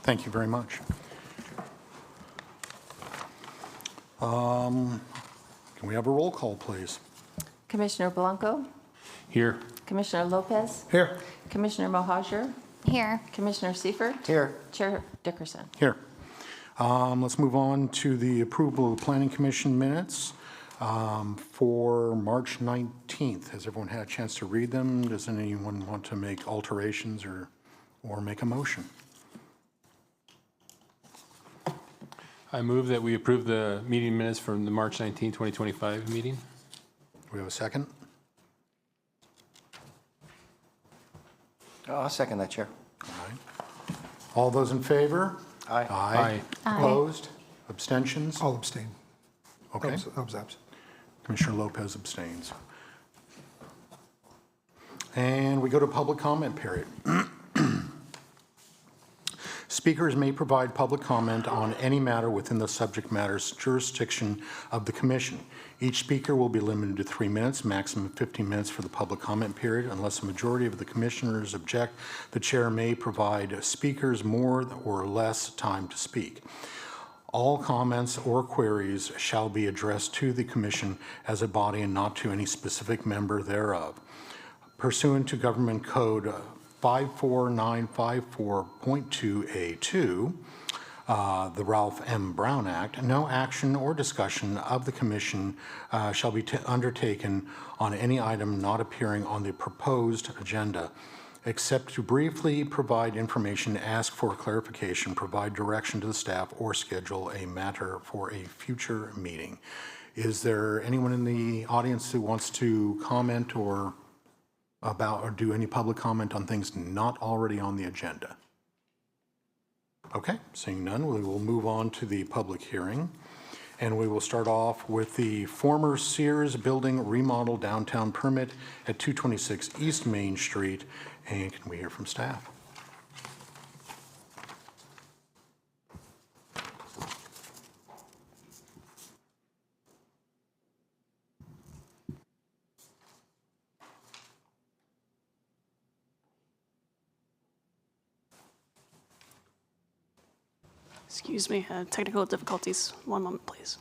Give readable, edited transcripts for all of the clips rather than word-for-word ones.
Thank you very much. Can we have a roll call, please? Commissioner Blanco, Here. Commissioner Lopez, Here. Commissioner Mohajer, Here. Commissioner Seifert, Here. Chair Dickerson. Here. Let's move on to the approval of Planning Commission minutes for March 19th. Has everyone had a chance to read them? Does anyone want to make alterations or make a motion? I move that we approve the meeting minutes from the March 19, 2025 meeting. Do we have a second? I'll second that, Chair. All right. All those in favor? Aye. Aye. Aye. Opposed? Abstentions? I'll abstain. Okay. I was absent. Commissioner Lopez abstains. And we go to public comment period. Speakers may provide public comment on any matter within the subject matter's jurisdiction of the commission. Each speaker will be limited to 3 minutes, maximum 15 minutes for the public comment period. Unless a majority of the commissioners object, the chair may provide speakers more or less time to speak. All comments or queries shall be addressed to the commission as a body and not to any specific member thereof. Pursuant to Government Code 54954.2A2, the Ralph M. Brown Act, no action or discussion of the commission shall be undertaken on any item not appearing on the proposed agenda, except to briefly provide information, ask for clarification, provide direction to the staff, or schedule a matter for a future meeting. Is there anyone in the audience who wants to comment or do any public comment on things not already on the agenda? Okay, seeing none, we will move on to the public hearing. And we will start off with the former Sears building remodel downtown permit at 226 East Main Street. And can we hear from staff? Excuse me, technical difficulties. One moment, please.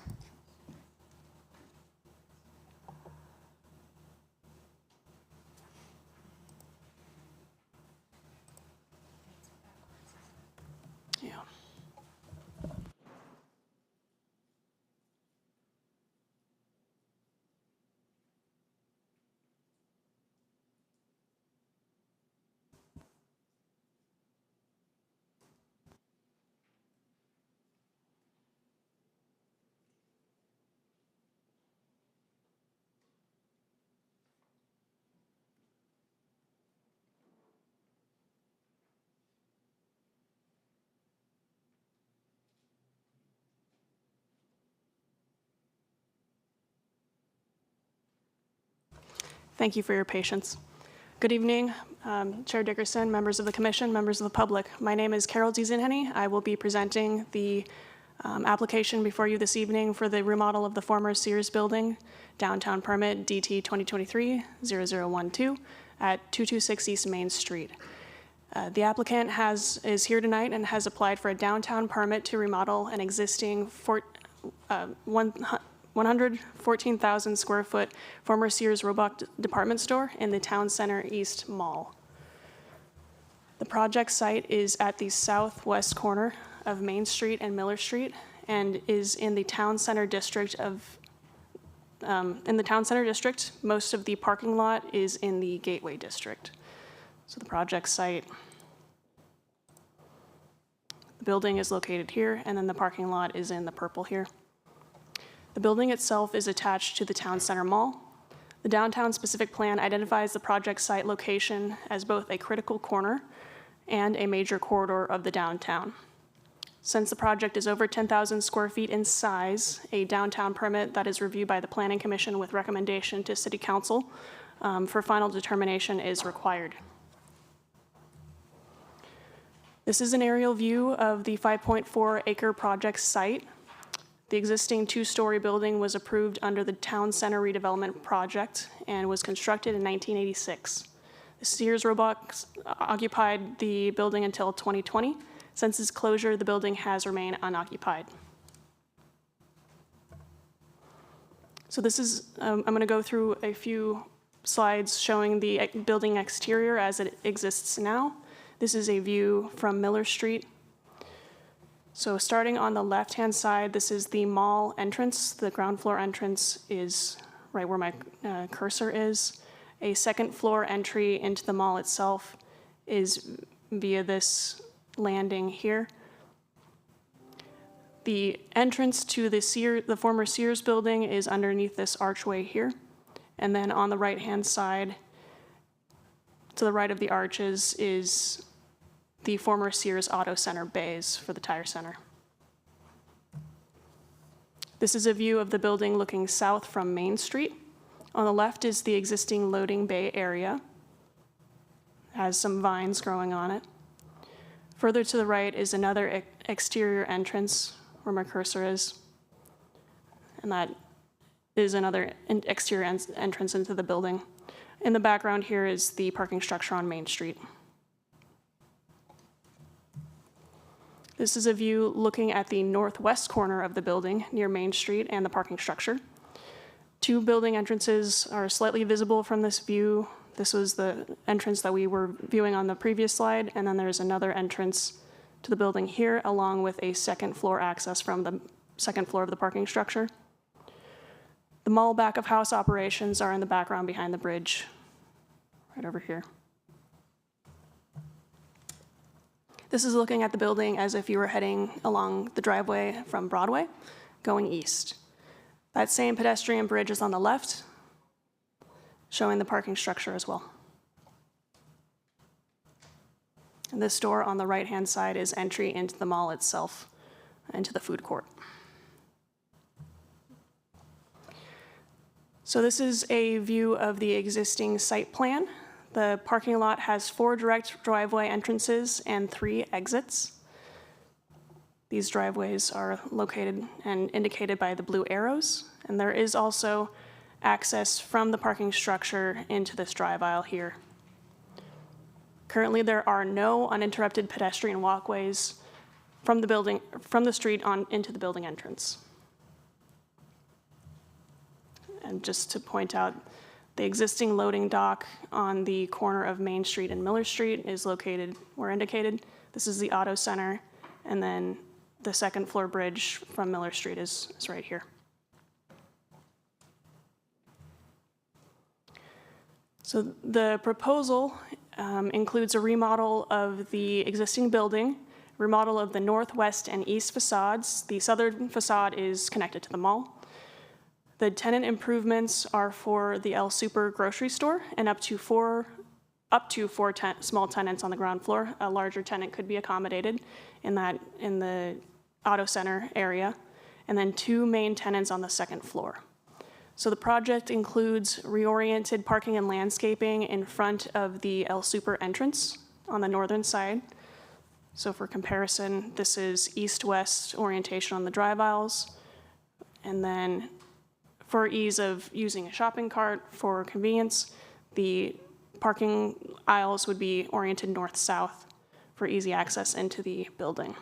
Yeah. Thank you for your patience. Good evening, Chair Dickerson, members of the Commission, members of the public. My name is Carol Diezenhenny. I will be presenting the application before you this evening for the remodel of the former Sears building, downtown permit DT 2023-0012 at 226 East Main Street. The applicant is here tonight and has applied for a downtown permit to remodel an existing 114,000 square foot former Sears Roebuck department store in the Town Center East Mall. The project site is at the southwest corner of Main Street and Miller Street and is in the Town Center district Most of the parking lot is in the Gateway district. So the project site, the building is located here, and then the parking lot is in the purple here. The building itself is attached to the Town Center Mall. The downtown specific plan identifies the project site location as both a critical corner and a major corridor of the downtown. Since the project is over 10,000 square feet in size, a downtown permit that is reviewed by the Planning Commission with recommendation to City Council for final determination is required. This is an aerial view of the 5.4 acre project site. The existing two-story building was approved under the Town Center redevelopment project and was constructed in 1986. The Sears Roebuck occupied the building until 2020. Since its closure, the building has remained unoccupied. So this is, I'm going to go through a few slides showing the building exterior as it exists now. This is a view from Miller Street. So starting on the left-hand side, this is the mall entrance. The ground floor entrance is right where my cursor is. A second floor entry into the mall itself is via this landing here. The entrance to the former Sears building is underneath this archway here. And then on the right-hand side, to the right of the arches, is the former Sears Auto Center bays for the tire center. This is a view of the building looking south from Main Street. On the left is the existing loading bay area. It has some vines growing on it. Further to the right is another exterior entrance where my cursor is. And that is another exterior entrance into the building. In the background here is the parking structure on Main Street. This is a view looking at the northwest corner of the building near Main Street and the parking structure. Two building entrances are slightly visible from this view. This was the entrance that we were viewing on the previous slide, and then there's another entrance to the building here, along with a second floor access from the second floor of the parking structure. The mall back of house operations are in the background behind the bridge, right over here. This is looking at the building as if you were heading along the driveway from Broadway, going east. That same pedestrian bridge is on the left, showing the parking structure as well. And this door on the right-hand side is entry into the mall itself, into the food court. So this is a view of the existing site plan. The parking lot has 4 direct driveway entrances and 3 exits. These driveways are located and indicated by the blue arrows, and there is also access from the parking structure into this drive aisle here. Currently, there are no uninterrupted pedestrian walkways from the street on into the building entrance. And just to point out, the existing loading dock on the corner of Main Street and Miller Street is located where indicated. This is the Auto Center, and then the second floor bridge from Miller Street is right here. So the proposal includes a remodel of the existing building, remodel of the northwest and east facades. The southern facade is connected to the mall. The tenant improvements are for the El Super grocery store and up to four small tenants on the ground floor. A larger tenant could be accommodated in the auto center area, and then 2 main tenants on the second floor. So the project includes reoriented parking and landscaping in front of the El Super entrance on the northern side. So for comparison, this is east-west orientation on the drive aisles. And then for ease of using a shopping cart for convenience, the parking aisles would be oriented north-south for easy access into the building.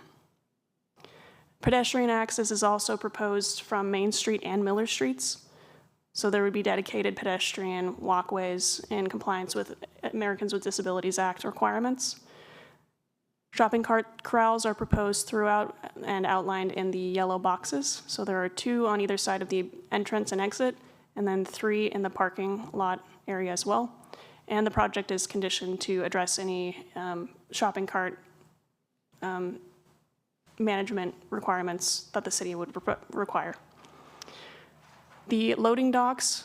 Pedestrian access is also proposed from Main Street and Miller Streets. So there would be dedicated pedestrian walkways in compliance with Americans with Disabilities Act requirements. Shopping cart corrals are proposed throughout and outlined in the yellow boxes. So there are 2 on either side of the entrance and exit, and then 3 in the parking lot area as well. And the project is conditioned to address any shopping cart management requirements that the city would require. The loading docks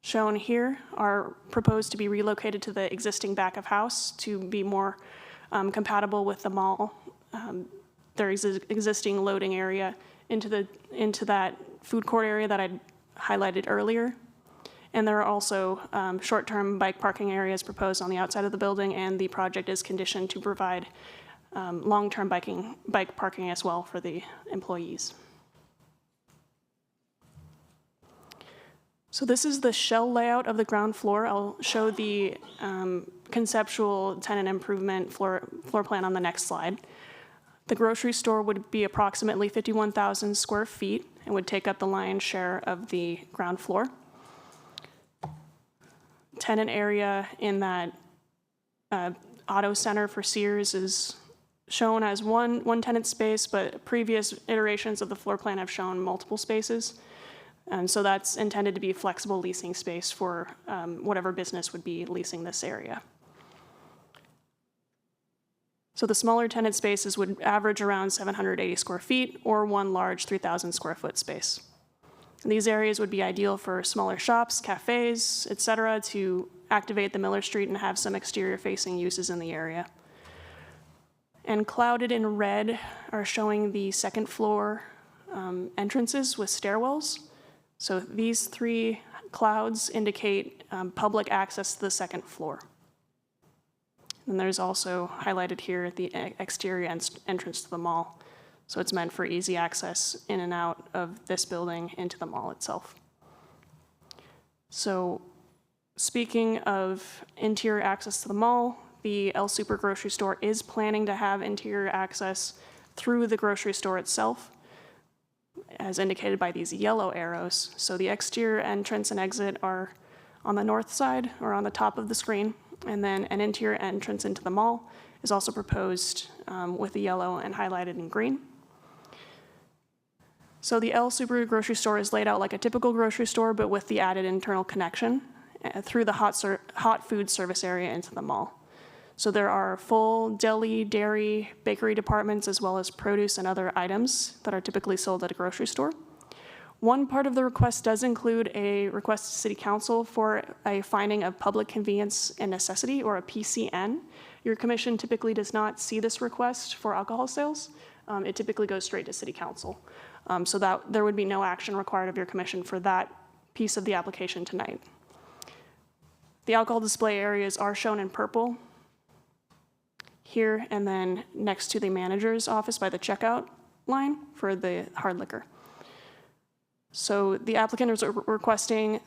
shown here are proposed to be relocated to the existing back of house to be more compatible with the mall. There is an existing loading area into that food court area that I highlighted earlier. And there are also short-term bike parking areas proposed on the outside of the building, and the project is conditioned to provide long-term bike parking as well for the employees. So this is the shell layout of the ground floor. I'll show the conceptual tenant improvement floor plan on the next slide. The grocery store would be approximately 51,000 square feet and would take up the lion's share of the ground floor. Tenant area in that auto center for Sears is shown as one tenant space, but previous iterations of the floor plan have shown multiple spaces. And so that's intended to be flexible leasing space for whatever business would be leasing this area. So the smaller tenant spaces would average around 780 square feet or one large 3,000 square foot space. And these areas would be ideal for smaller shops, cafes, et cetera, to activate the Miller Street and have some exterior facing uses in the area. And clouded in red are showing the second floor entrances with stairwells. So these three clouds indicate public access to the second floor. And there's also highlighted here the exterior entrance to the mall. So it's meant for easy access in and out of this building into the mall itself. So speaking of interior access to the mall, the El Super grocery store is planning to have interior access through the grocery store itself, as indicated by these yellow arrows. So the exterior entrance and exit are on the north side or on the top of the screen, and then an interior entrance into the mall is also proposed with the yellow and highlighted in green. So the El Super grocery store is laid out like a typical grocery store, but with the added internal connection through the hot food service area into the mall. So there are full deli, dairy, bakery departments, as well as produce and other items that are typically sold at a grocery store. One part of the request does include a request to City Council for a finding of public convenience and necessity, or a PCN. Your commission typically does not see this request for alcohol sales. It typically goes straight to City Council. So that there would be no action required of your commission for that piece of the application tonight. The alcohol display areas are shown in purple here, and then next to the manager's office by the checkout line for the hard liquor. So the applicant is requesting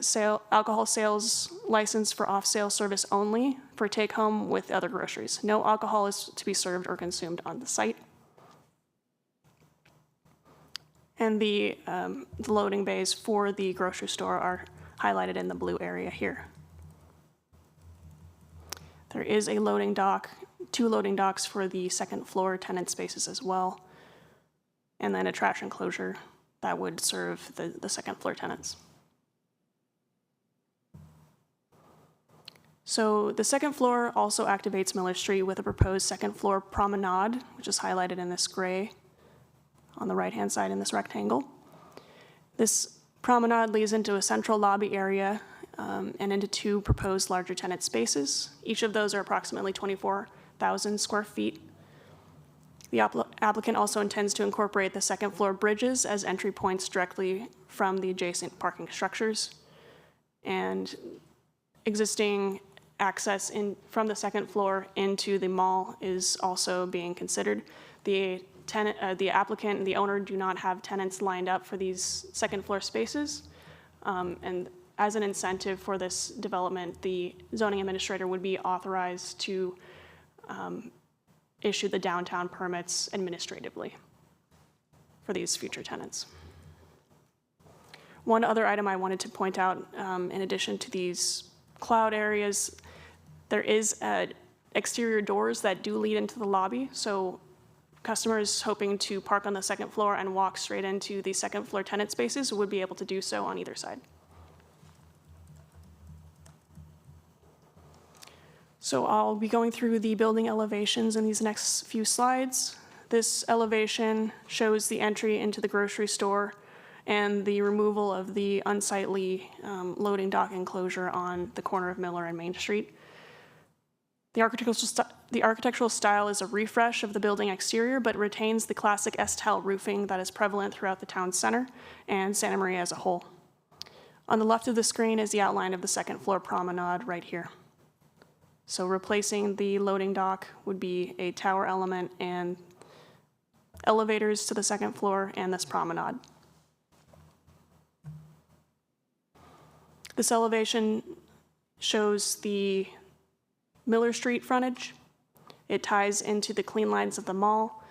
alcohol sales license for off-sale service only for take-home with other groceries. No alcohol is to be served or consumed on the site. And the loading bays for the grocery store are highlighted in the blue area here. There is a loading dock, 2 loading docks for the second floor tenant spaces as well, and then a trash enclosure that would serve the second floor tenants. So the second floor also activates Miller Street with a proposed second floor promenade, which is highlighted in this gray on the right-hand side in this rectangle. This promenade leads into a central lobby area and into 2 proposed larger tenant spaces. Each of those are approximately 24,000 square feet. The applicant also intends to incorporate the second floor bridges as entry points directly from the adjacent parking structures. And existing access from the second floor into the mall is also being considered. The applicant and the owner do not have tenants lined up for these second floor spaces. And as an incentive for this development, the zoning administrator would be authorized to issue the downtown permits administratively for these future tenants. One other item I wanted to point out, in addition to these cloud areas, there is exterior doors that do lead into the lobby. So customers hoping to park on the second floor and walk straight into the second floor tenant spaces would be able to do so on either side. So I'll be going through the building elevations in these next few slides. This elevation shows the entry into the grocery store and the removal of the unsightly loading dock enclosure on the corner of Miller and Main Street. The architectural style is a refresh of the building exterior, but retains the classic S-tile roofing that is prevalent throughout the town center and Santa Maria as a whole. On the left of the screen is the outline of the second floor promenade right here. So replacing the loading dock would be a tower element and elevators to the second floor and this promenade. This elevation shows the Miller Street frontage. It ties into the clean lines of the mall.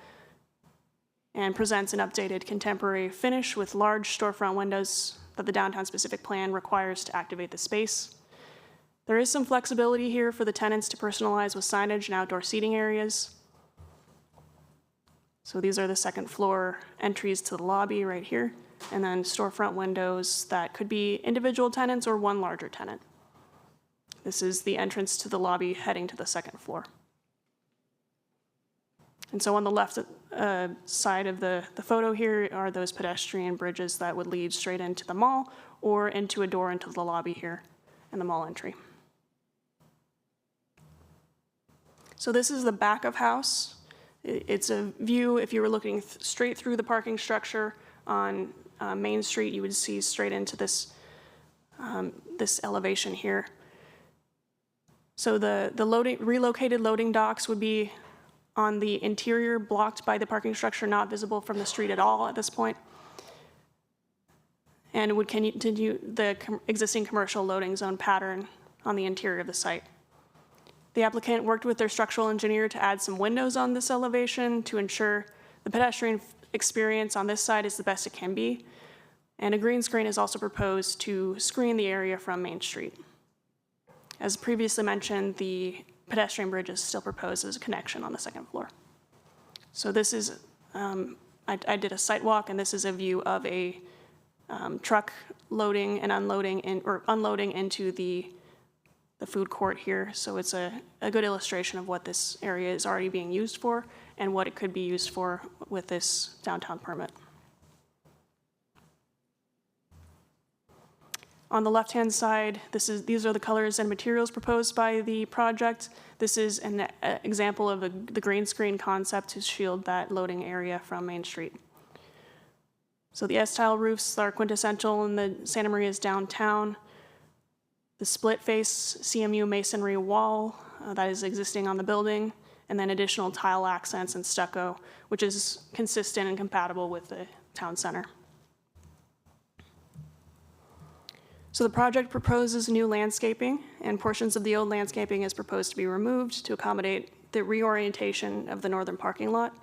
and presents an updated contemporary finish with large storefront windows that the downtown specific plan requires to activate the space. There is some flexibility here for the tenants to personalize with signage and outdoor seating areas. So these are the second floor entries to the lobby right here, and then storefront windows that could be individual tenants or one larger tenant. This is the entrance to the lobby heading to the second floor. And so on the left side of the photo here are those pedestrian bridges that would lead straight into the mall or into a door into the lobby here in the mall entry. So this is the back of house. It's a view, if you were looking straight through the parking structure on Main Street, you would see straight into this, this elevation here. So the relocated loading docks would be on the interior, blocked by the parking structure, not visible from the street at all at this point. And it would continue the existing commercial loading zone pattern on the interior of the site. The applicant worked with their structural engineer to add some windows on this elevation to ensure the pedestrian experience on this side is the best it can be. And a green screen is also proposed to screen the area from Main Street. As previously mentioned, the pedestrian bridge is still proposed as a connection on the second floor. So this is, I did a site walk, and this is a view of a truck loading and unloading or unloading into the food court here. So it's a good illustration of what this area is already being used for and what it could be used for with this downtown permit. On the left-hand side, these are the colors and materials proposed by the project. This is an example of the green screen concept to shield that loading area from Main Street. So the S-tile roofs are quintessential in the Santa Maria's downtown. The split-face CMU masonry wall that is existing on the building, and then additional tile accents and stucco, which is consistent and compatible with the town center. So the project proposes new landscaping, and portions of the old landscaping is proposed to be removed to accommodate the reorientation of the northern parking lot.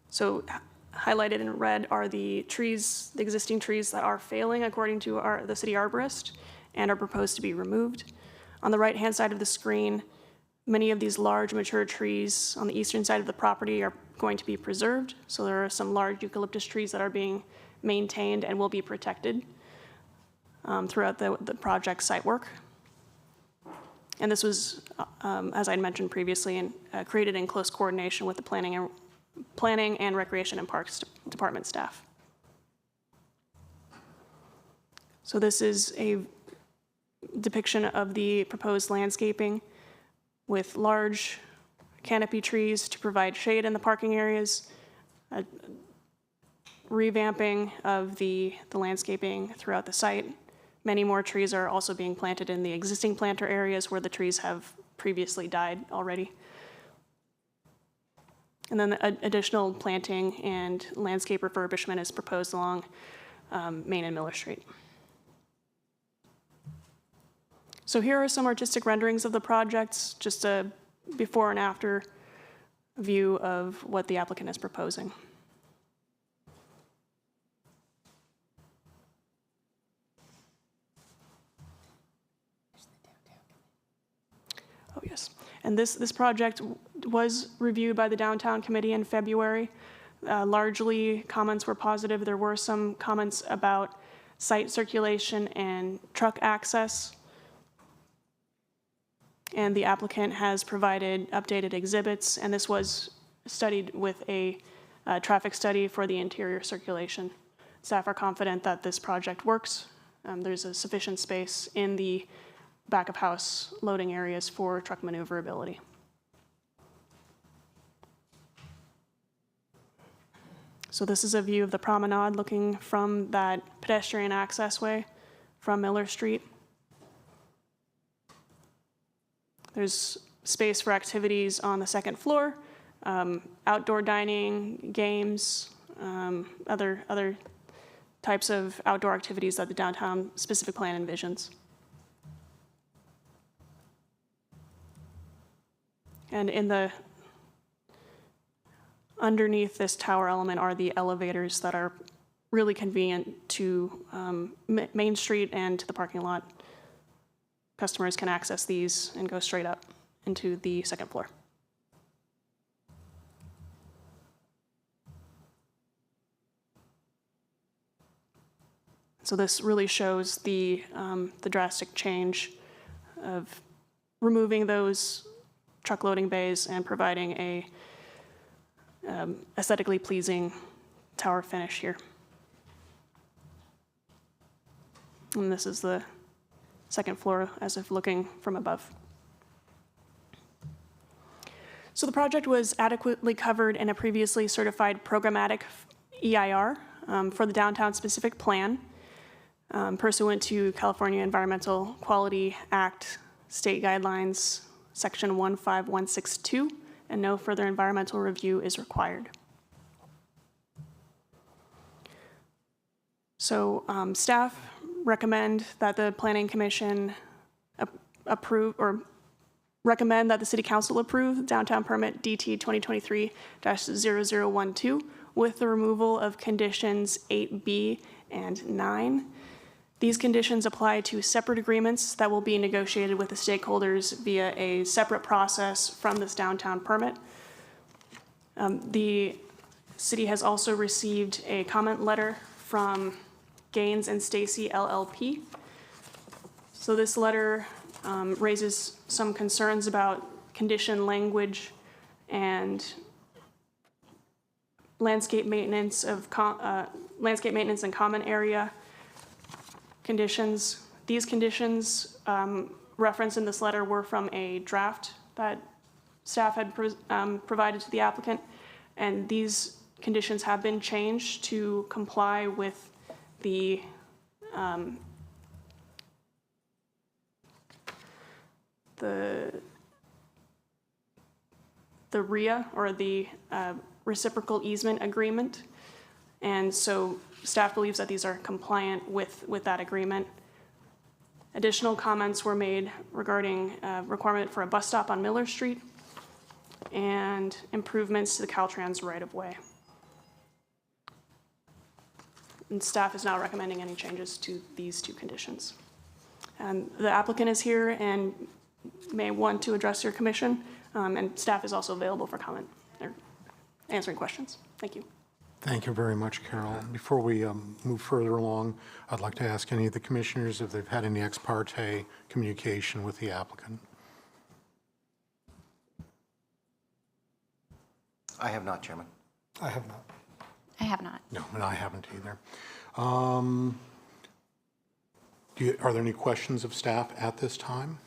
So highlighted in red are the trees, the existing trees that are failing according to the city arborist and are proposed to be removed. On the right-hand side of the screen, many of these large mature trees on the eastern side of the property are going to be preserved. So there are some large eucalyptus trees that are being maintained and will be protected throughout the project site work. And this was, as I mentioned previously, created in close coordination with the Planning and Recreation and Parks Department staff. So this is a depiction of the proposed landscaping with large canopy trees to provide shade in the parking areas, revamping of the landscaping throughout the site. Many more trees are also being planted in the existing planter areas where the trees have previously died already. And then additional planting and landscape refurbishment is proposed along Main and Miller Street. So here are some artistic renderings of the projects, just a before and after view of what the applicant is proposing. Oh, yes. And this project was reviewed by the Downtown Committee in February. Largely, comments were positive. There were some comments about site circulation and truck access. And the applicant has provided updated exhibits, and this was studied with a traffic study for the interior circulation. Staff are confident that this project works. There's a sufficient space in the back of house loading areas for truck maneuverability. So this is a view of the promenade looking from that pedestrian access way from Miller Street. There's space for activities on the second floor, outdoor dining, games, other types of outdoor activities that the downtown specific plan envisions. And underneath this tower element are the elevators that are really convenient to Main Street and to the parking lot. Customers can access these and go straight up into the second floor. So this really shows the drastic change of removing those truck loading bays and providing a aesthetically pleasing tower finish here. And this is the second floor as if looking from above. So the project was adequately covered in a previously certified programmatic EIR for the downtown specific plan pursuant to California Environmental Quality Act state guidelines, section 15162, and no further environmental review is required. So staff recommend that the Planning Commission approve or recommend that the City Council approve downtown permit DT 2023-0012 with the removal of conditions 8B and 9. These conditions apply to separate agreements that will be negotiated with the stakeholders via a separate process from this downtown permit. The city has also received a comment letter from Gaines and Stacy LLP. So this letter raises some concerns about condition language and landscape maintenance and common area conditions. These conditions referenced in this letter were from a draft that staff had provided to the applicant, and these conditions have been changed to comply with the RIA, or the reciprocal easement agreement. And so staff believes that these are compliant with that agreement. Additional comments were made regarding requirement for a bus stop on Miller Street and improvements to the Caltrans right-of-way. And staff is not recommending any changes to these two conditions. And the applicant is here and may want to address your commission, and staff is also available for comment or answering questions. Thank you. Thank you very much, Carol. Before we move further along, I'd like to ask any of the commissioners if they've had any ex parte communication with the applicant. I have not, Chairman. I have not. I have not. No, and I haven't either. Are there any questions of staff at this time?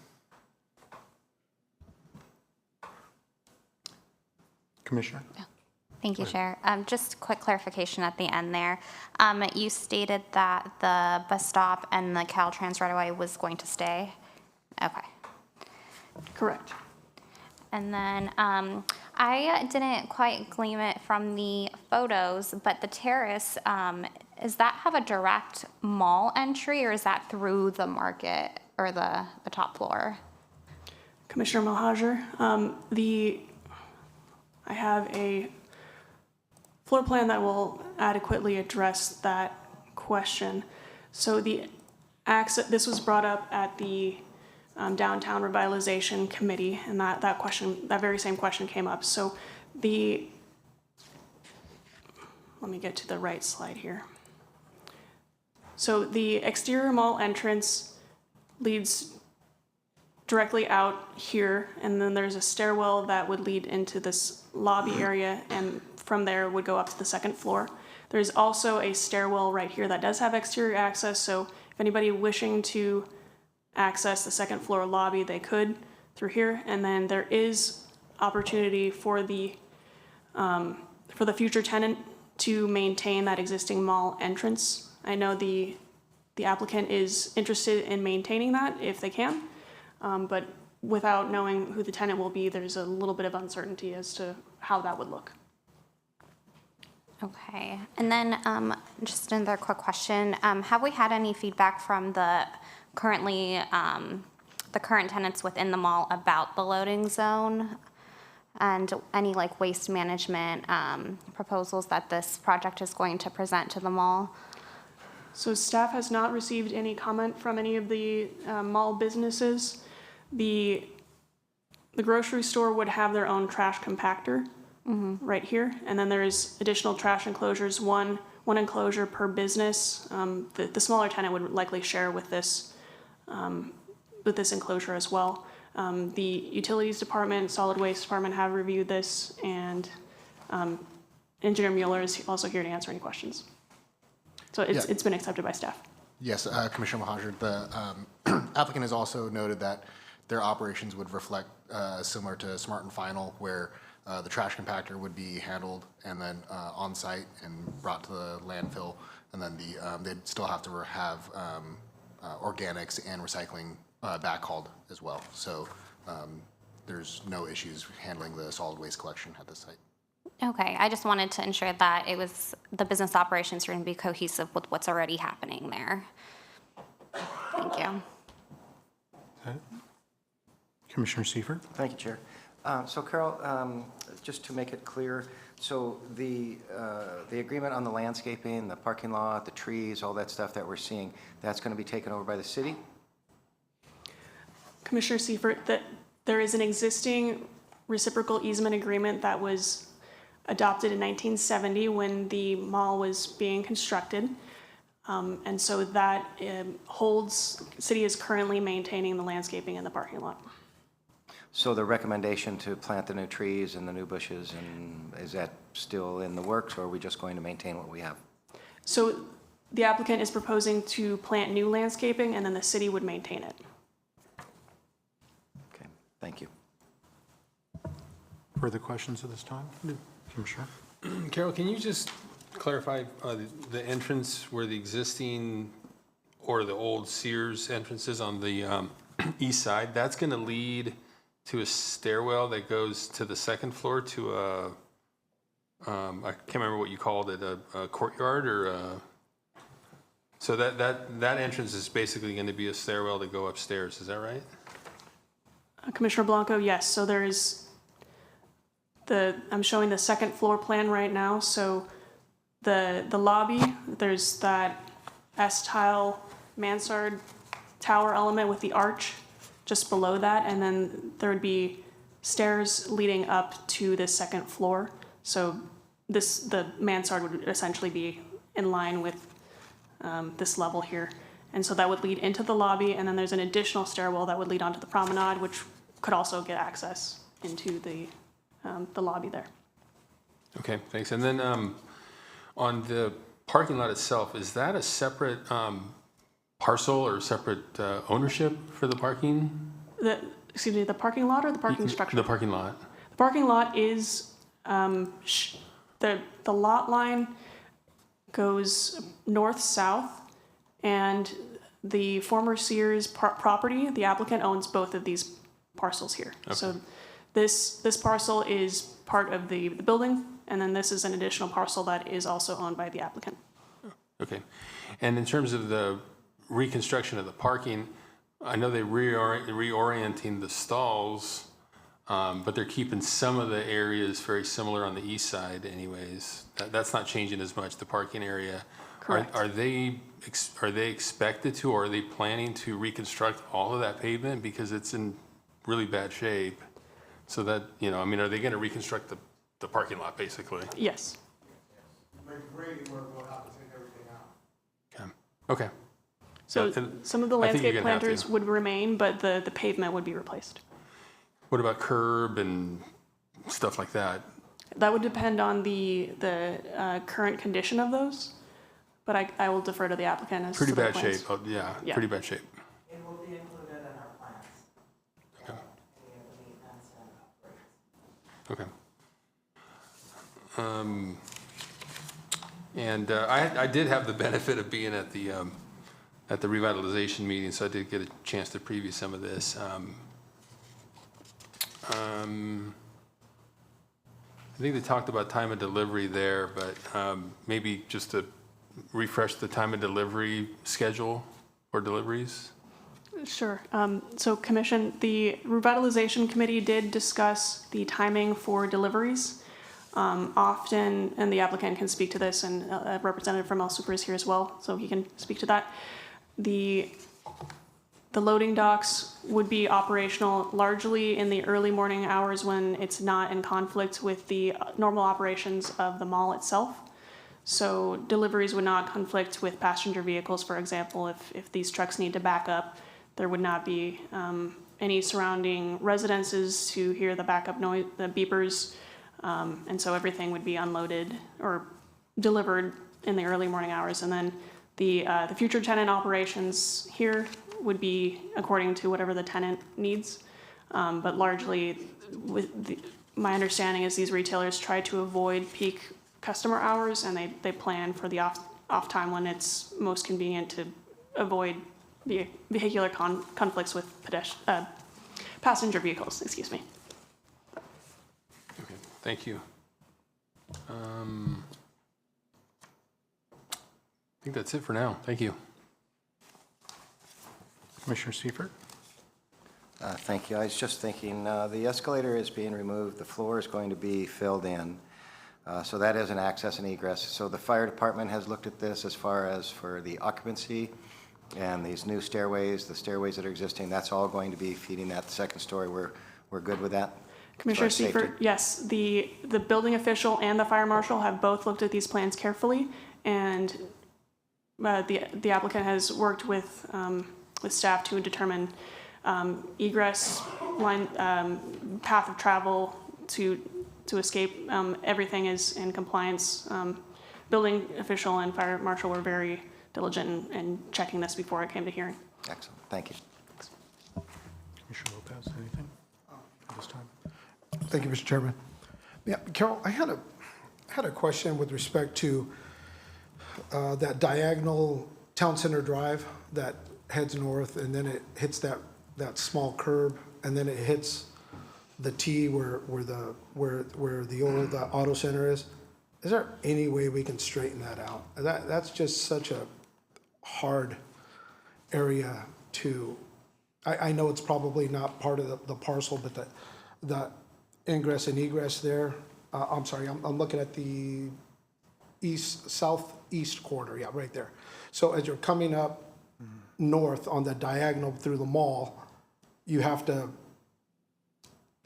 Commissioner? Thank you, Chair. Just quick clarification at the end there. You stated that the bus stop and the Caltrans right-of-way was going to stay? Okay. Correct. And then I didn't quite glean it from the photos, but the terrace, does that have a direct mall entry, or is that through the market or the top floor? Commissioner Mohajer, I have a floor plan that will adequately address that question. So the access, this was brought up at the Downtown Revitalization Committee, and that very same question came up. So let me get to the right slide here. So the exterior mall entrance leads directly out here, and then there's a stairwell that would lead into this lobby area, and from there would go up to the second floor. There's also a stairwell right here that does have exterior access, so if anybody wishing to access the second floor lobby, they could through here. And then there is opportunity for the future tenant to maintain that existing mall entrance. I know the applicant is interested in maintaining that if they can, but without knowing who the tenant will be, there's a little bit of uncertainty as to how that would look. Okay. And then just another quick question. Have we had any feedback from the current tenants within the mall about the loading zone? and any like waste management proposals that this project is going to present to the mall? So staff has not received any comment from any of the mall businesses. The grocery store would have their own trash compactor right here, and then there's additional trash enclosures, one enclosure per business. The smaller tenant would likely share with this enclosure as well. The utilities department, solid waste department have reviewed this, and Engineer Mueller is also here to answer any questions. So it's been accepted by staff. Yes, Commissioner Mahajer, the applicant has also noted that their operations would reflect similar to Smart and Final, where the trash compactor would be handled and then on-site and brought to the landfill, and then they'd still have to have organics and recycling backhauled as well. So there's no issues handling the solid waste collection at this site. Okay, I just wanted to ensure that the business operations are going to be cohesive with what's already happening there. Thank you. Commissioner Seifert? Thank you, Chair. So Carol, just to make it clear, so the agreement on the landscaping, the parking lot, the trees, all that stuff that we're seeing, that's going to be taken over by the city? Commissioner Seifert, that there is an existing reciprocal easement agreement that was adopted in 1970 when the mall was being constructed. And so that city is currently maintaining the landscaping in the parking lot. So the recommendation to plant the new trees and the new bushes, and is that still in the works, or are we just going to maintain what we have? So the applicant is proposing to plant new landscaping, and then the city would maintain it. Okay, thank you. Further questions at this time? Commissioner? Carol, can you just clarify the entrance where the existing or the old Sears entrance is on the east side? That's going to lead to a stairwell that goes to the second floor to I can't remember what you called it, a courtyard or so that entrance is basically going to be a stairwell to go upstairs. Is that right? Commissioner Blanco, yes. So there's I'm showing the second floor plan right now. So the lobby, there's that S-tile mansard tower element with the arch just below that, and then there would be stairs leading up to the second floor. So the mansard would essentially be in line with this level here. And so that would lead into the lobby, and then there's an additional stairwell that would lead onto the promenade, which could also get access into the lobby there. Okay, thanks. And then on the parking lot itself, is that a separate parcel or separate ownership for the parking? Excuse me, the parking lot or the parking structure? The parking lot. The parking lot is, the lot line goes north-south, and the former Sears property, the applicant owns both of these parcels here. Okay. So this parcel is part of the building, and then this is an additional parcel that is also owned by the applicant. Okay. And in terms of the reconstruction of the parking, I know they're reorienting the stalls, but they're keeping some of the areas very similar on the east side anyways. That's not changing as much, the parking area. Correct. Are they expected to, or are they planning to reconstruct all of that pavement because it's in really bad shape? So that, I mean, are they going to reconstruct the parking lot basically? Yes. Grading work will have to take everything out. Okay. So some of the I think you're landscape gonna have planters to. would remain, but the pavement would be replaced. What about curb and stuff like that? That would depend on the current condition of those, but I will defer to the applicant as Pretty to their bad plans. shape. Oh, yeah, Yeah. pretty bad shape. It will be included in our plans. Okay. Any of the maintenance and upgrades. Okay. And I did have the benefit of being at the revitalization meeting, so I did get a chance to preview some of this. I think they talked about time of delivery there, but maybe just to refresh the time of delivery schedule for deliveries. Sure. So Commission, the revitalization committee did discuss the timing for deliveries. Often, and the applicant can speak to this, and a representative from El Super is here as well, so he can speak to that. The loading docks would be operational largely in the early morning hours when it's not in conflict with the normal operations of the mall itself. So deliveries would not conflict with passenger vehicles, for example. If these trucks need to back up, there would not be any surrounding residences to hear the backup noise, the beepers. And so everything would be unloaded or delivered in the early morning hours. And then the future tenant operations here would be according to whatever the tenant needs. But largely, my understanding is these retailers try to avoid peak customer hours, and they plan for the off time when it's most convenient to avoid vehicular conflicts with passenger vehicles. Excuse me. Okay, thank you. I think that's it for now. Thank you. Commissioner Seifert? Thank you. I was just thinking, the escalator is being removed, the floor is going to be filled in. So that is an access and egress. So the fire department has looked at this as far as for the occupancy and these new stairways, the stairways that are existing, that's all going to be feeding that second story. We're good with that? Commissioner As far as safety? Seifert, yes, the building official and the fire marshal have both looked at these plans carefully, and the applicant has worked with staff to determine egress line, path of travel to escape. Everything is in compliance. Building official and fire marshal were very diligent in checking this before it came to hearing. Excellent. Thank you. Commissioner Lopez, anything at this time? Thank you, Mr. Chairman. Yeah, Carol, I had a question with respect to that diagonal Town Center Drive that heads north, and then it hits that small curb, and then it hits the T where the old auto center is. Is there any way we can straighten that out? That's just such a hard area to. I know it's probably not part of the parcel, but the ingress and egress there. I'm sorry, I'm looking at the southeast corner. Yeah, right there. So as you're coming up north on the diagonal through the mall, you have to.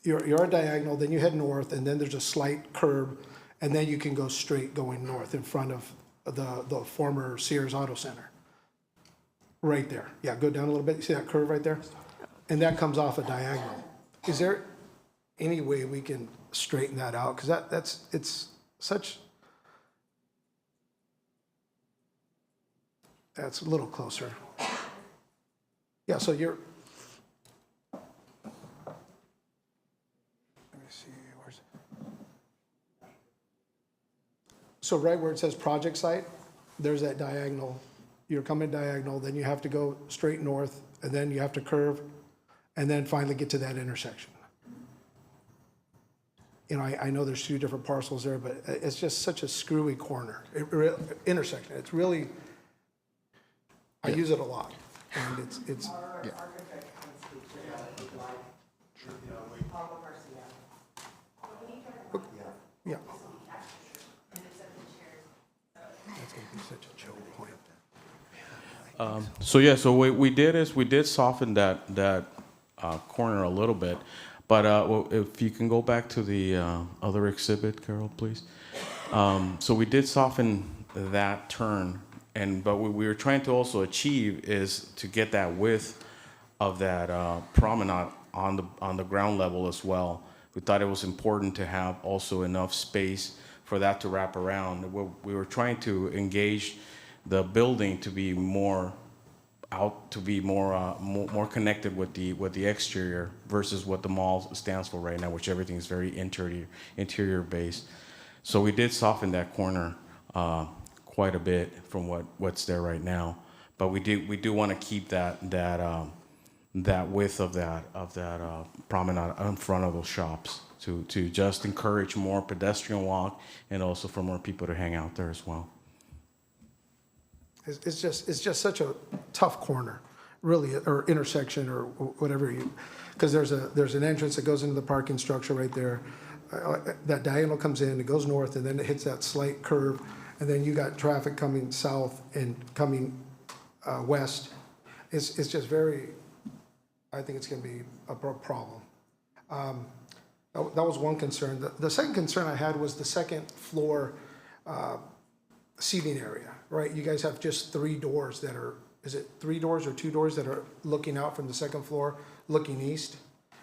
You're a diagonal, then you head north, and then there's a slight curb, and then you can go straight going north in front of the former Sears Auto Center. Right there. Yeah, go down a little bit. You see that curve right there? And that comes off a diagonal. Is there any way we can straighten that out? Because it's such. That's a little closer. Yeah, so you're. So right where it says project site, there's that diagonal. You're coming diagonal, then you have to go straight north, and then you have to curve, and then finally get to that intersection. You know, I know there's two different parcels there, but it's just such a screwy corner, intersection. It's really, I use it a lot, and it's. Yeah. That's gonna be such a choke point. So what we did is we did soften that corner a little bit, but if you can go back to the other exhibit, Carol, please. So we did soften that turn, but what we were trying to also achieve is to get that width of that promenade on the ground level as well. We thought it was important to have also enough space for that to wrap around. We were trying to engage the building to be more more connected with the exterior versus what the mall stands for right now, which everything is very interior based. So we did soften that corner quite a bit from what's there right now, but we do want to keep that width of that promenade in front of those shops to just encourage more pedestrian walk and also for more people to hang out there as well. It's just such a tough corner. really, or intersection or whatever because there's an entrance that goes into the parking structure right there. That diagonal comes in, it goes north, and then it hits that slight curve, and then you got traffic coming south and coming west. It's just very, I think it's gonna be a problem. That was one concern. The second concern I had was the second floor seating area, right? You guys have just 3 doors that are, is it 3 doors or 2 doors that are looking out from the second floor, looking east?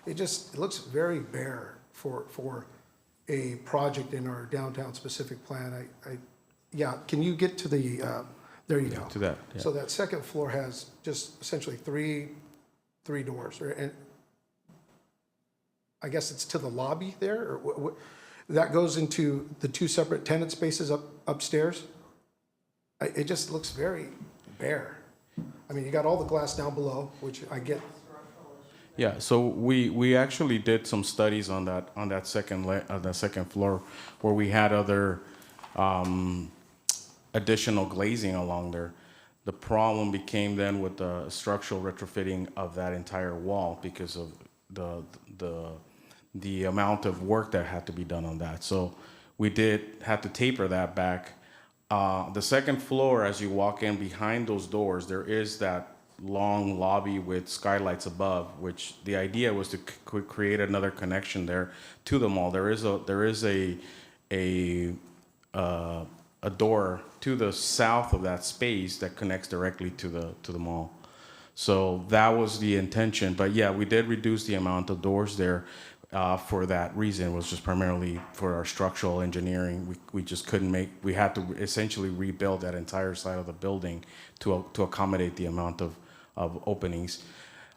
It looks very bare for a project in our downtown specific plan. Yeah, can you get to the, there you go. To that, yeah. So that second floor has just essentially three doors, right? And I guess it's to the lobby there, or what, that goes into the 2 separate tenant spaces upstairs? It just looks very bare. I mean, you got all the glass down below, which I get. Yeah, so we actually did some studies on that second floor where we had other additional glazing along there. The problem became then with the structural retrofitting of that entire wall because of the amount of work that had to be done on that. So we did have to taper that back. The second floor, as you walk in behind those doors, there is that long lobby with skylights above, which the idea was to create another connection there to the mall. There is a door to the south of that space that connects directly to the mall. So that was the intention. But yeah, we did reduce the amount of doors there for that reason. It was just primarily for our structural engineering. We just couldn't we had to essentially rebuild that entire side of the building to accommodate the amount of openings.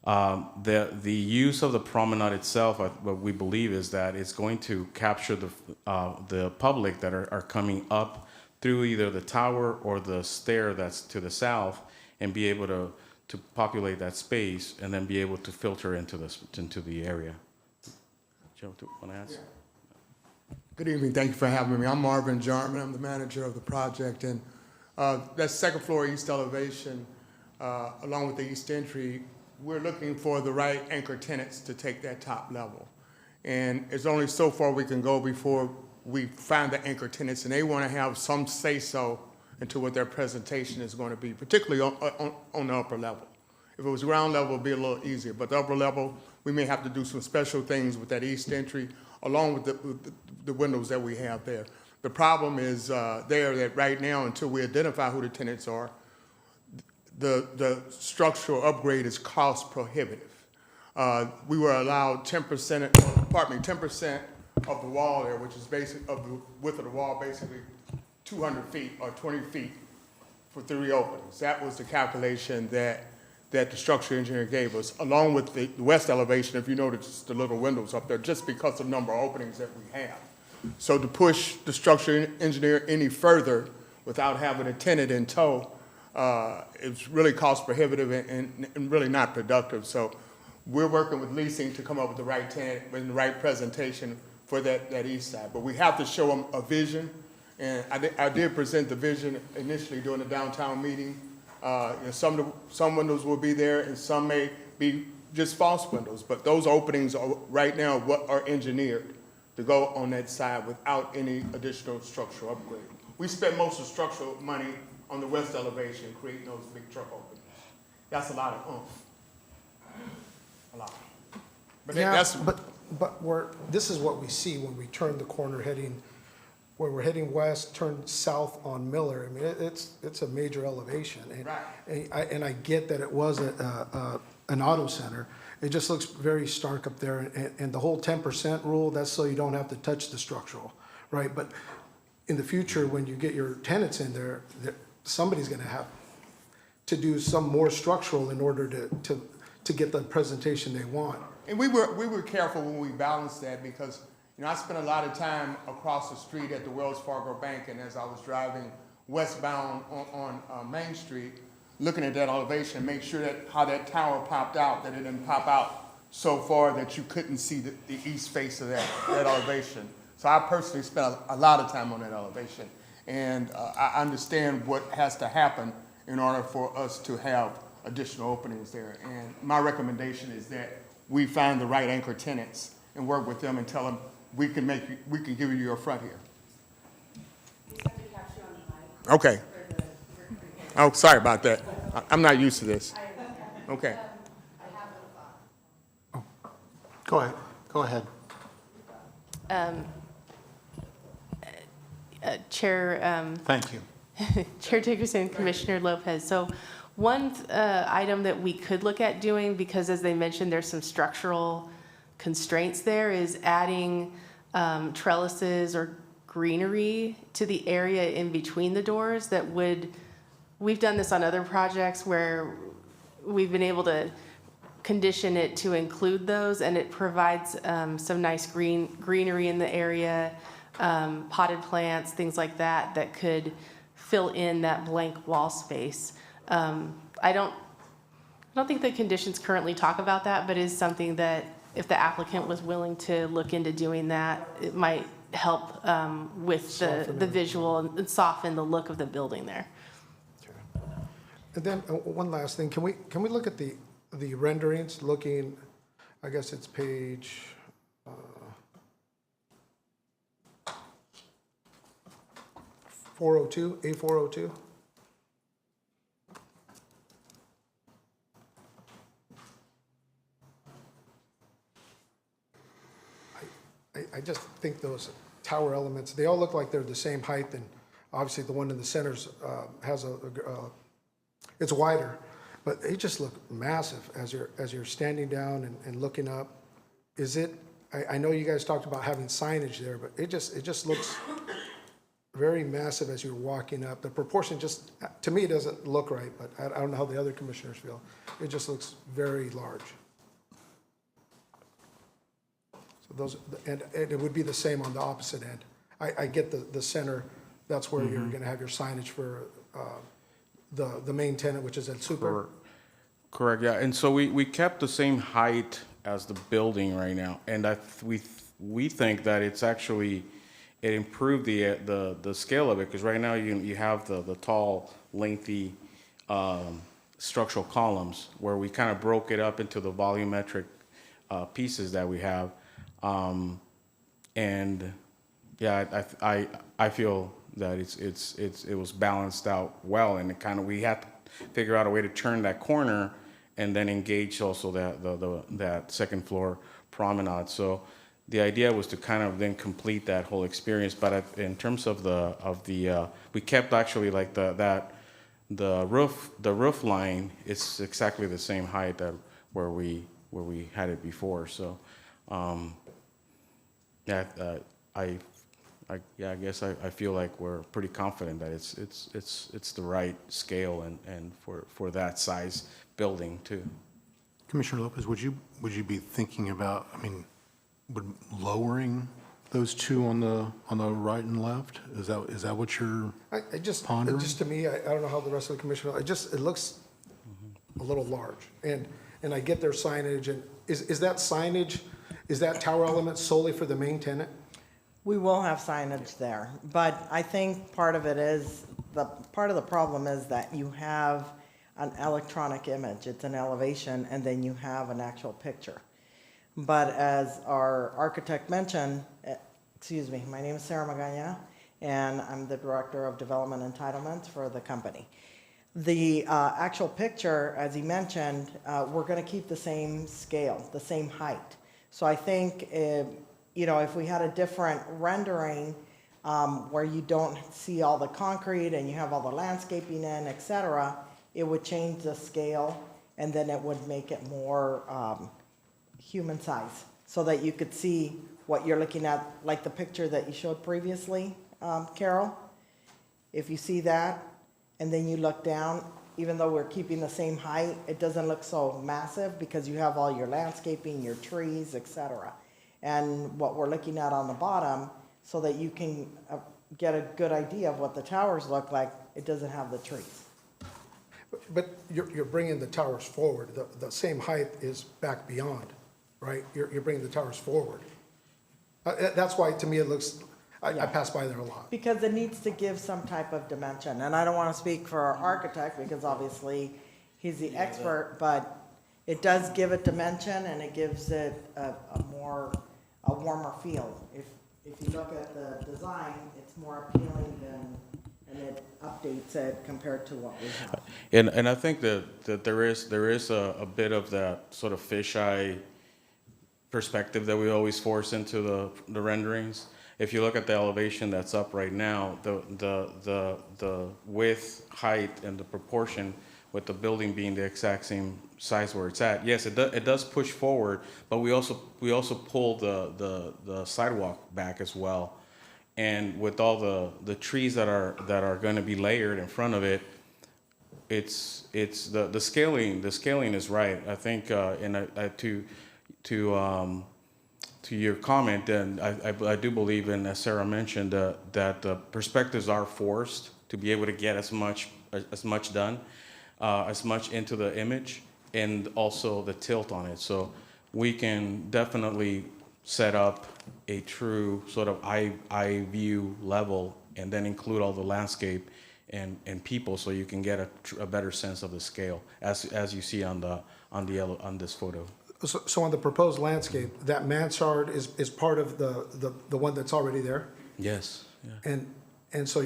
The use of the promenade itself, what we believe is that it's going to capture the public that are coming up through either the tower or the stair that's to the south, and be able to populate that space, and then be able to filter into the area. Joe, want to ask? Good evening. Thank you for having me. I'm Marvin Jarman. I'm the manager of the project, and that second floor east elevation, along with the east entry, we're looking for the right anchor tenants to take that top level. And it's only so far we can go before we find the anchor tenants, and they want to have some say-so into what their presentation is going to be, particularly on the upper level. If it was ground level, it would be a little easier, but the upper level, we may have to do some special things with that east entry, along with the windows that we have there. The problem is there that right now, until we identify who the tenants are, the structural upgrade is cost prohibitive. We were allowed 10% of the wall there, which is of the width of the wall, basically 200 feet or 20 feet for 3 openings. That was the calculation that the structural engineer gave us, along with the west elevation, if you notice the little windows up there, just because of the number of openings that we have. So to push the structural engineer any further without having a tenant in tow, it's really cost prohibitive and really not productive. So we're working with leasing to come up with the right tenant and the right presentation for that east side. But we have to show them a vision, and I did present the vision initially during the downtown meeting. Some windows will be there, and some may be just false windows. But those openings are right now what are engineered to go on that side without any additional structural upgrade. We spent most of the structural money on the west elevation creating those big truck openings. That's a lot of oomph. A lot. But Yeah, that's but this is what we see when we turn the corner when we're heading west, turn south on Miller. I mean, it's a major elevation. And, Right. and I get that it was an auto center. It just looks very stark up there. And the whole 10% rule, that's so you don't have to touch the structural, right? But in the future, when you get your tenants in there, somebody's gonna have to do some more structural in order to get the presentation they want. And we were careful when we balanced that, because I spent a lot of time across the street at the Wells Fargo Bank, and as I was driving westbound on Main Street, looking at that elevation, make sure that how that tower popped out, that it didn't pop out so far that you couldn't see the east face of that elevation. So I personally spent a lot of time on that elevation, and I understand what has to happen in order for us to have additional openings there. And my recommendation is that we find the right anchor tenants and work with them and tell them we can give you your front here. Okay. Oh, sorry about that. I'm not used to this. Okay. Go ahead. Go ahead. Chair, Thank you. Chair Dickerson, Commissioner Lopez. So one item that we could look at doing, because as they mentioned, there's some structural constraints there, is adding trellises or greenery to the area in between the doors that would, we've done this on other projects where we've been able to condition it to include those, and it provides some nice greenery in the area, potted plants, things like that, that could fill in that blank wall space. I don't think the conditions currently talk about that, but is something that if the applicant was willing to look into doing that, it might help with the visual and soften the look of the building there. And then one last thing, can we look at the renderings, looking, I guess it's page 402, A402? I just think those tower elements, they all look like they're the same height, and obviously the one in the center's has it's wider, but they just look massive as you're standing down and looking up. Is it? I know you guys talked about having signage there, but it just looks very massive as you're walking up. The proportion just, to me, doesn't look right, but I don't know how the other commissioners feel. It just looks very large. So those, and it would be the same on the opposite end. I get the center. That's where you're going to have your signage for the main tenant, which is El Super. Correct, yeah. And so we kept the same height as the building right now, and we think that it's actually, it improved the scale of it, because right now you have the tall, lengthy structural columns, where we kind of broke it up into the volumetric pieces that we have, and yeah, I feel that it was balanced out well, and we had to figure out a way to turn that corner and then engage also that second floor promenade. So the idea was to kind of then complete that whole experience. But in terms of we kept actually like the roof line is exactly the same height that where we had it before. So I guess I feel like we're pretty confident that it's the right scale and for that size building too. Commissioner Lopez, would you be thinking about, would lowering those two on the right and left? Is that what you're pondering? Just to me, I don't know how the rest of the commission, it looks a little large, and I get their signage, and is that signage, is that tower element solely for the main tenant? We will have signage there, but I think part of it is, part of the problem is that you have an electronic image, it's an elevation, and then you have an actual picture. But as our architect mentioned, my name is Sarah Magaña, and I'm the Director of Development Entitlements for the company. The actual picture, as he mentioned, we're gonna keep the same scale, the same height. So I think, if we had a different rendering where you don't see all the concrete and you have all the landscaping in, et cetera, it would change the scale, and then it would make it more human size, so that you could see what you're looking at, like the picture that you showed previously, Carol. If you see that, and then you look down, even though we're keeping the same height, it doesn't look so massive because you have all your landscaping, your trees, et cetera. And what we're looking at on the bottom, so that you can get a good idea of what the towers look like, it doesn't have the trees. But you're bringing the towers forward. The same height is back beyond, right? You're bringing the towers forward. That's why, to me, it looks, I pass by there a lot. Because it needs to give some type of dimension. And I don't want to speak for our architect, because obviously he's the expert, but it does give it dimension and it gives it a warmer feel. If you look at the design, it's more appealing and it updates it compared to what we have. And I think that there is a bit of that sort of fisheye perspective that we always force into the renderings. If you look at the elevation that's up right now, the width, height, and the proportion with the building being the exact same size where it's at, yes, it does push forward, but we also pull the sidewalk back as well. And with all the trees that are going to be layered in front of it, it's the scaling is right. I think to your comment, and I do believe, and as Sarah mentioned, that the perspectives are forced to be able to get as much done, as much into the image, and also the tilt on it. So we can definitely set up a true sort of eye view level, and then include all the landscape and people, so you can get a better sense of the scale, as you see on this photo. So on the proposed landscape, that mansard is part of the one that's already there? Yes. Yeah. And so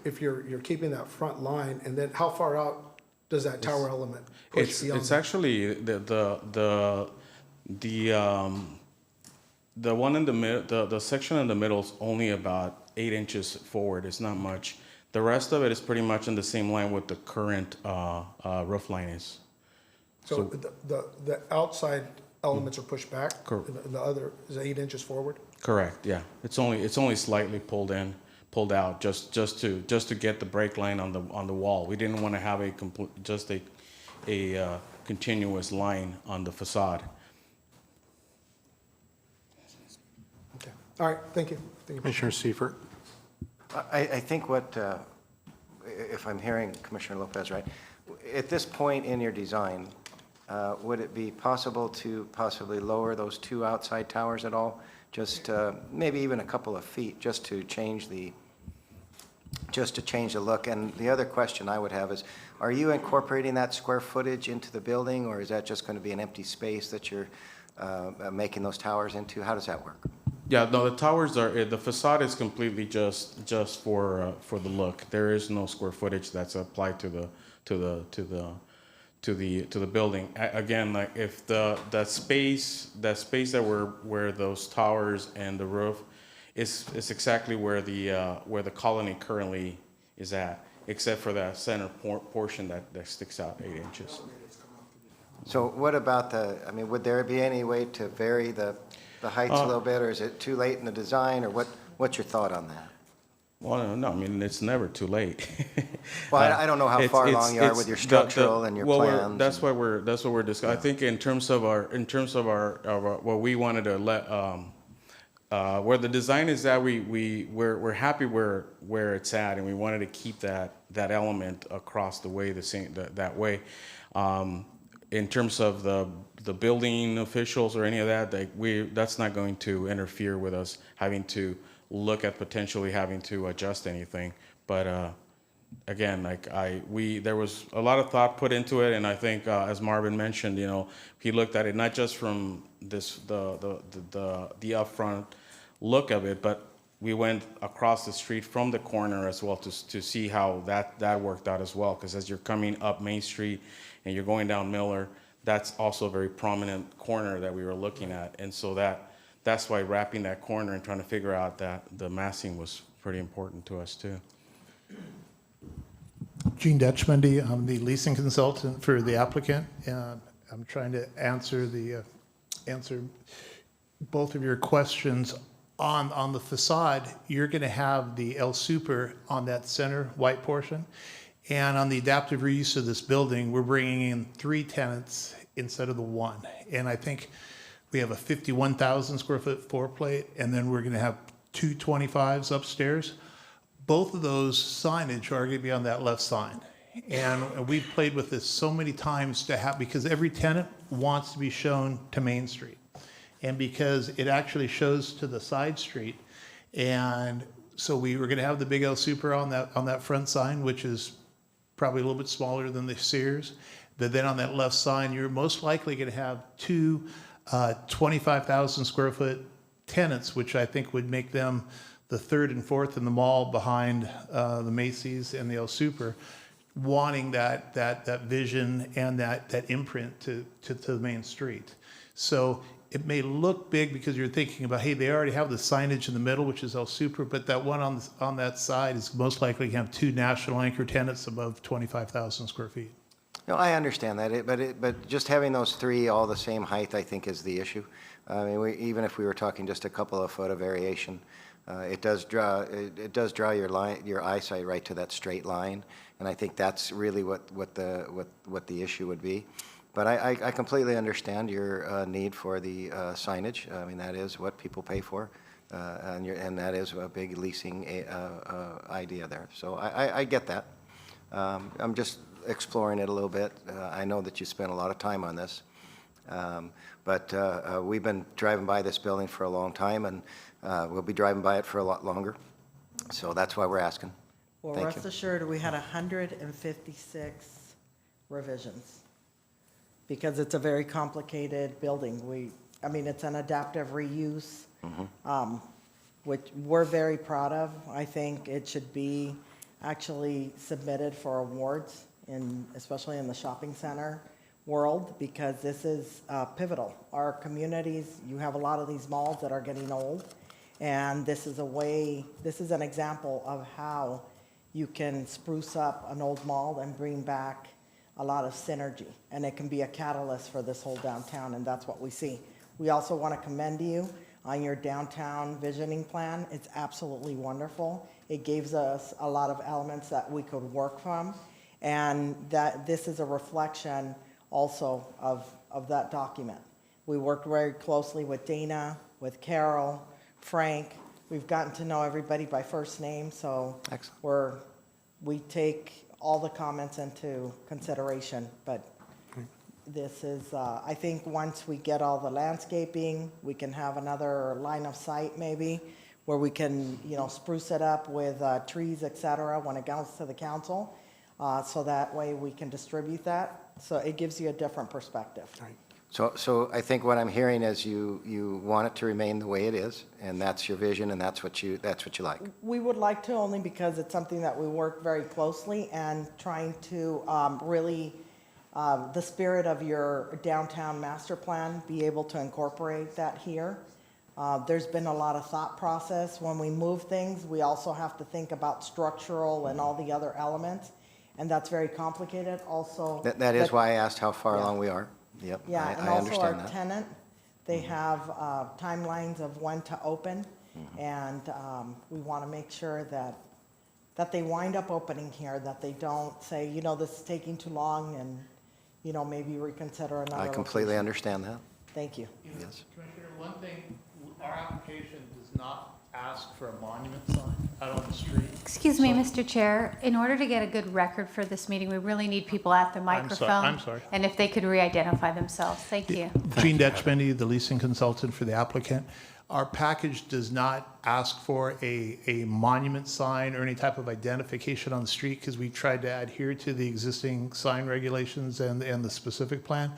if you're keeping that front line, and then how far out does that tower element push beyond? It's actually the one in the middle, the section in the middle is only about 8 inches forward. It's not much. The rest of it is pretty much in the same line with the current roof line is. So the outside elements are pushed back? Correct. And the other is 8 inches forward? Correct. Yeah. It's only slightly pulled out just to get the break line on the wall. We didn't want to have a continuous line on the facade. Okay. All right. Thank you. Thank you. Commissioner Seifert? I think if I'm hearing Commissioner Lopez right, at this point in your design, would it be possible to possibly lower those 2 outside towers at all? Just maybe even a couple of feet, just to change the look. And the other question I would have is, are you incorporating that square footage into the building, or is that just going to be an empty space that you're making those towers into? How does that work? Yeah, no, the towers are, the facade is completely just for the look. There is no square footage that's applied to the building. Again, like if that space where those towers and the roof is exactly where the colony currently is at, except for that center portion that sticks out 8 inches. So what about would there be any way to vary the heights a little bit, or is it too late in the design, or what's your thought on that? Well, no, I mean, it's never too late. Well, I don't know how far along you are with your structural and your plans. That's what we're discussing. I think in terms of our what we wanted to let, where the design is at, we're happy where it's at, and we wanted to keep that element across the way that way. In terms of the building officials or any of that, that's not going to interfere with us having to look at potentially having to adjust anything. But again, there was a lot of thought put into it, and I think as Marvin mentioned, he looked at it not just from the upfront look of it, but we went across the street from the corner as well to see how that worked out as well. Because as you're coming up Main Street and you're going down Miller, that's also a very prominent corner that we were looking at, and so that's why wrapping that corner and trying to figure out that the massing was pretty important to us too. Gene Dutchmundy, I'm the leasing consultant for the applicant, and I'm trying to answer both of your questions. On the facade, you're going to have the El Super on that center white portion, and on the adaptive reuse of this building, we're bringing in 3 tenants instead of the 1, and I think we have a 51,000 square foot floor plate, and then we're going to have 2 25s upstairs. Both of those signage are going to be on that left side. And we've played with this so many times because every tenant wants to be shown to Main Street. And because it actually shows to the side street. And so we were going to have the big El Super on that front sign, which is probably a little bit smaller than the Sears. But then on that left sign, you're most likely going to have two 25,000 square foot tenants, which I think would make them the third and fourth in the mall behind the Macy's and the El Super, wanting that vision and that imprint to the main street. So it may look big because you're thinking about, hey, they already have the signage in the middle, which is El Super, but that one on that side is most likely going to have two national anchor tenants above 25,000 square feet. No, I understand that, but just having those three all the same height, I think, is the issue. I mean, even if we were talking just a couple of foot of variation, it does draw your eyesight right to that straight line, and I think that's really what the issue would be. But I completely understand your need for the signage. I mean, that is what people pay for, and that is a big leasing idea there. So I get that. I'm just exploring it a little bit. I know that you spent a lot of time on this, but we've been driving by this building for a long time, and we'll be driving by it for a lot longer. So that's why we're asking. Well, Thank rest you. assured, we had 156 revisions because it's a very complicated building. I mean, it's an adaptive reuse, which we're very proud of. I think it should be actually submitted for awards, especially in the shopping center world, because this is pivotal. Our communities, you have a lot of these malls that are getting old, and this is an example of how you can spruce up an old mall and bring back a lot of synergy, and it can be a catalyst for this whole downtown, and that's what we see. We also want to commend you on your downtown visioning plan. It's absolutely wonderful. It gives us a lot of elements that we could work from, and that this is a reflection also of that document. We worked very closely with Dana, with Carol, Frank. We've gotten to know everybody by first name, so Excellent. we take all the comments into consideration, but this is, I think once we get all the landscaping, we can have another line of sight maybe, where we can, spruce it up with trees, et cetera, when it goes to the council. So that way we can distribute that. So it gives you a different perspective. So I think what I'm hearing is you want it to remain the way it is, and that's your vision, and that's what you like. We would like to, only because it's something that we work very closely and trying to really, the spirit of your downtown master plan, be able to incorporate that here. There's been a lot of thought process. When we move things, we also have to think about structural and all the other elements, and that's very complicated also. That is why I asked how far along we are. Yep, Yeah, and I also our understand that. tenant, they have timelines of when to open, and we want to make sure that they wind up opening here, that they don't say, this is taking too long, and, maybe reconsider another I completely location. understand that. Thank you. Yes. Commissioner, one thing, our application does not ask for a monument sign out on the street. Excuse me, Mr. Chair. In order to get a good record for this meeting, we really need people at the microphone. I'm sorry. And if they could re-identify themselves. Thank you. Gene Detchmendy, the leasing consultant for the applicant. Our package does not ask for a monument sign or any type of identification on the street, because we tried to adhere to the existing sign regulations and the specific plan.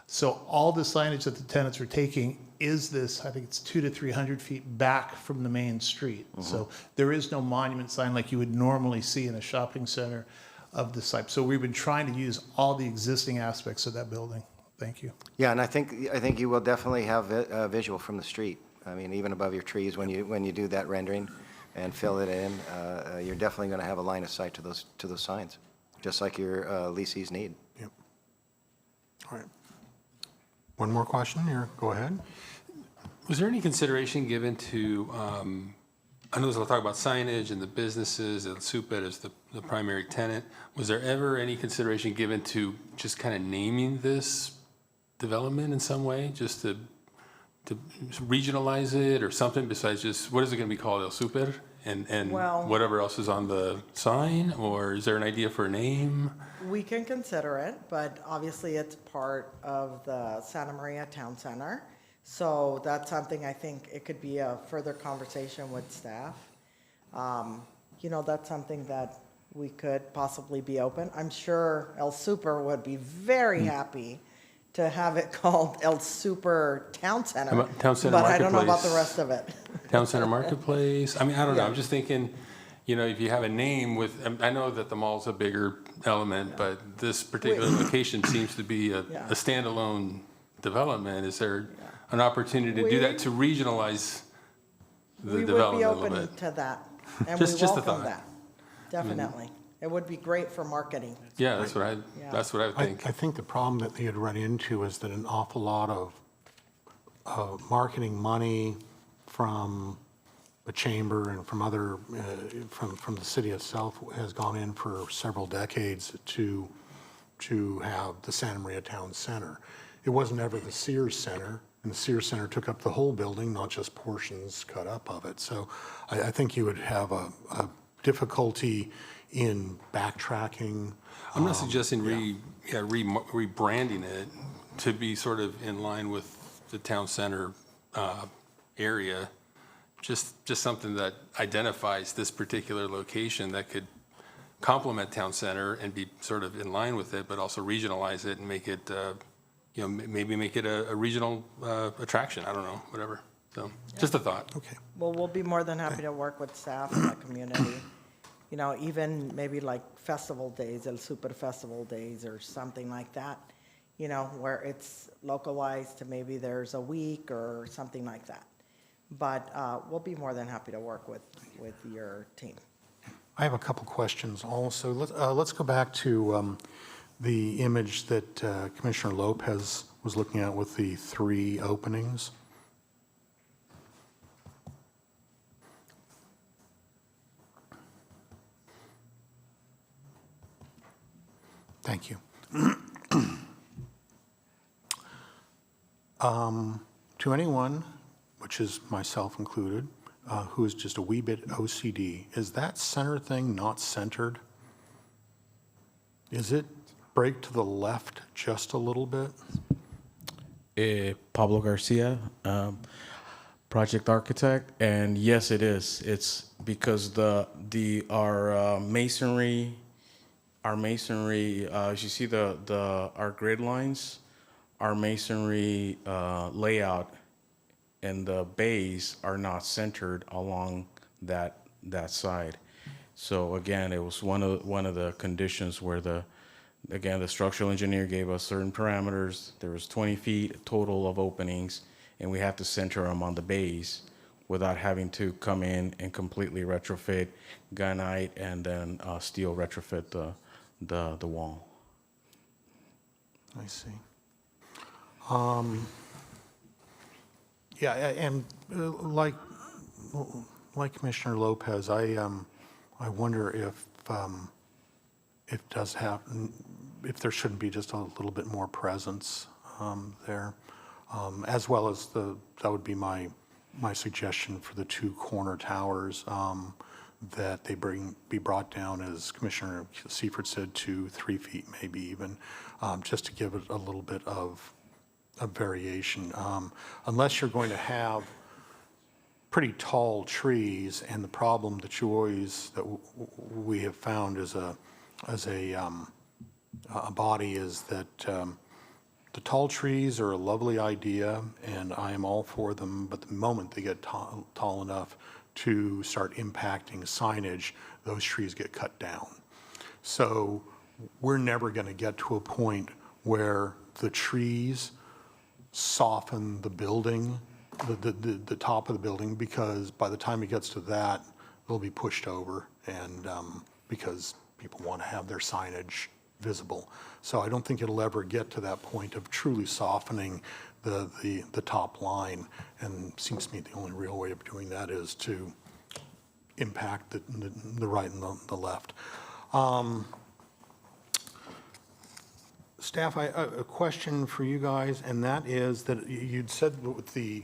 So all the signage that the tenants are taking is this, I think it's 200 to 300 feet back from the main street. So there is no monument sign like you would normally see in a shopping center of this type. So we've been trying to use all the existing aspects of that building. Thank you. Yeah, and I think you will definitely have a visual from the street. I mean, even above your trees, when you do that rendering and fill it in, you're definitely going to have a line of sight to those signs, just like your leasees need. Yep. All right. One more question here. Go ahead. Was there any consideration given to, I know there's a lot of talk about signage and the businesses, El Super as the primary tenant. Was there ever any consideration given to just kind of naming this development in some way, just to regionalize it or something besides just, what is it going to be called, El Super? And Well- whatever else is on the sign? Or is there an idea for a name? We can consider it, but obviously it's part of the Santa Maria Town Center. So that's something I think it could be a further conversation with staff. That's something that we could possibly be open. I'm sure El Super would be very happy to have it called El Super Town Center. How about Town Center But I don't know about the Marketplace? rest of it. Town Center Marketplace, I mean, I don't know, Yeah. I'm just thinking, you know, if you have a name with, I know that the mall's a bigger element, but this particular location seems to be a Yeah. standalone development. Is there an opportunity to do that, to regionalize the We would be development a little open bit? to that, and we Just a welcome thought. that, definitely. It would be great for marketing. Yeah, that's what Yeah. that's what I would think. I think the problem that they had run into is that an awful lot of marketing money from the chamber and from other, from the city itself has gone in for several decades to have the Santa Maria Town Center. It wasn't ever the Sears Center, and the Sears Center took up the whole building, not just portions cut up of it. So I think you would have a difficulty in backtracking. I'm not suggesting rebranding it to be sort of in line with the town center area. Just something that identifies this particular location that could complement town center and be sort of in line with it, but also regionalize it and make it, you know, maybe make it a regional attraction. I don't know, whatever. So just a thought. Okay. Well, we'll be more than happy to work with staff and the community. You know, even maybe like festival days, El Super Festival days or something like that, you know, where it's localized to maybe there's a week or something like that. But we'll be more than happy to work with your team. I have a couple questions also. Let's go back to the image that Commissioner Lopez was looking at with the 3 openings. Thank you. To anyone, which is myself included, who is just a wee bit OCD, is that center thing not centered? Is it break to the left just a little bit? Pablo Garcia, project architect, and yes, it is. It's because our masonry, as you see our grid lines, our masonry layout and the bays are not centered along that side. So again, it was one of the conditions where the structural engineer gave us certain parameters. There was 20 feet total of openings, and we have to center them on the bays without having to come in and completely retrofit gunite and then steel retrofit the wall. I see. Yeah, and like Commissioner Lopez, I wonder if there shouldn't be just a little bit more presence there, as well as that would be my suggestion for the 2 corner towers, that they be brought down, as Commissioner Seifert said, to 3 feet, maybe even, just to give it a little bit of variation. Unless you're going to have pretty tall trees, and the problem that we have found as a body is that the tall trees are a lovely idea, and I am all for them, but the moment they get tall enough to start impacting signage, those trees get cut down. So we're never going to get to a point where the trees soften the building, the top of the building, because by the time it gets to that, they'll be pushed over, and because people want to have their signage visible. So I don't think it'll ever get to that point of truly softening the top line, and it seems to me the only real way of doing that is to impact the right and the left. Staff, a question for you guys, and that is that you'd said with the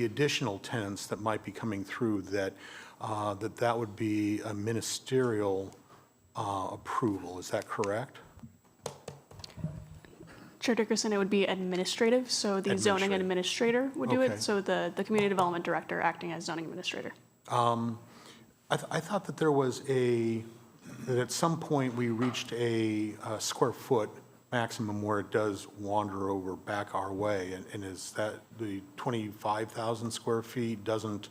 additional tenants that might be coming through, that would be a ministerial approval. Is that correct? Chair Dickerson, it would be administrative, so the zoning administrator would do Okay. it, so the community development director acting as zoning administrator. I thought that there was that at some point we reached a square foot maximum where it does wander over back our way, and is that the 25,000 square feet doesn't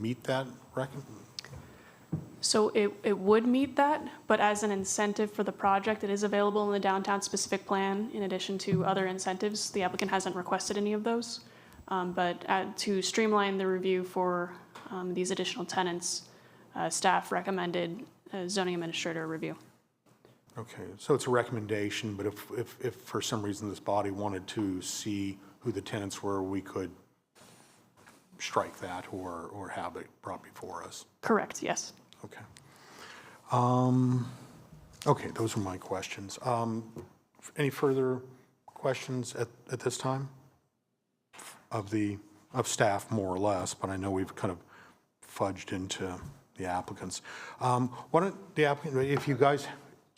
meet that record? So it would meet that, but as an incentive for the project, it is available in the downtown specific plan in addition to other incentives. The applicant hasn't requested any of those. But to streamline the review for these additional tenants, staff recommended a zoning administrator review. Okay, so it's a recommendation, but if for some reason this body wanted to see who the tenants were, we could strike that or have it brought before us. Correct, yes. Okay. Okay, those are my questions. Any further questions at this time? Of staff, more or less, but I know we've kind of fudged into the applicants. Why don't the applicant, if you guys...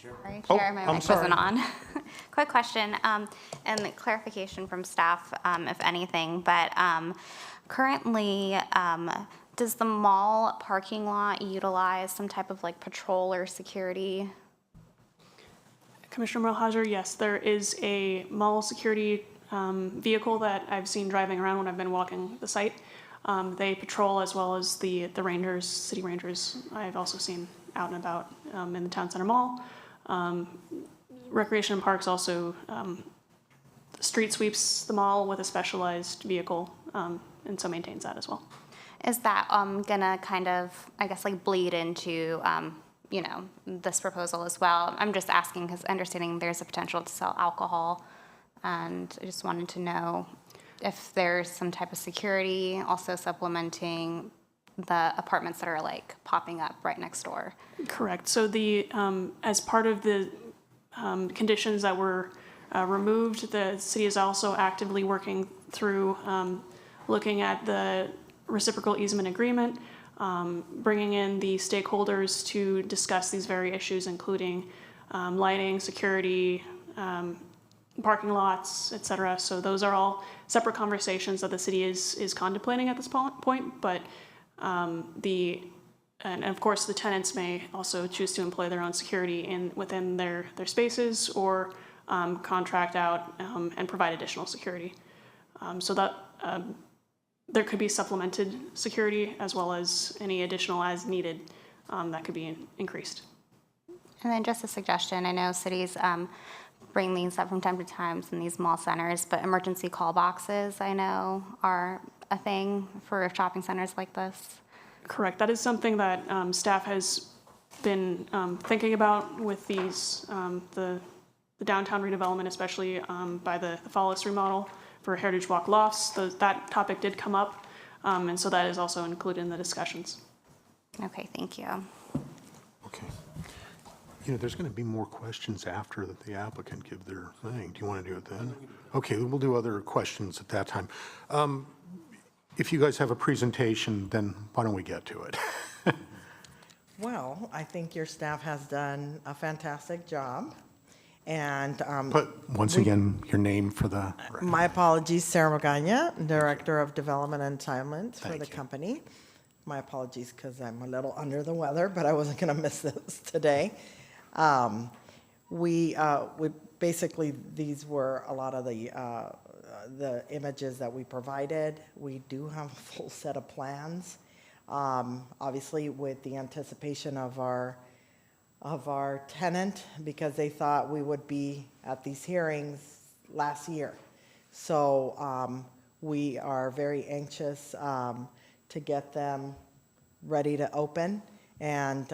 Sorry, Oh, Chair, my I'm mic sorry. wasn't on. Quick question, and clarification from staff, if anything, but currently, does the mall parking lot utilize some type of like patrol or security? Commissioner Mulhauser, yes, there is a mall security vehicle that I've seen driving around when I've been walking the site. They patrol as well as the rangers, city rangers, I've also seen out and about in the town center mall. Recreation and Parks also street sweeps the mall with a specialized vehicle, and so maintains that as well. Is that gonna kind of, I guess, like bleed into, you know, this proposal as well? I'm just asking because understanding there's a potential to sell alcohol, and I just wanted to know if there's some type of security also supplementing the apartments that are like popping up right next door. Correct. So the as part of the conditions that were removed, the city is also actively working through looking at the reciprocal easement agreement, bringing in the stakeholders to discuss these very issues, including lighting, security, parking lots, et cetera. So those are all separate conversations that the city is contemplating at this point, but and of course the tenants may also choose to employ their own security within their spaces or contract out and provide additional security. So that there could be supplemented security as well as any additional as needed that could be increased. And then just a suggestion, I know cities bring these up from time to time in these mall centers, but emergency call boxes I know are a thing for shopping centers like this. Correct. That is something that staff has been thinking about with these, the downtown redevelopment, especially by the Follis remodel for Heritage Walk lofts. That topic did come up, and so that is also included in the discussions. Okay, thank you. Okay. You know, there's going to be more questions after that the applicant give their thing. Do you want to do it then? Okay, we'll do other questions at that time. If you guys have a presentation, then why don't we get to it? Well, I think your staff has done a fantastic job. And But once again, your name for the record. my apologies, Sarah Magana, Director of Development and Entitlements for Thank the you. company. My apologies because I'm a little under the weather, but I wasn't going to miss this today. We basically, these were a lot of the images that we provided. We do have a full set of plans, obviously with the anticipation of our tenant, because they thought we would be at these hearings last year. So we are very anxious to get them ready to open. And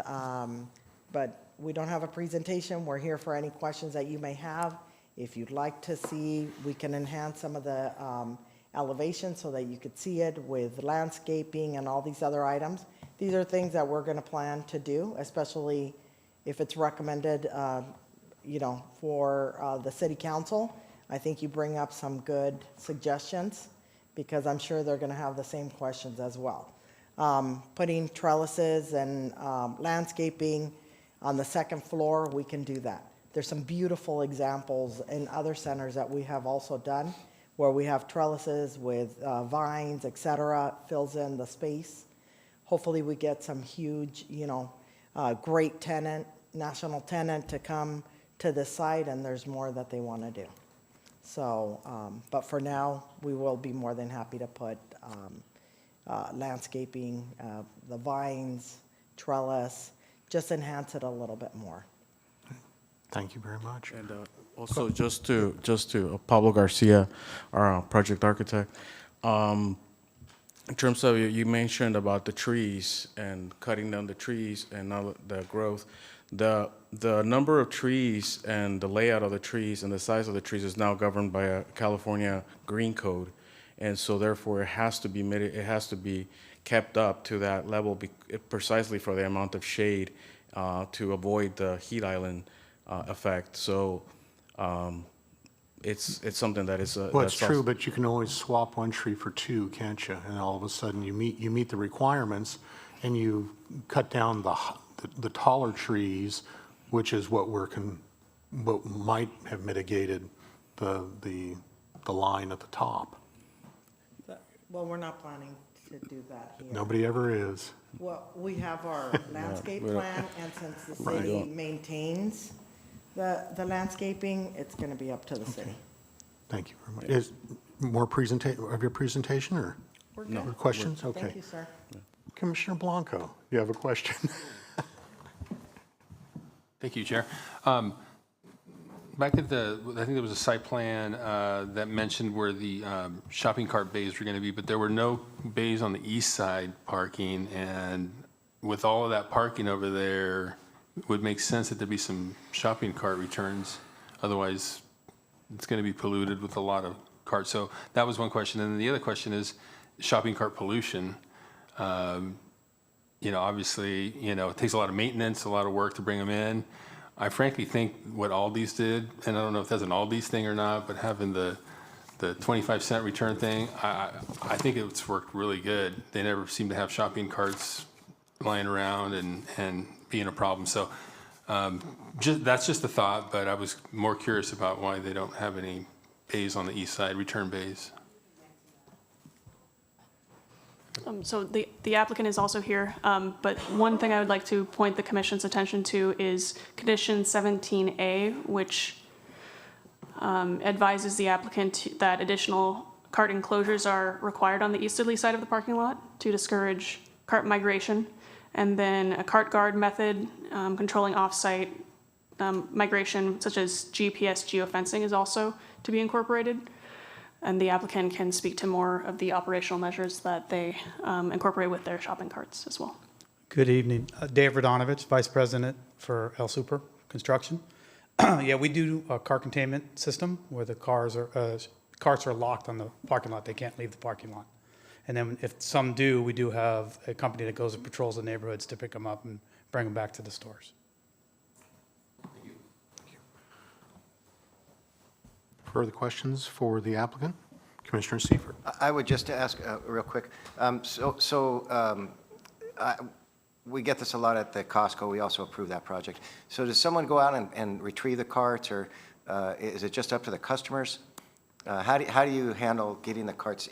but we don't have a presentation. We're here for any questions that you may have. If you'd like to see, we can enhance some of the elevation so that you could see it with landscaping and all these other items. These are things that we're going to plan to do, especially if it's recommended, you know, for the city council. I think you bring up some good suggestions because I'm sure they're going to have the same questions as well. Putting trellises and landscaping on the second floor, we can do that. There's some beautiful examples in other centers that we have also done where we have trellises with vines, et cetera, fills in the space hopefully we get some huge, great tenant, national tenant to come to the site, and there's more that they want to do. So, but for now, we will be more than happy to put landscaping, the vines, trellis, just enhance it a little bit more. Thank you very much. And also, just to Pablo Garcia, our project architect, in terms of you mentioned about the trees and cutting down the trees and all the growth, the number of trees and the layout of the trees and the size of the trees is now governed by a California Green Code, and so therefore it has to be kept up to that level precisely for the amount of shade to avoid the heat island effect. So it's something that is Well, it's true, but you can always swap one tree for two, can't you? And all of a sudden, you meet the requirements, and you cut down the taller trees, which is what what might have mitigated the line at the top. Well, we're not planning to do that here. Nobody ever is. Well, we have our landscape we don't- plan, and since the city maintains the landscaping, it's going to be up to the city. Thank you very much. Is more of your presentation, or We're good. or questions? Okay. Thank you, sir. Commissioner Blanco, you have a question? Thank you, Chair. Back at I think there was a site plan that mentioned where the shopping cart bays were going to be, but there were no bays on the east side parking, and with all of that parking over there, it would make sense that there be some shopping cart returns. Otherwise, it's going to be polluted with a lot of carts. So that was one question. And then the other question is shopping cart pollution. Obviously, it takes a lot of maintenance, a lot of work to bring them in. I frankly think what Aldi's did, and I don't know if that's an Aldi's thing or not, but having the 25-cent return thing, I think it's worked really good. They never seem to have shopping carts lying around and being a problem. So that's just a thought, but I was more curious about why they don't have any bays on the east side, return bays. So the applicant is also here, but one thing I would like to point the commission's attention to is condition 17A, which advises the applicant that additional cart enclosures are required on the easterly side of the parking lot to discourage cart migration. And then a cart guard method controlling off-site migration, such as GPS geofencing, is also to be incorporated. And the applicant can speak to more of the operational measures that they incorporate with their shopping carts as well. Good evening. Dave Radonovich, Vice President for El Super Construction. Yeah, we do a car containment system where the carts are locked on the parking lot. They can't leave the parking lot. And then if some do, we do have a company that goes and patrols the neighborhoods to pick them up and bring them back to the stores. Further questions for the applicant? Commissioner Seifert. I would just ask real quick. We get this a lot at the Costco. We also approve that project. So does someone go out and retrieve the carts, or is it just up to the customers? How do you handle getting the carts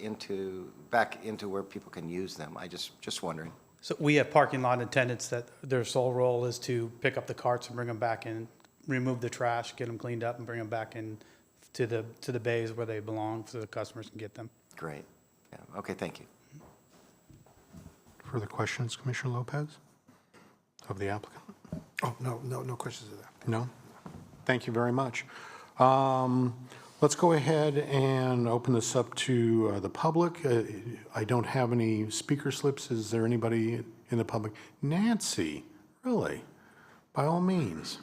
back into where people can use them? I just wondering. So we have parking lot attendants that their sole role is to pick up the carts and bring them back in, remove the trash, get them cleaned up, and bring them back in to the bays where they belong so the customers can get them. Great. Yeah. Okay, thank you. Further questions, Commissioner Lopez, of the applicant? Oh, no questions of that. No? Thank you very much. Let's go ahead and open this up to the public. I don't have any speaker slips. Is there anybody in the public? Nancy, really? By all means.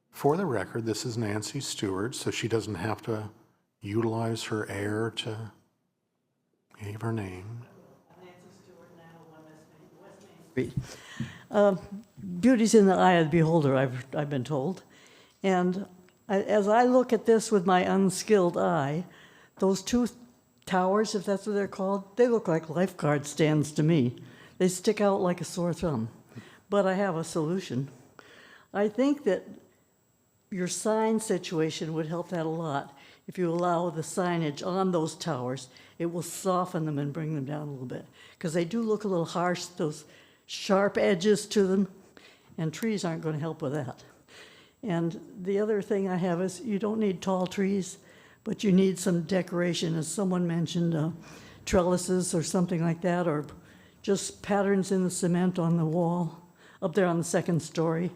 For the record, this is Nancy Stewart, so she doesn't have to utilize her air to give her name. Beauty's in the eye of the beholder, I've been told. And as I look at this with my unskilled eye, those two towers, if that's what they're called, they look like lifeguard stands to me. They stick out like a sore thumb. But I have a solution. I think that your sign situation would help that a lot. if you allow the signage on those towers, it will soften them and bring them down a little bit. Because they do look a little harsh, those sharp edges to them, and trees aren't going to help with that. And the other thing I have is you don't need tall trees, but you need some decoration, as someone mentioned, trellises or something like that, or just patterns in the cement on the wall up there on the second story.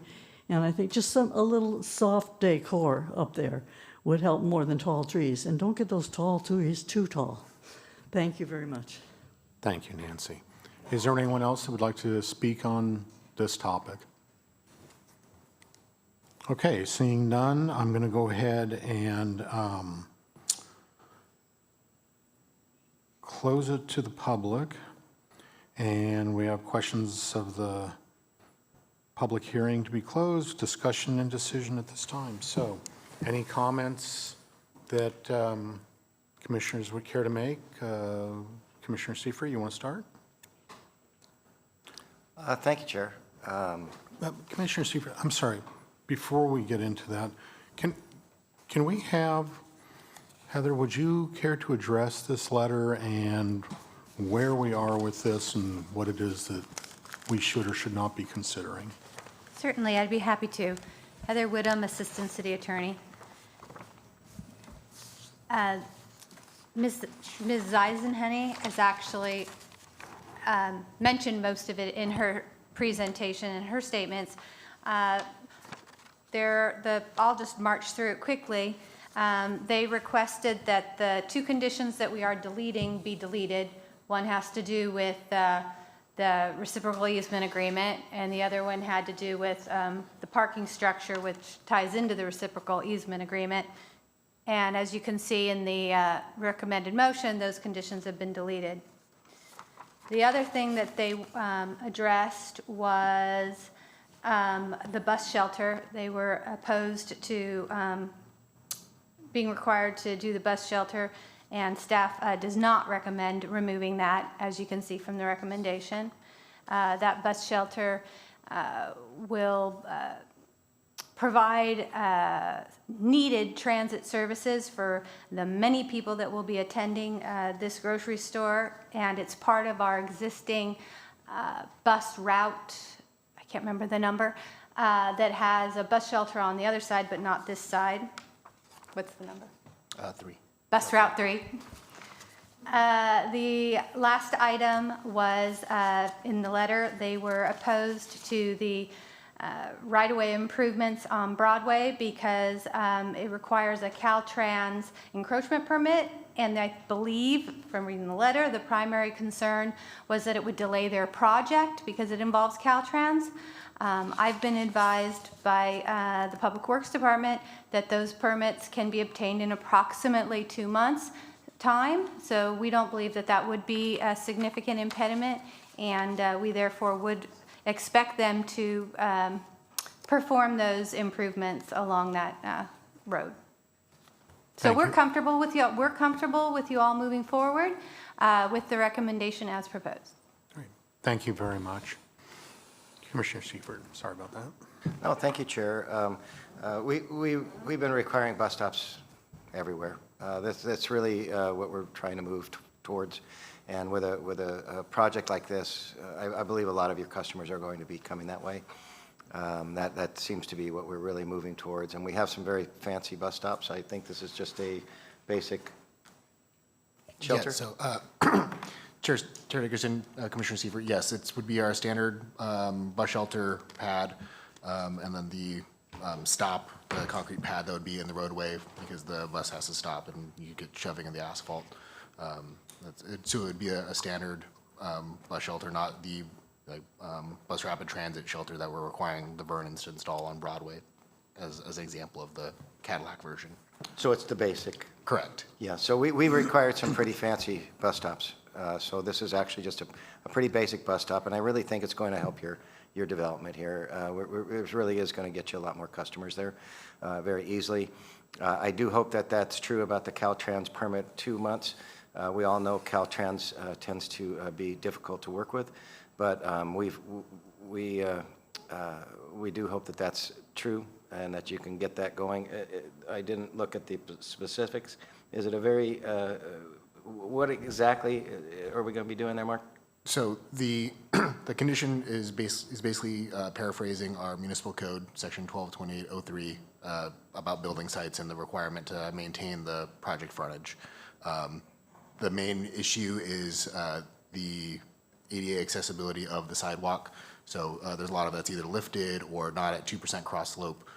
And I think just a little soft decor up there would help more than tall trees. And don't get those tall trees too tall. Thank you very much. Thank you, Nancy. Is there anyone else that would like to speak on this topic? Okay, seeing none, I'm going to go ahead and close it to the public. And we have questions of the public hearing to be closed, discussion and decision at this time. So, any comments that commissioners would care to make? Commissioner Seifer, you want to start? Thank you, Chair. Commissioner Seifer, I'm sorry, before we get into that, can we have, Heather, would you care to address this letter and where we are with this and what it is that we should or should not be considering? Certainly, I'd be happy to. Heather Whittam, Assistant City Attorney. Ms. Eisenhenny has actually mentioned most of it in her presentation and her statements. I'll just march through it quickly. They requested that the two conditions that we are deleting be deleted. One has to do with the reciprocal easement agreement, and the other one had to do with the parking structure, which ties into the reciprocal easement agreement. And as you can see in the recommended motion, those conditions have been deleted. The other thing that they addressed was the bus shelter. They were opposed to being required to do the bus shelter, and staff does not recommend removing that, as you can see from the recommendation. That bus shelter will provide needed transit services for the many people that will be attending this grocery store, and it's part of our existing bus route, I can't remember the number, that has a bus shelter on the other side, but not this side. What's the number? 3. Bus Route 3. The last item was in the letter, they were opposed to the right-of-way improvements on Broadway because it requires a Caltrans encroachment permit, and I believe from reading the letter, the primary concern was that it would delay their project because it involves Caltrans. I've been advised by the Public Works Department that those permits can be obtained in approximately 2 months' time, so we don't believe that that would be a significant impediment, and we therefore would expect them to perform those improvements along that road. So we're comfortable with you. We're comfortable with you all moving forward with the recommendation as proposed. Great. Thank you very much. Commissioner Seifert, sorry about that. No, thank you, Chair. We've been requiring bus stops everywhere. That's really what we're trying to move towards. And with a project like this, I believe a lot of your customers are going to be coming that way. That seems to be what we're really moving towards. And we have some very fancy bus stops. I think this is just a basic shelter. Yeah, so, Chair Dickerson, Commissioner Seifert, yes, it would be our standard bus shelter pad, and then the stop, the concrete pad that would be in the roadway because the bus has to stop and you get shoving in the asphalt. So it would be a standard bus shelter, not the bus rapid transit shelter that we're requiring the Vernons to install on Broadway as an example of the Cadillac version. So it's the basic. Correct. Yeah, so we required some pretty fancy bus stops. So this is actually just a pretty basic bus stop, and I really think it's going to help your development here. It really is going to get you a lot more customers there very easily. I do hope that that's true about the Caltrans permit 2 months. We all know Caltrans tends to be difficult to work with, but we do hope that that's true and that you can get that going. I didn't look at the specifics. Is it a very, what exactly are we going to be doing there, Mark? So the condition is basically paraphrasing our municipal code, section 122803, about building sites and the requirement to maintain the project frontage. The main issue is the ADA accessibility of the sidewalk. So there's a lot of that's either lifted or not at 2% cross slope.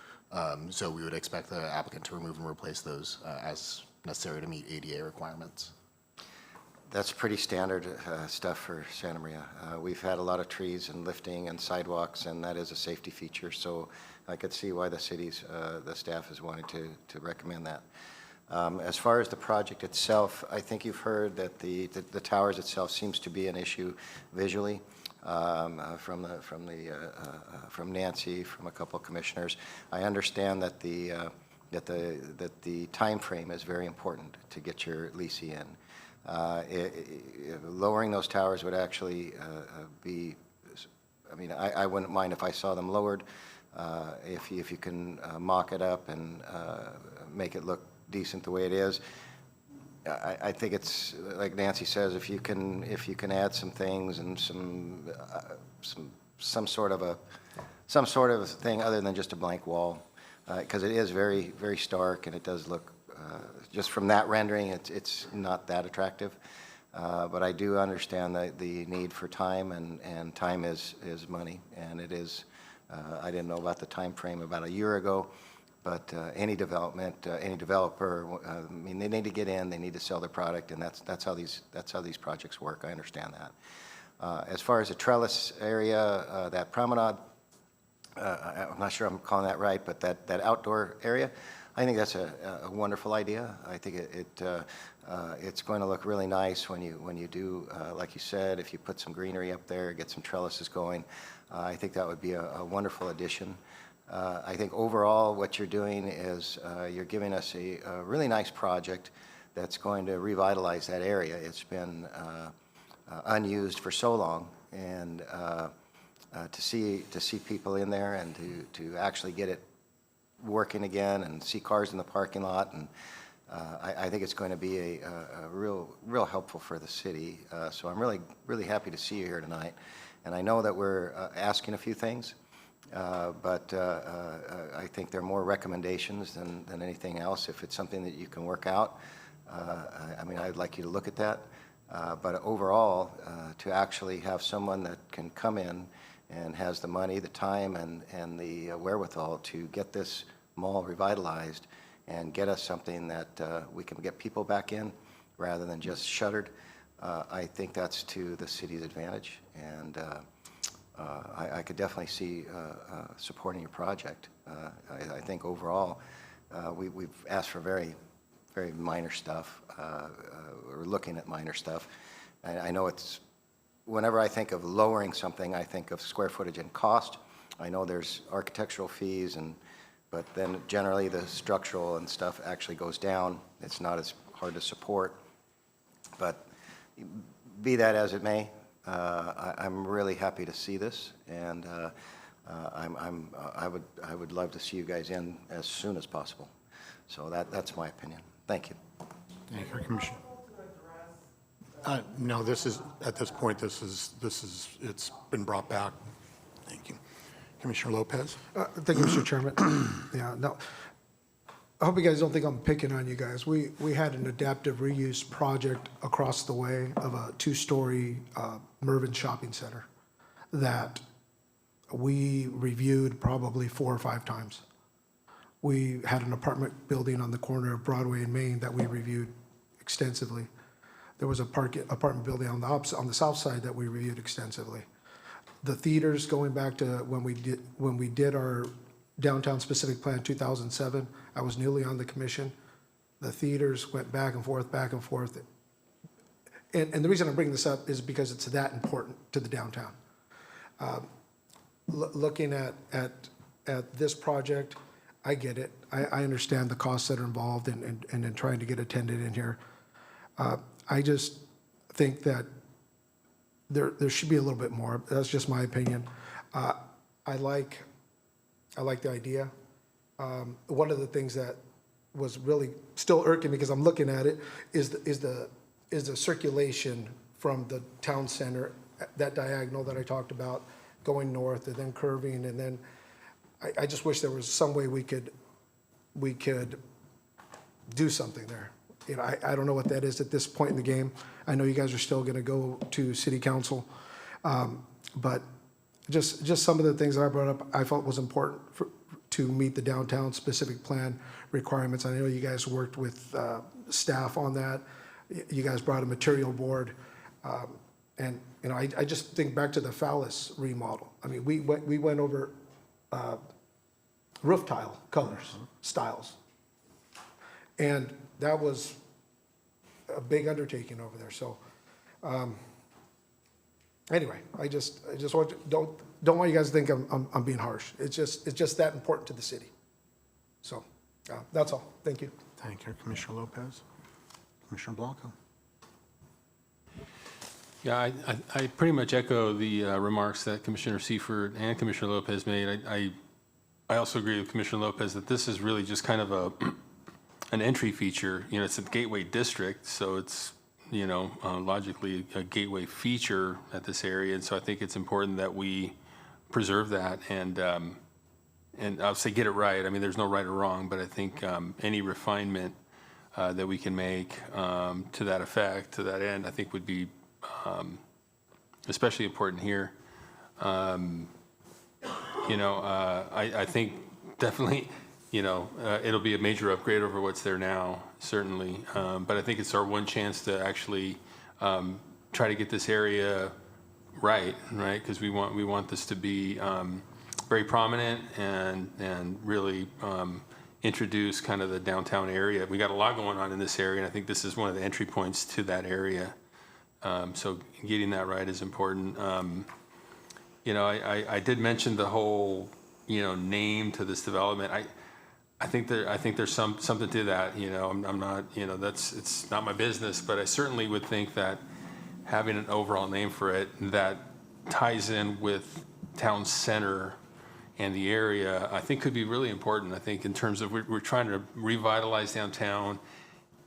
So we would expect the applicant to remove and replace those as necessary to meet ADA requirements. That's pretty standard stuff for Santa Maria. We've had a lot of trees and lifting and sidewalks, and that is a safety feature. So I could see why the city's, the staff is wanting to recommend that. As far as the project itself, I think you've heard that the towers itself seems to be an issue visually from Nancy, from a couple of commissioners. I understand that the time frame is very important to get your leasing in. Lowering those towers would actually be, I mean, I wouldn't mind if I saw them lowered. If you can mock it up and make it look decent the way it is. I think it's like Nancy says, if you can add some things and some sort of thing other than just a blank wall, because it is very, very stark and it does look just from that rendering it's not that attractive. But I do understand the need for time, and time is money, and it is. I didn't know about the time frame about a year ago. But any development, any developer, I mean, they need to get in, they need to sell their product, and that's how these projects work. I understand that. As far as the trellis area, that promenade, I'm not sure I'm calling that right, but that outdoor area, I think that's a wonderful idea. I think it's going to look really nice when you do, like you said, if you put some greenery up there, get some trellises going. I think that would be a wonderful addition. I think overall what you're doing is you're giving us a really nice project that's going to revitalize that area. It's been unused for so long, and to see people in there and to actually get it working again and see cars in the parking lot, and I think it's going to be a real helpful for the city. So I'm really happy to see you here tonight, and I know that we're asking a few things. But I think there are more recommendations than anything else. If it's something that you can work out, I mean, I'd like you to look at that. But overall, to actually have someone that can come in and has the money, the time, and the wherewithal to get this mall revitalized and get us something that we can get people back in rather than just shuttered, I think that's to the city's advantage. And I could definitely see supporting your project. I think overall, we've asked for very, very minor stuff. We're looking at minor stuff. I know it's, whenever I think of lowering something, I think of square footage and cost. I know there's architectural fees, but then generally the structural and stuff actually goes down. It's not as hard to support. But be that as it may, I'm really happy to see this, and I would love to see you guys in as soon as possible. So that's my opinion. Thank you. Thank you, Commissioner. No, this is, at this point, it's been brought back. Thank you. Commissioner Lopez? Thank you, Mr. Chairman. Yeah, no, I hope you guys don't think I'm picking on you guys. We had an adaptive reuse project across the way of a 2-story Mervyn shopping center that we reviewed probably 4 or 5 times. We had an apartment building on the corner of Broadway and Main that we reviewed extensively. There was a apartment building on the south side that we reviewed extensively. The theaters, going back to when we did our downtown specific plan 2007, I was newly on the commission. The theaters went back and forth. And the reason I'm bringing this up is because it's that important to the downtown. Looking at this project, I get it. I understand the costs that are involved in trying to get attended in here. I just think that there should be a little bit more. That's just my opinion. I like I like the idea. One of the things that was really still irking me, because I'm looking at it, is the circulation from the town center, that diagonal that I talked about, going north and then curving, and then I just wish there was some way we could do something there. You know, I don't know what that is at this point in the game. I know you guys are still gonna go to city council. But just some of the things that I brought up, I felt was important to meet the downtown specific plan requirements. I know you guys worked with staff on that. You guys brought a material board. And, you know, I just think back to the phallus remodel. I mean, we went over roof tile colors, styles. And that was a big undertaking over there. So, anyway, I just want don't want you guys to think I'm being harsh. It's just that important to the city. So, that's all. Thank you. Thank you, Commissioner Lopez. Commissioner Blanco. Yeah, I pretty much echo the remarks that Commissioner Seifert and Commissioner Lopez made. I also agree with Commissioner Lopez that this is really just kind of an entry feature. You know, it's a gateway district, so it's, you know, logically a gateway feature at this area. And so I think it's important that we preserve that and I'll say get it right. I mean, there's no right or wrong, but I think any refinement that we can make to that effect, to that end, I think would be especially important here. You know, I think definitely, you know, it'll be a major upgrade over what's there now, certainly. But I think it's our one chance to actually try to get this area right? Because we want this to be very prominent and really introduce kind of the downtown area. We got a lot going on in this area, and I think this is one of the entry points to that area. So getting that right is important. You know, I did mention the whole, you know, name to this development. I think there's something to that. You know, I'm not, you know, it's not my business, but I certainly would think that having an overall name for it that ties in with town center and the area, I think could be really important. I think in terms of we're trying to revitalize downtown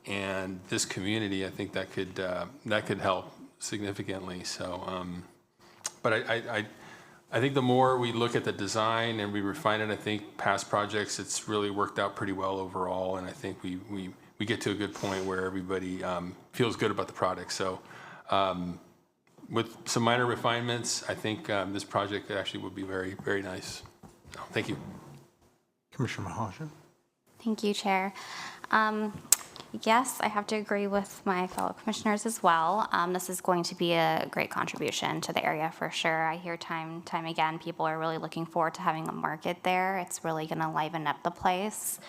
and this community, I think that could help significantly. So, but I think the more we look at the design and we refine it, I think past projects, it's really worked out pretty well overall. And I think we get to a good point where everybody feels good about the product. So with some minor refinements, I think this project actually would be very, very nice. So, thank you. Commissioner Mahajan. Thank you, Chair. Yes, I have to agree with my fellow commissioners as well. This is going to be a great contribution to the area for sure. I hear time again, people are really looking forward to having a market there. It's really going to liven up the place.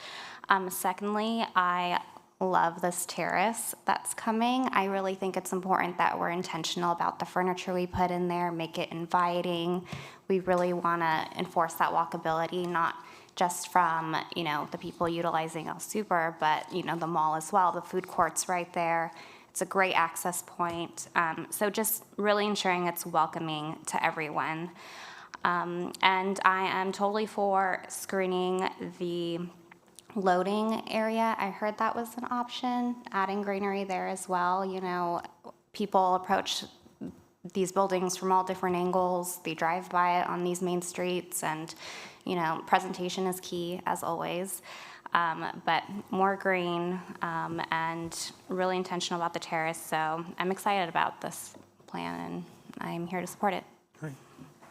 Secondly, I love this terrace that's coming. I really think it's important that we're intentional about the furniture we put in there, make it inviting. We really want to enforce that walkability, not just from, you know, the people utilizing El Super, but, you know, the mall as well. The food court's right there. It's a great access point. So just really ensuring it's welcoming to everyone. And I am totally for screening the loading area. I heard that was an option, adding greenery there as well. You know, people approach these buildings from all different angles. They drive by it on these main streets, and you know, presentation is key as always. But more green and really intentional about the terrace. So I'm excited about this plan, and I'm here to support it. Great.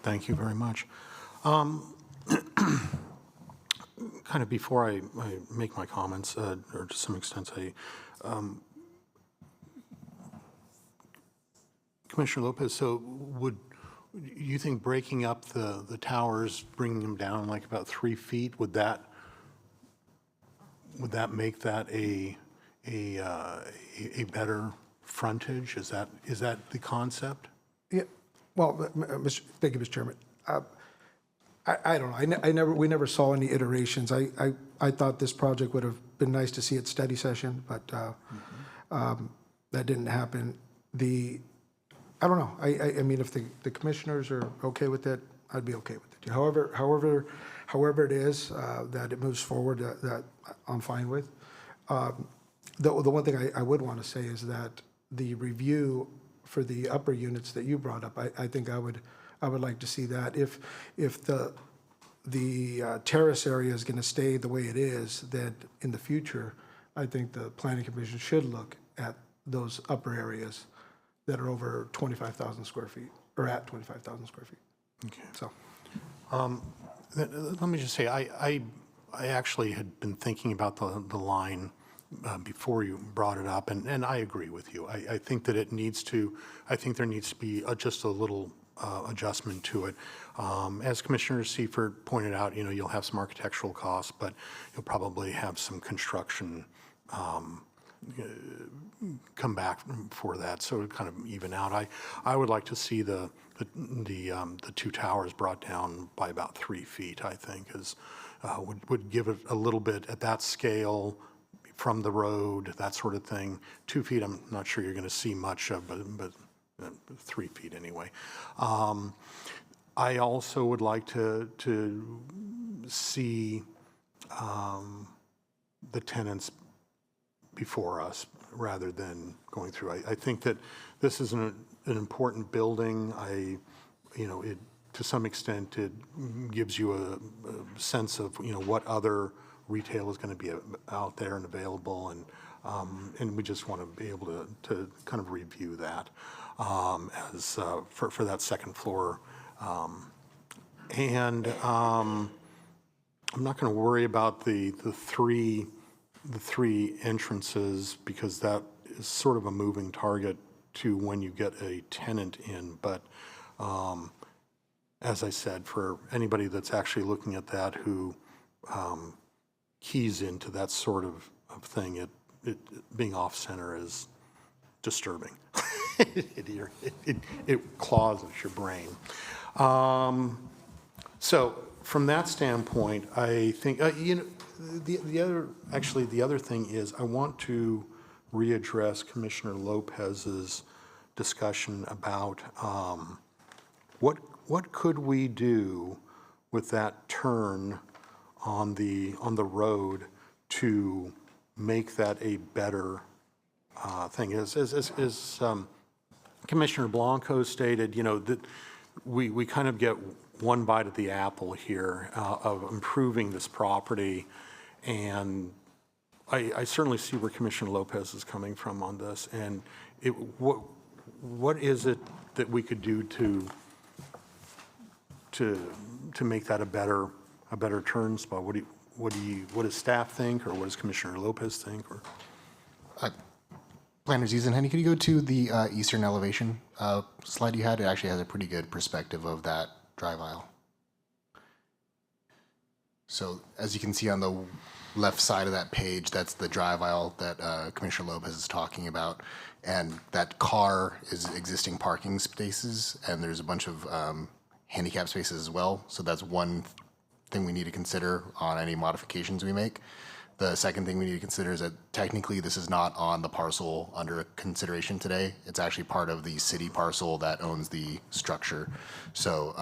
Thank you very much. Kind of before I make my comments, or to some extent, Commissioner Lopez, so would you think breaking up the towers, bringing them down like about 3 feet, would that make that a better frontage? Is that the concept? Yeah. Well, thank you, Mr. Chairman. I don't know. We never saw any iterations. I thought this project would have been nice to see at study session, but that didn't happen. I don't know. I mean, if the commissioners are okay with it, I'd be okay with it. However however it is that it moves forward, that I'm fine with. The one thing I would want to say is that the review for the upper units that you brought up, I think I would like to see that. If the terrace area is going to stay the way it is, then in the future, I think the planning commission should look at those upper areas that are over 25,000 square feet, or at 25,000 square feet. Okay. So, Let me just say, I actually had been thinking about the line before you brought it up, and I agree with you. I think that there needs to be just a little adjustment to it. As Commissioner Seifert pointed out, you'll have some architectural costs, but you'll probably have some construction come back for that, so to kind of even out. I would like to see the two towers brought down by about 3 feet. I think would give it a little bit at that scale from the road, that sort of thing. 2 feet, I'm not sure you're going to see much of, but 3 feet anyway. I also would like to see the tenants before us rather than going through. I think that this is an important building. It to some extent it gives you a sense of what other retail is going to be out there and available, and we just want to be able to kind of review that as for that second floor. And I'm not going to worry about the three entrances, because that is sort of a moving target to when you get a tenant in. But as I said, for anybody that's actually looking at that who keys into that sort of thing, it being off-center is disturbing. It claws at your brain. So from that standpoint, I think the other thing is I want to readdress Commissioner Lopez's discussion about what could we do with that turn on the road to make that a better thing. As Commissioner Blanco stated, that we kind of get one bite at the apple here of improving this property, and I certainly see where Commissioner Lopez is coming from on this. And what is it that we could do to make that a better turn spot? What does staff think, or what does Commissioner Lopez think? Or Planner Ziesenhenny, could you go to the eastern elevation slide you had? It actually has a pretty good perspective of that drive aisle. So as you can see on the left side of that page, that's the drive aisle that Commissioner Lopez is talking about. And that car is existing parking spaces, and there's a bunch of handicap spaces as well. So that's one thing we need to consider on any modifications we make. The second thing we need to consider is that technically this is not on the parcel under consideration today. It's actually part of the city parcel that owns the structure. So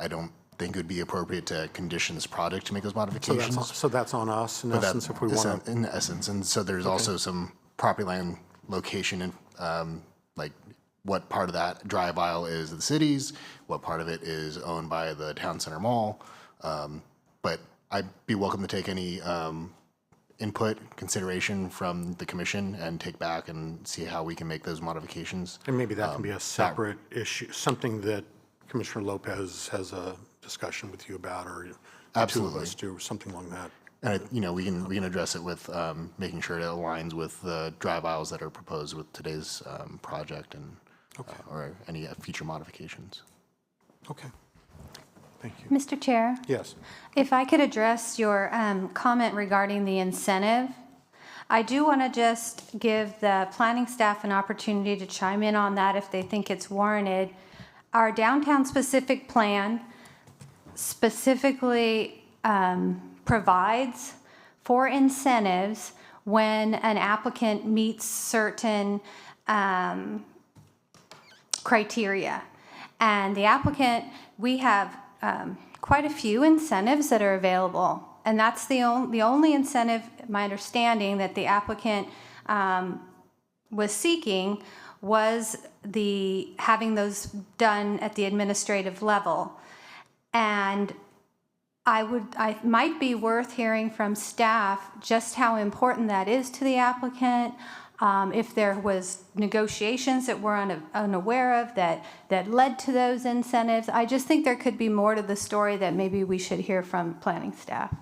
I don't think it would be appropriate to condition this project to make those modifications. So that's on us, in essence, if we want to. In essence, and so there's also some property line location and like what part of that drive aisle is the city's, what part of it is owned by the Town Center Mall. But I'd be welcome to take any input, consideration from the commission and take back and see how we can make those modifications. And maybe that can be a separate issue, something that Commissioner Lopez has a discussion with you about, or the two of us do, something like that. And we can address it with making sure it aligns with the drive aisles that are proposed with today's project and or any future modifications. Okay. Thank you. Mr. Chair? Yes. If I could address your comment regarding the incentive, I do want to just give the planning staff an opportunity to chime in on that if they think it's warranted. Our downtown specific plan specifically provides for incentives when an applicant meets certain criteria. And the applicant, we have quite a few incentives that are available. And that's the only incentive, my understanding, that the applicant was seeking was having those done at the administrative level. And I might be worth hearing from staff just how important that is to the applicant. If there was negotiations that we're unaware of that led to those incentives. I just think there could be more to the story that maybe we should hear from planning staff.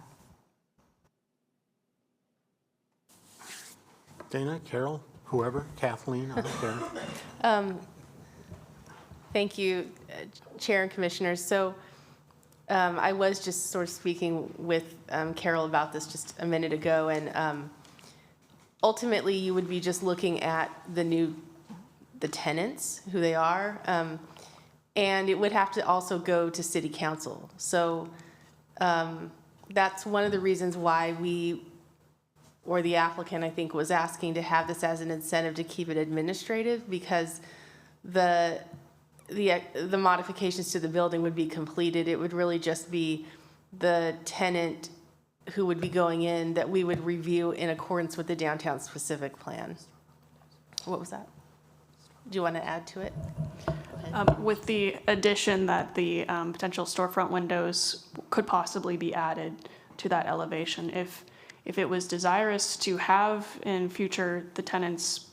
Dana, Carol, whoever, Kathleen, I don't care. Thank you, Chair and Commissioners. So I was just sort of speaking with Carol about this just a minute ago, and ultimately you would be just looking at the tenants, who they are, and it would have to also go to City Council. So that's one of the reasons why the applicant, I think, was asking to have this as an incentive to keep it administrative, because the modifications to the building would be completed. It would really just be the tenant who would be going in that we would review in accordance with the downtown specific plan. What was that? Do you want to add to it? With the addition that the potential storefront windows could possibly be added to that elevation. If it was desirous to have in future the tenants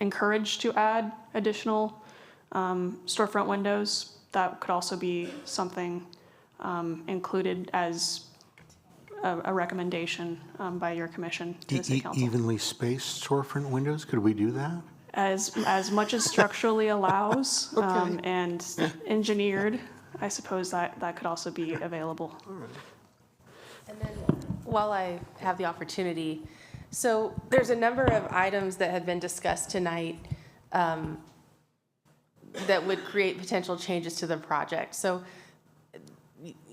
encouraged to add additional storefront windows, that could also be something included as a recommendation by your commission to the City Council. Evenly spaced storefront windows, could we do that? As much as structurally allows and engineered, I suppose that could also be available. And then while I have the opportunity, so there's a number of items that have been discussed tonight that would create potential changes to the project. So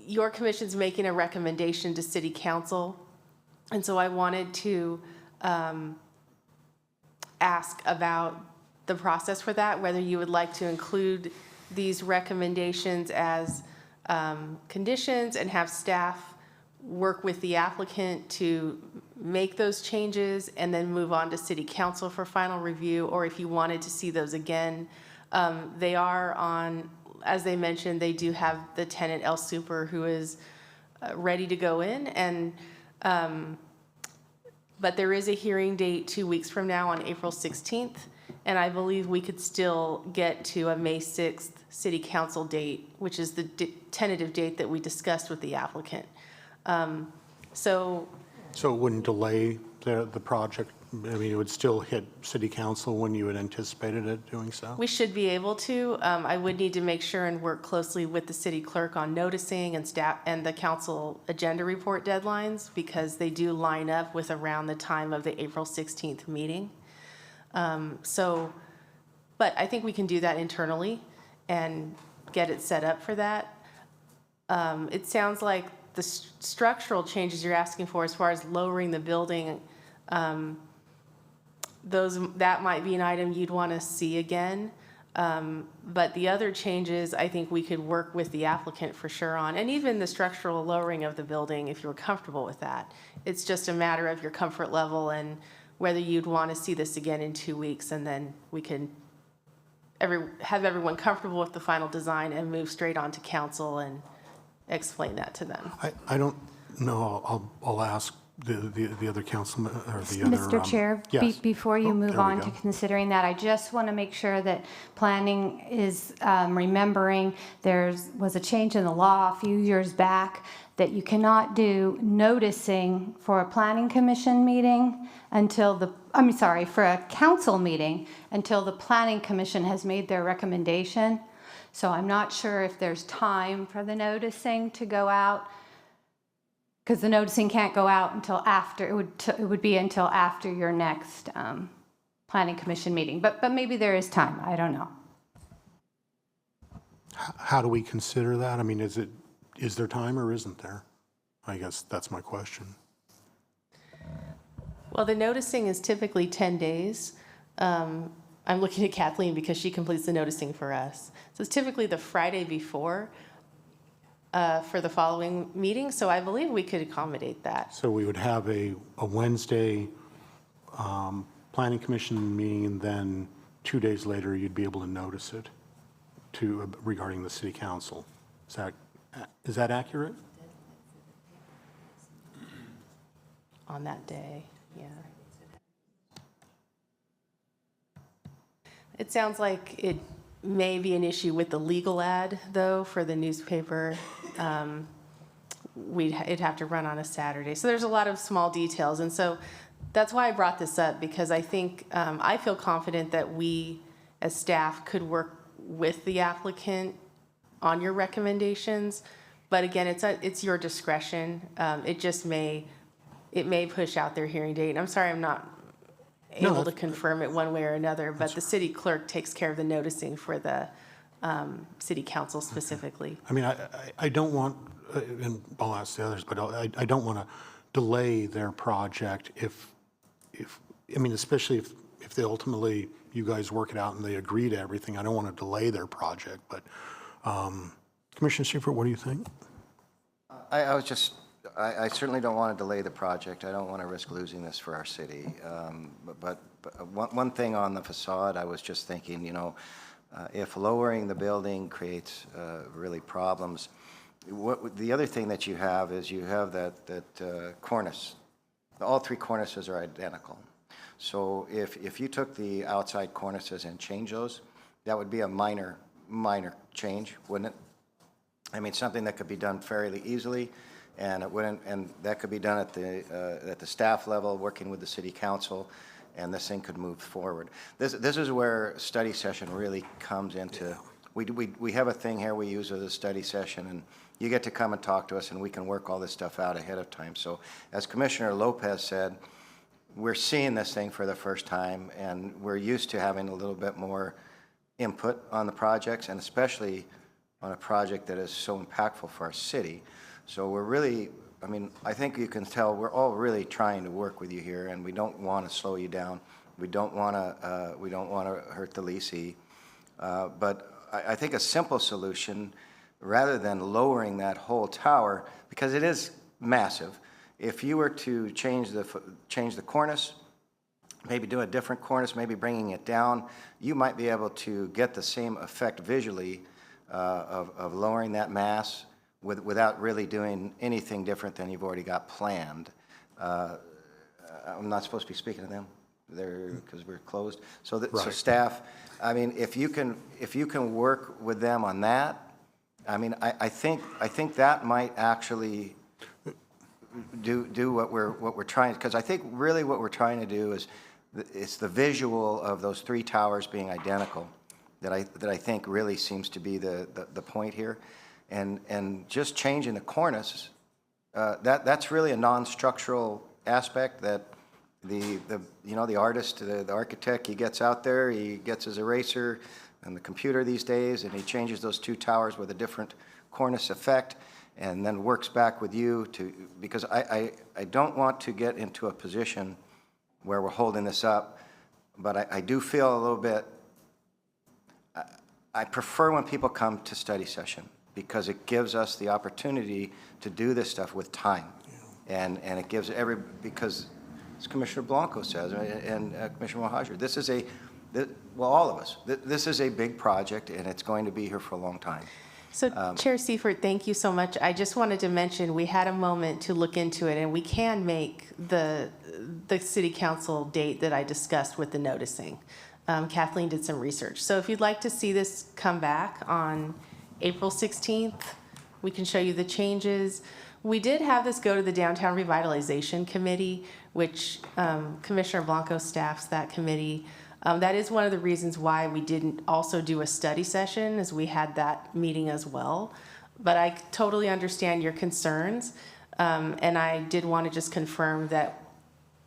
your commission's making a recommendation to City Council, and so I wanted to ask about the process for that, whether you would like to include these recommendations as conditions and have staff work with the applicant to make those changes and then move on to City Council for final review, or if you wanted to see those again. They are on, as they mentioned, they do have the tenant El Super who is ready to go in, and but there is a hearing date 2 weeks from now on April 16th, and I believe we could still get to a May 6th City Council date, which is the tentative date that we discussed with the applicant. So it wouldn't delay the project? I mean, it would still hit City Council when you had anticipated it doing so? we should be able to. I would need to make sure and work closely with the city clerk on noticing and staff and the council agenda report deadlines, because they do line up with around the time of the April 16th meeting. But I think we can do that internally and get it set up for that. It sounds like the structural changes you're asking for as far as lowering the building, that might be an item you'd want to see again. But the other changes, I think we could work with the applicant for sure on, and even the structural lowering of the building, if you were comfortable with that. It's just a matter of your comfort level and whether you'd want to see this again in 2 weeks, and then we can have everyone comfortable with the final design and move straight on to council and explain that to them. I don't know, I'll ask the other councilman, or the other... Mr. Chair, yes. Before you move there we on go. to considering that, I just want to make sure that planning is remembering there was a change in the law a few years back that you cannot do noticing for a planning commission meeting until for a council meeting until the planning commission has made their recommendation. So I'm not sure if there's time for the noticing to go out, because the noticing can't go out until after, it would be until after your next planning commission meeting. But maybe there is time, I don't know. How do we consider that? I mean, is there time or isn't there? I guess that's my question. Well, the noticing is typically 10 days. I'm looking at Kathleen because she completes the noticing for us. So it's typically the Friday before. for the following meeting, so I believe we could accommodate that. So we would have a Wednesday Planning Commission meeting, and then 2 days later, you'd be able to notice it regarding the city council. Is that accurate? On that day, yeah. It sounds like it may be an issue with the legal ad, though, for the newspaper. It'd have to run on a Saturday. So there's a lot of small details. And so that's why I brought this up, because I think, I feel confident that we, as staff, could work with the applicant on your recommendations. But again, it's your discretion. It may push out their hearing date. And I'm sorry, I'm not able to confirm it one way or another, but the city clerk takes care of the noticing for the city council specifically. I mean, I don't want, and I'll ask the others, but I don't want to delay their project especially if they ultimately, you guys work it out and they agree to everything. I don't want to delay their project, but Commissioner Seifert, what do you think? I certainly don't want to delay the project. I don't want to risk losing this for our city. But one thing on the facade, I was just thinking, if lowering the building creates really problems, the other thing that you have is you have that cornice. All three cornices are identical. So if you took the outside cornices and changed those, that would be a minor change, wouldn't it? I mean, something that could be done fairly easily, and that could be done at the staff level, working with the city council, and this thing could move forward. This is where study session really comes into. We have a thing here we use as a study session, and you get to come and talk to us, and we can work all this stuff out ahead of time. So, as Commissioner Lopez said, we're seeing this thing for the first time, and we're used to having a little bit more input on the projects, and especially on a project that is so impactful for our city. So we're really, I think you can tell we're all really trying to work with you here, and we don't want to slow you down. We don't want to hurt the leasee. But I think a simple solution, rather than lowering that whole tower, because it is massive, if you were to change the cornice, maybe do a different cornice, maybe bringing it down, you might be able to get the same effect visually of lowering that mass without really doing anything different than you've already got planned. I'm not supposed to be speaking to them because we're closed. So staff, if you can work with them on that, I think that might actually do what we're trying, because I think really what we're trying to do is it's the visual of those three towers being identical that I think really seems to be the point here, and just changing the cornice, that's really a non-structural aspect that the artist, the architect, he gets out there, he gets his eraser and the computer these days, and he changes those two towers with a different cornice effect, and then works back with you because I don't want to get into a position where we're holding this up, but I do feel a little bit, I prefer when people come to study session, because it gives us the opportunity to do this stuff with time. And it gives because as Commissioner Blanco says, and Commissioner Mohajer, all of us, this is a big project, and it's going to be here for a long time. So Chair Seifert, thank you so much. I just wanted to mention, we had a moment to look into it, and we can make the city council date that I discussed with the noticing. Kathleen did some research. So if you'd like to see this come back on April 16th, we can show you the changes. We did have this go to the Downtown Revitalization Committee, which Commissioner Blanco staffs that committee. That is one of the reasons why we didn't also do a study session, as we had that meeting as well. But I totally understand your concerns, and I did want to just confirm that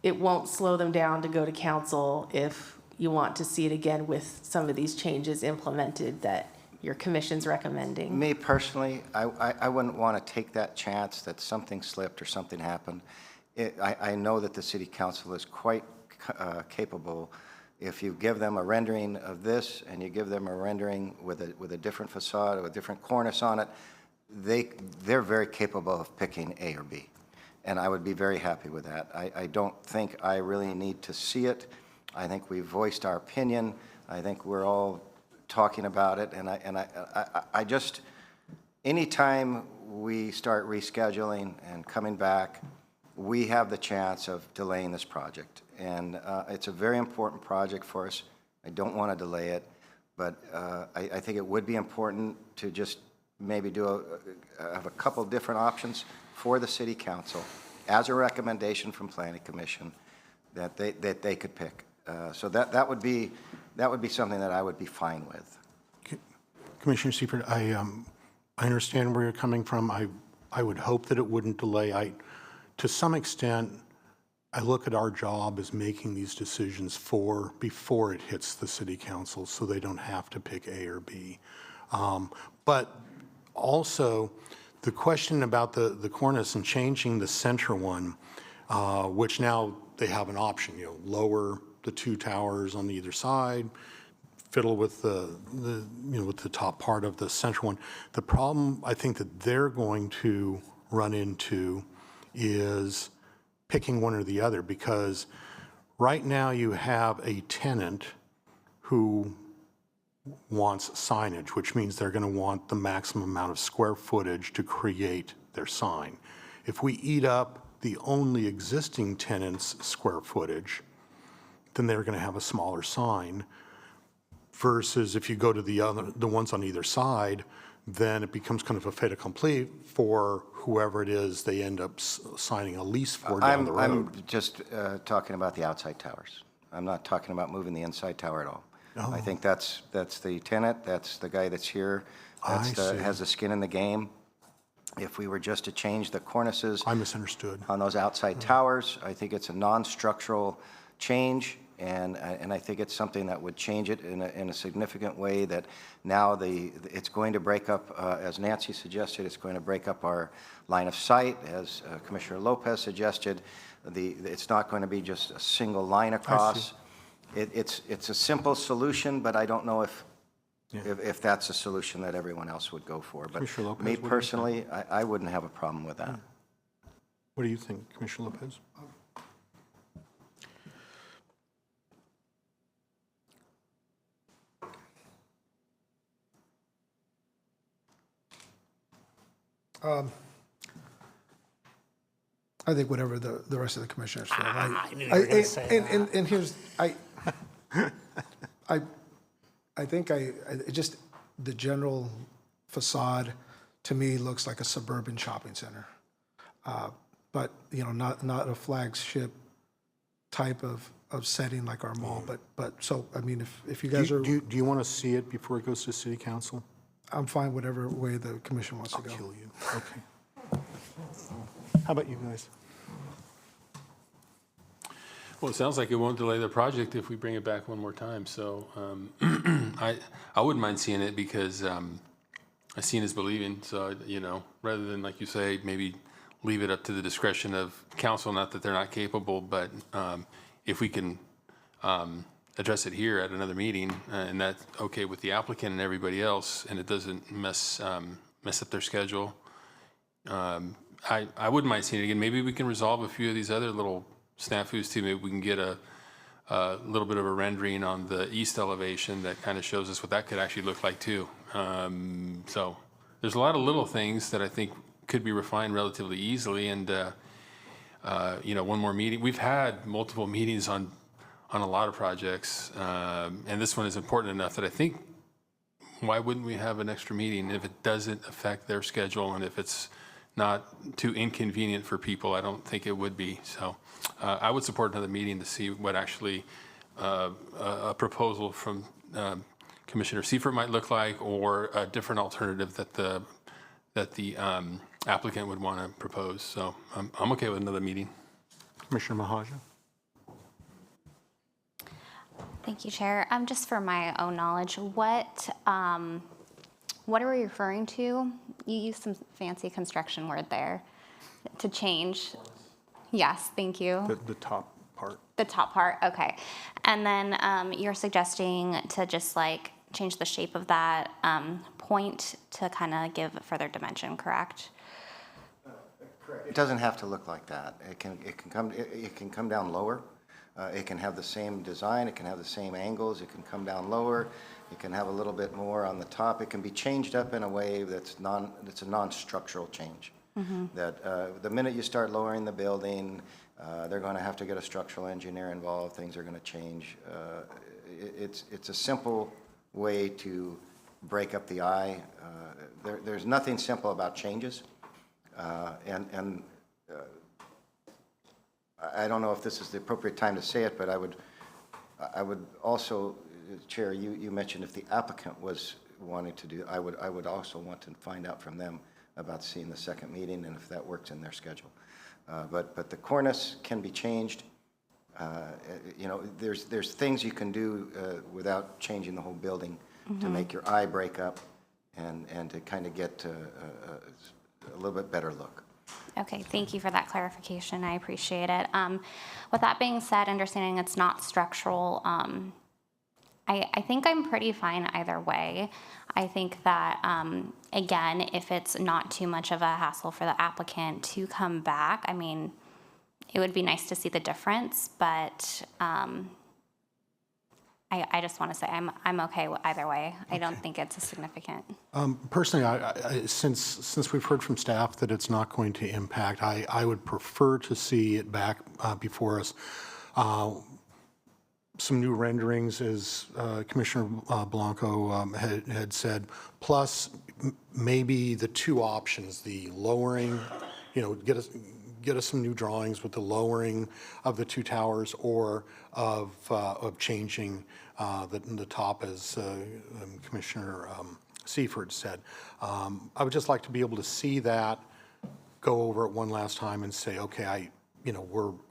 it won't slow them down to go to council if you want to see it again with some of these changes implemented that your commission's recommending. Me personally, I wouldn't want to take that chance that something slipped or something happened. I know that the city council is quite capable. If you give them a rendering of this and you give them a rendering with a different facade or a different cornice on it, they're very capable of picking A or B. And I would be very happy with that. I don't think I really need to see it. I think we've voiced our opinion. I think we're all talking about it. And I just, anytime we start rescheduling and coming back, we have the chance of delaying this project. And it's a very important project for us. I don't want to delay it, but I think it would be important to just maybe have a couple different options for the city council as a recommendation from Planning Commission that they could pick. So that would be something that I would be fine with. Commissioner Seifert, I understand where you're coming from. I would hope that it wouldn't delay. To some extent, I look at our job as making these decisions before it hits the city council, so they don't have to pick A or B. But also, the question about the cornice and changing the center one, which now they have an option, lower the two towers on either side, fiddle with with the top part of the central one. The problem I think that they're going to run into is picking one or the other, because right now you have a tenant who wants signage, which means they're going to want the maximum amount of square footage to create their sign. If we eat up the only existing tenant's square footage, then they're going to have a smaller sign, versus if you go to the ones on either side, then it becomes kind of a fait accompli for whoever it is they end up signing a lease for down the road. I'm just talking about the outside towers. I'm not talking about moving the inside tower at all. Oh. I think that's the tenant, that's the guy that's here, has the skin in the game. If we were just to change the cornices. I misunderstood. On those outside towers, I think it's a non-structural change, and I think it's something that would change it in a significant way, that now it's going to break up, as Nancy suggested, it's going to break up our line of sight, as Commissioner Lopez suggested. It's not going to be just a single line across. It's a simple solution, but I don't know if that's a solution that everyone else would go for. But Commissioner Lopez, me what do you personally, I wouldn't have a problem with that. What do you think, Commissioner Lopez? I think whatever the rest of the commissioners feel. I knew you were gonna say that. And here's, I think just the general facade to me looks like a suburban shopping center. But, not a flagship type of setting like our mall. But so, I mean, if you guys are. Do you want to see it before it goes to city council? I'm fine whatever way the commission wants to go. I'll kill you. Okay. How about you guys? Well, it sounds like it won't delay the project if we bring it back one more time. So I wouldn't mind seeing it, because seeing is believing. So, rather than, like you say, maybe leave it up to the discretion of council, not that they're not capable, but if we can address it here at another meeting, and that's okay with the applicant and everybody else, and it doesn't mess up their schedule, I wouldn't mind seeing it again. Maybe we can resolve a few of these other little snafus too. Maybe we can get a little bit of a rendering on the east elevation that kind of shows us what that could actually look like too. So there's a lot of little things that I think could be refined relatively easily. And one more meeting. We've had multiple meetings on a lot of projects, and this one is important enough that I think, why wouldn't we have an extra meeting if it doesn't affect their schedule, and if it's not too inconvenient for people? I don't think it would be. So I would support another meeting to see what actually a proposal from Commissioner Seifert might look like, or a different alternative that the applicant would want to propose. So I'm okay with another meeting. Commissioner Mahajan? Thank you, Chair. Just for my own knowledge, what are we referring to? You used some fancy construction word there, to change. Yes, thank you. The top part. The top part, okay. And then you're suggesting to just change the shape of that point to kind of give further dimension, correct? It doesn't have to look like that. It can come down lower. It can have the same design. It can have the same angles. It can come down lower. It can have a little bit more on the top. It can be changed up in a way that's a non-structural change. That the minute you start lowering the building, they're going to have to get a structural engineer involved. Things are going to change. It's a simple way to break up the eye. There's nothing simple about changes. And I don't know if this is the appropriate time to say it, but I would also, Chair, you mentioned if the applicant was wanting to do, I would also want to find out from them about seeing the second meeting and if that works in their schedule. But the cornice can be changed. You know, there's things you can do without changing the whole building to make your eye break up and to kind of get a little bit better look. Okay, thank you for that clarification. I appreciate it. With that being said, understanding it's not structural, I think I'm pretty fine either way. I think that, again, if it's not too much of a hassle for the applicant to come back, I mean, it would be nice to see the difference, but I just want to say I'm okay with either way. I don't think it's a significant. Personally, since we've heard from staff that it's not going to impact, I would prefer to see it back before us. Some new renderings, as Commissioner Blanco had said, plus maybe the two options, the lowering, you know, get us some new drawings with the lowering of the two towers, or of changing the top, as Commissioner Seifert said. I would just like to be able to see that, go over it one last time and say, okay, I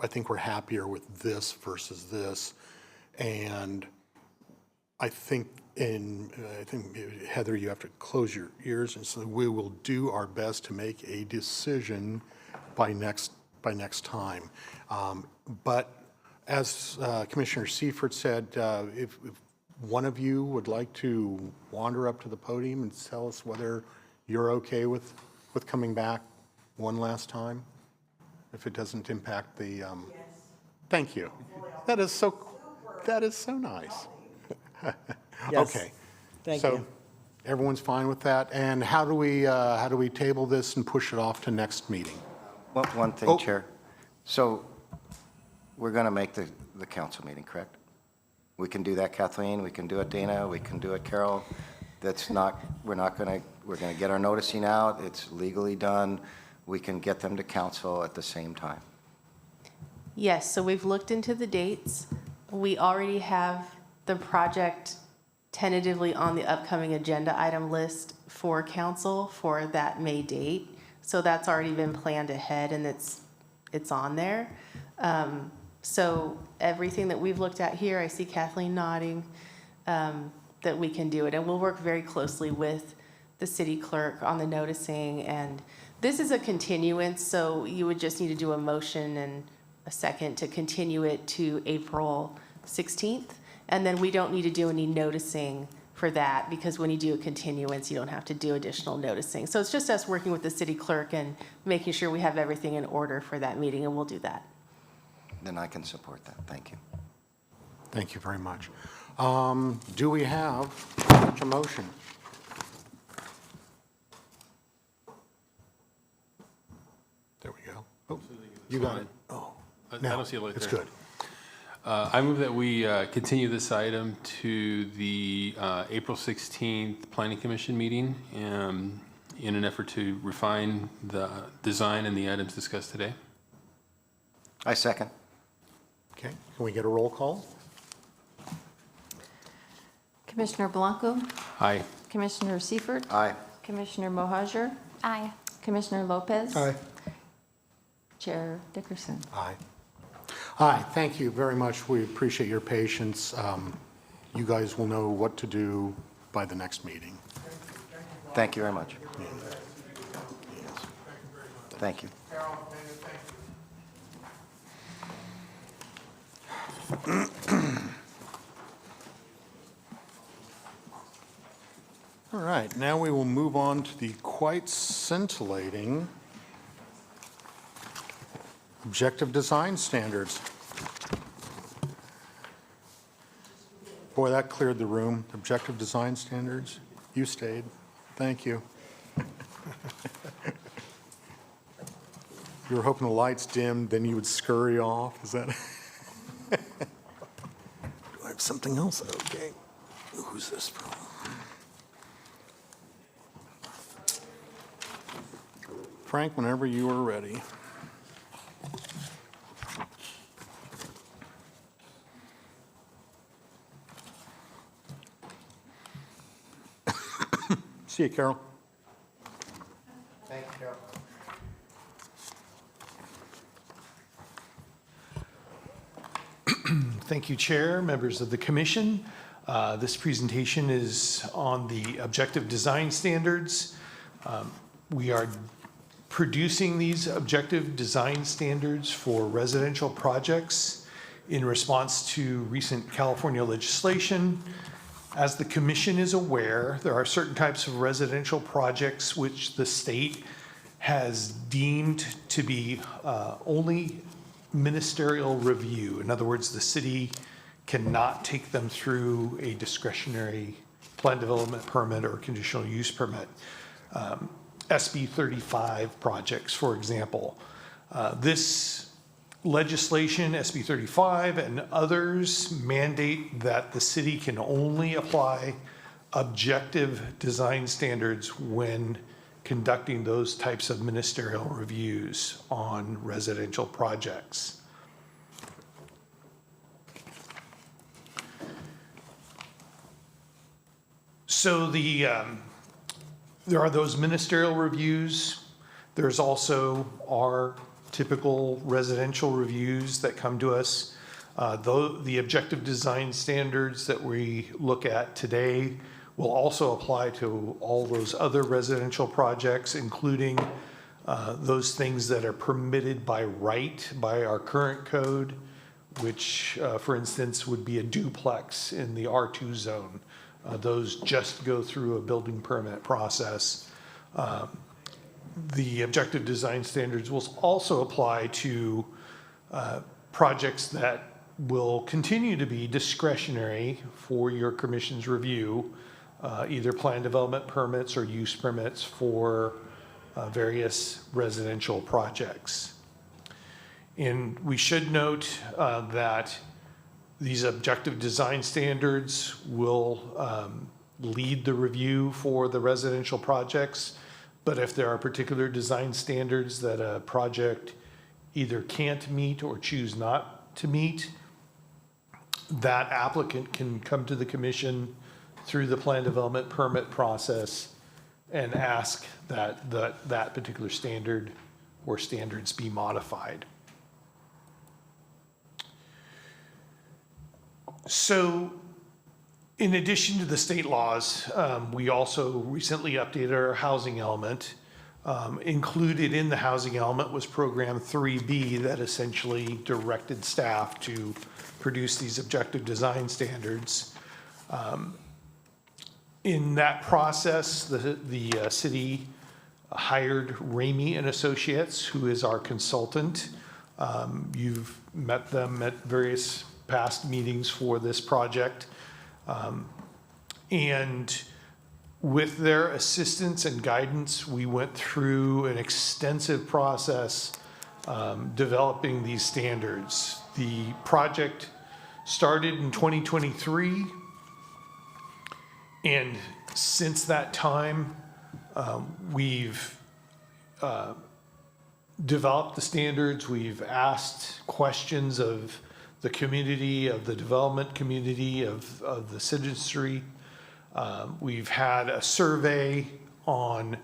think we're happier with this versus this. And I think, Heather, you have to close your ears and say, we will do our best to make a decision by next time. But as Commissioner Seifert said, if one of you would like to wander up to the podium and tell us whether you're okay with coming back one last time, if it doesn't impact the. Yes. Thank you. That is so nice. Yes. Okay. Thank so you. Everyone's fine with that. And how do we table this and push it off to next meeting? Well, one thing, Chair. So we're going to make the council meeting, correct? We can do that, Kathleen. We can do it, Dana. We can do it, Carol. We're going to get our noticing out. It's legally done. We can get them to council at the same time. Yes, so we've looked into the dates. We already have the project tentatively on the upcoming agenda item list for council for that May date. So that's already been planned ahead, and it's on there. So everything that we've looked at here, I see Kathleen nodding, that we can do it. And we'll work very closely with the city clerk on the noticing. And this is a continuance, so you would just need to do a motion and a second to continue it to April 16th. And then we don't need to do any noticing for that, because when you do a continuance, you don't have to do additional noticing. So it's just us working with the city clerk and making sure we have everything in order for that meeting, and we'll do that. Then I can support that. Thank you. Thank you very much. Do we have such a motion? There we go. Oh, you got it. Oh, I don't see it like it's there. good. I move that we continue this item to the April 16th Planning Commission meeting in an effort to refine the design and the items discussed today. I second. Okay, can we get a roll call? Commissioner Blanco? Aye. Commissioner Seifert? Aye. Commissioner Mohajer? Aye. Commissioner Lopez? Aye. Chair Dickerson? Aye. Aye, thank you very much. We appreciate your patience. You guys will know what to do by the next meeting. Thank you very much. Yes. Thank you. All right. right, now we will move on to the quite scintillating objective design standards. Boy, that cleared the room. Objective design standards. You stayed. Thank you. You were hoping the lights dimmed, then you would scurry off. Is that? Do I have something else? Okay. Who's this from? Frank, whenever you are ready. See you, Carol. Thank you, Carol. Thank you, Chair, members of the commission. This presentation is on the objective design standards. We are producing these objective design standards for residential projects in response to recent California legislation. As the commission is aware, there are certain types of residential projects which the state has deemed to be only ministerial review. In other words, the city cannot take them through a discretionary plan development permit or conditional use permit. SB 35 projects, for example. This legislation, SB 35 and others, mandate that the city can only apply objective design standards when conducting those types of ministerial reviews on residential projects. So there are those ministerial reviews. There's also our typical residential reviews that come to us. Though the objective design standards that we look at today will also apply to all those other residential projects, including those things that are permitted by right by our current code, which, for instance, would be a duplex in the R2 zone. Those just go through a building permit process. The objective design standards will also apply to projects that will continue to be discretionary for your commission's review, either plan development permits or use permits for various residential projects. And we should note that these objective design standards will lead the review for the residential projects. But if there are particular design standards that a project either can't meet or choose not to meet, that applicant can come to the commission through the plan development permit process and ask that that particular standard or standards be modified. So, in addition to the state laws, we also recently updated our housing element. Included in the housing element was program 3B that essentially directed staff to produce these objective design standards. In that process, the city hired Ramey and Associates, who is our consultant. You've met them at various past meetings for this project. And with their assistance and guidance, we went through an extensive process developing these standards. The project started in 2023, and since that time, we've developed the standards. We've asked questions of the community, of the development community, of the citizenry. We've had a survey on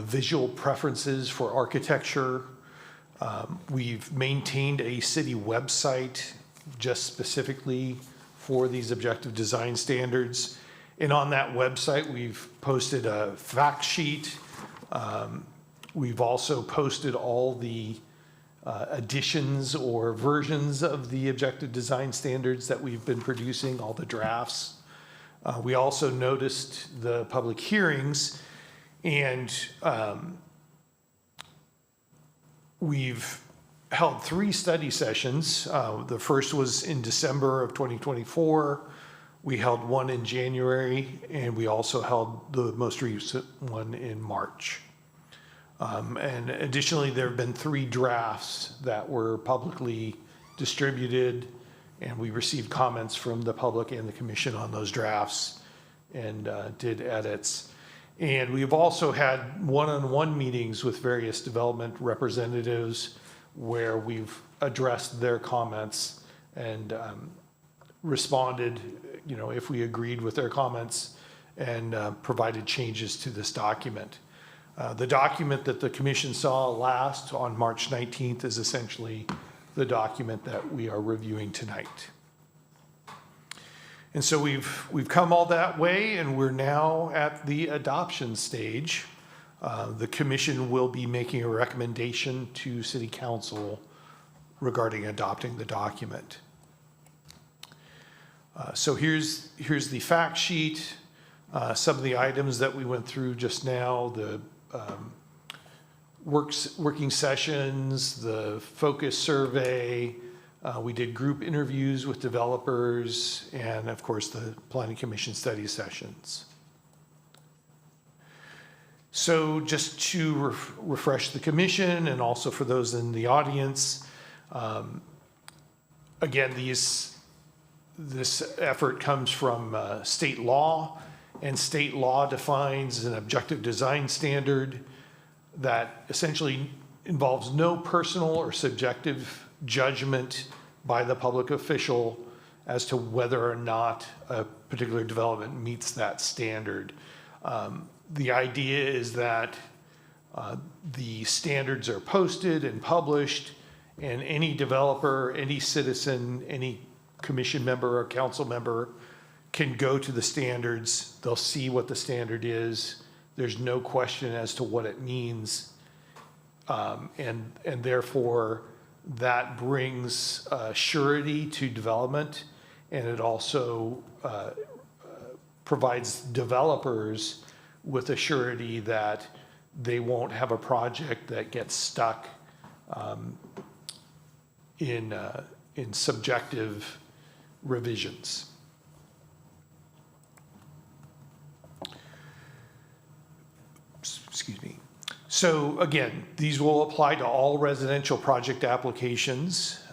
visual preferences for architecture. We've maintained a city website just specifically for these objective design standards. And on that website, we've posted a fact sheet. We've also posted all the additions or versions of the objective design standards that we've been producing, all the drafts. We also noticed the public hearings, and we've held 3 study sessions. The first was in December of 2024. We held one in January, and we also held the most recent one in March. And additionally, there have been 3 drafts that were publicly distributed, and we received comments from the public and the commission on those drafts and did edits. And we've also had one-on-one meetings with various development representatives where we've addressed their comments and responded, if we agreed with their comments, and provided changes to this document. The document that the commission saw last on March 19th is essentially the document that we are reviewing tonight. And so we've come all that way, and we're now at the adoption stage. The commission will be making a recommendation to City Council regarding adopting the document. So here's the fact sheet, some of the items that we went through just now, the working sessions, the focus survey. We did group interviews with developers, and of course the Planning Commission study sessions. So just to refresh the commission and also for those in the audience, again, this effort comes from state law, and state law defines an objective design standard that essentially involves no personal or subjective judgment by the public official as to whether or not a particular development meets that standard. The idea is that the standards are posted and published, and any developer, any citizen, any commission member or council member can go to the standards. They'll see what the standard is. There's no question as to what it means. And therefore, that brings surety to development, and it also provides developers with a surety that they won't have a project that gets stuck in subjective revisions. Excuse me. So again, these will apply to all residential project applications.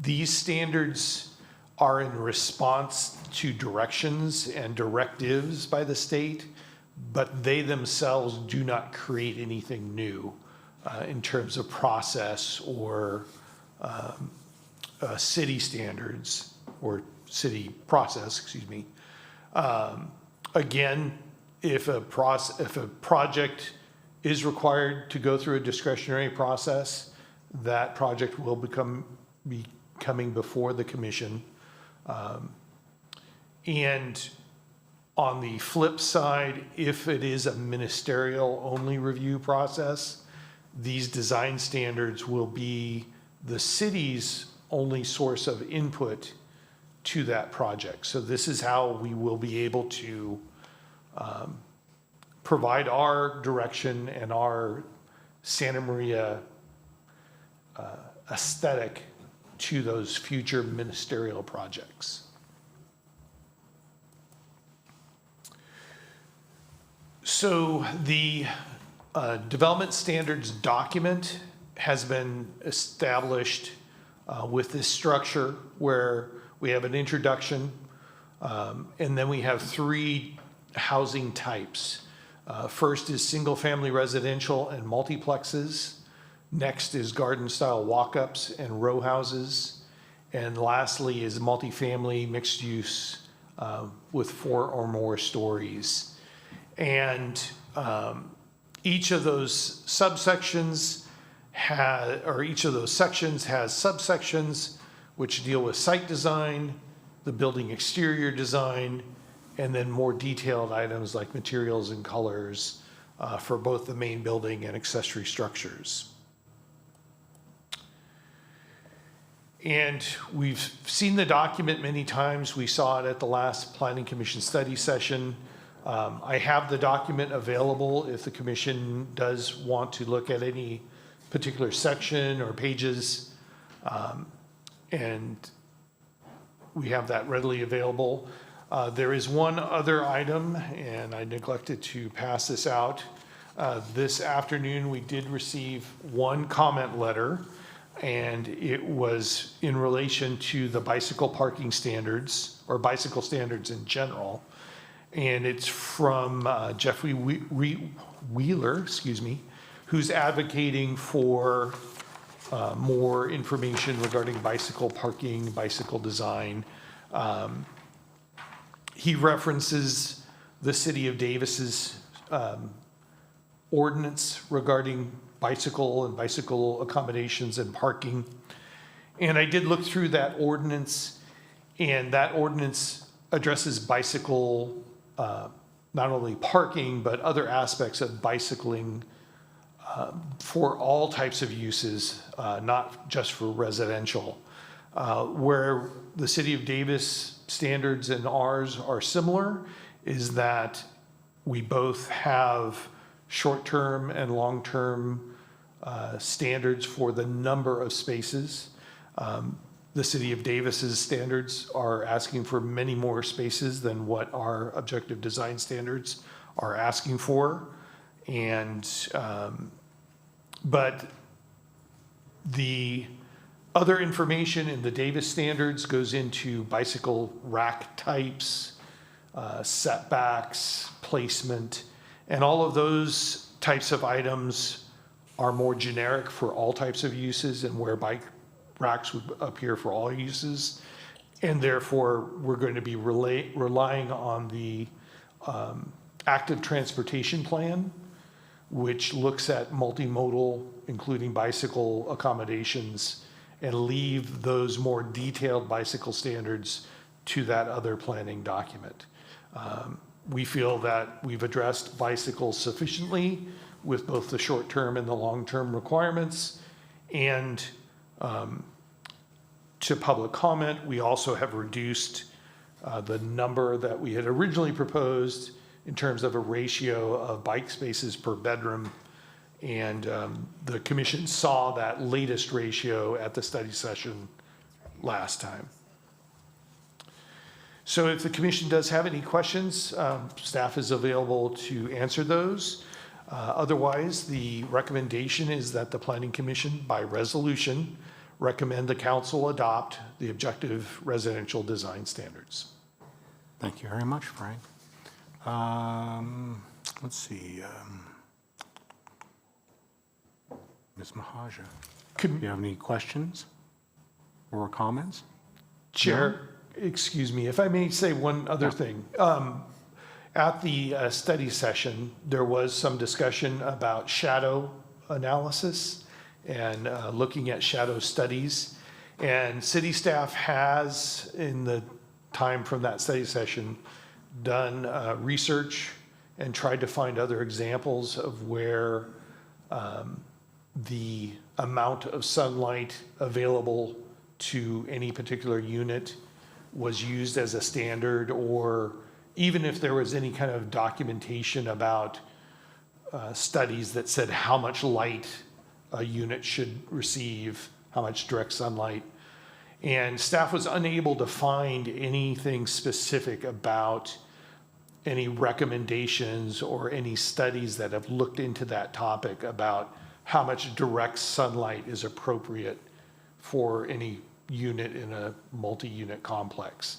These standards are in response to directions and directives by the state, but they themselves do not create anything new in terms of process or city standards or city process, excuse me. Again, if a project is required to go through a discretionary process, that project will be coming before the commission. And on the flip side, if it is a ministerial only review process, these design standards will be the city's only source of input to that project. So this is how we will be able to provide our direction and our Santa Maria aesthetic to those future ministerial projects. So the development standards document has been established with this structure where we have an introduction, and then we have 3 housing types. First is single-family residential and multiplexes. Next is garden-style walk-ups and row houses. And lastly is multifamily mixed use with 4 or more stories. And each of those subsections each of those sections has subsections which deal with site design, the building exterior design, and then more detailed items like materials and colors for both the main building and accessory structures. And we've seen the document many times. We saw it at the last Planning Commission study session. I have the document available if the commission does want to look at any particular section or pages. And we have that readily available. There is one other item, and I neglected to pass this out. This afternoon, we did receive one comment letter, and it was in relation to the bicycle parking standards, or bicycle standards in general. And it's from Jeffrey Wheeler, who's advocating for more information regarding bicycle parking, bicycle design. He references the City of Davis's ordinance regarding bicycle and bicycle accommodations and parking. And I did look through that ordinance, and that ordinance addresses bicycle, not only parking, but other aspects of bicycling for all types of uses, not just for residential. Where the City of Davis standards and ours are similar is that we both have short-term and long-term standards for the number of spaces. The City of Davis's standards are asking for many more spaces than what our objective design standards are asking for. And, but the other information in the Davis standards goes into bicycle rack types, setbacks, placement, and all of those types of items are more generic for all types of uses, and where bike racks would appear for all uses. And therefore, we're going to be relying on the active transportation plan, which looks at multimodal, including bicycle accommodations, and leave those more detailed bicycle standards to that other planning document. We feel that we've addressed bicycles sufficiently with both the short-term and the long-term requirements. And to public comment, we also have reduced the number that we had originally proposed in terms of a ratio of bike spaces per bedroom. And the commission saw that latest ratio at the study session last time. So if the commission does have any questions, staff is available to answer those. Otherwise, the recommendation is that the Planning Commission, by resolution, recommend the council adopt the objective residential design standards. Thank you very much, Frank. Let's see. Ms. Mahaja, do you have any questions or comments? Chair, excuse me, if I may say one other thing. At the study session, there was some discussion about shadow analysis and looking at shadow studies. And city staff has, in the time from that study session, done research and tried to find other examples of where the amount of sunlight available to any particular unit was used as a standard, or even if there was any kind of documentation about studies that said how much light a unit should receive, how much direct sunlight. And staff was unable to find anything specific about any recommendations or any studies that have looked into that topic about how much direct sunlight is appropriate for any unit in a multi-unit complex.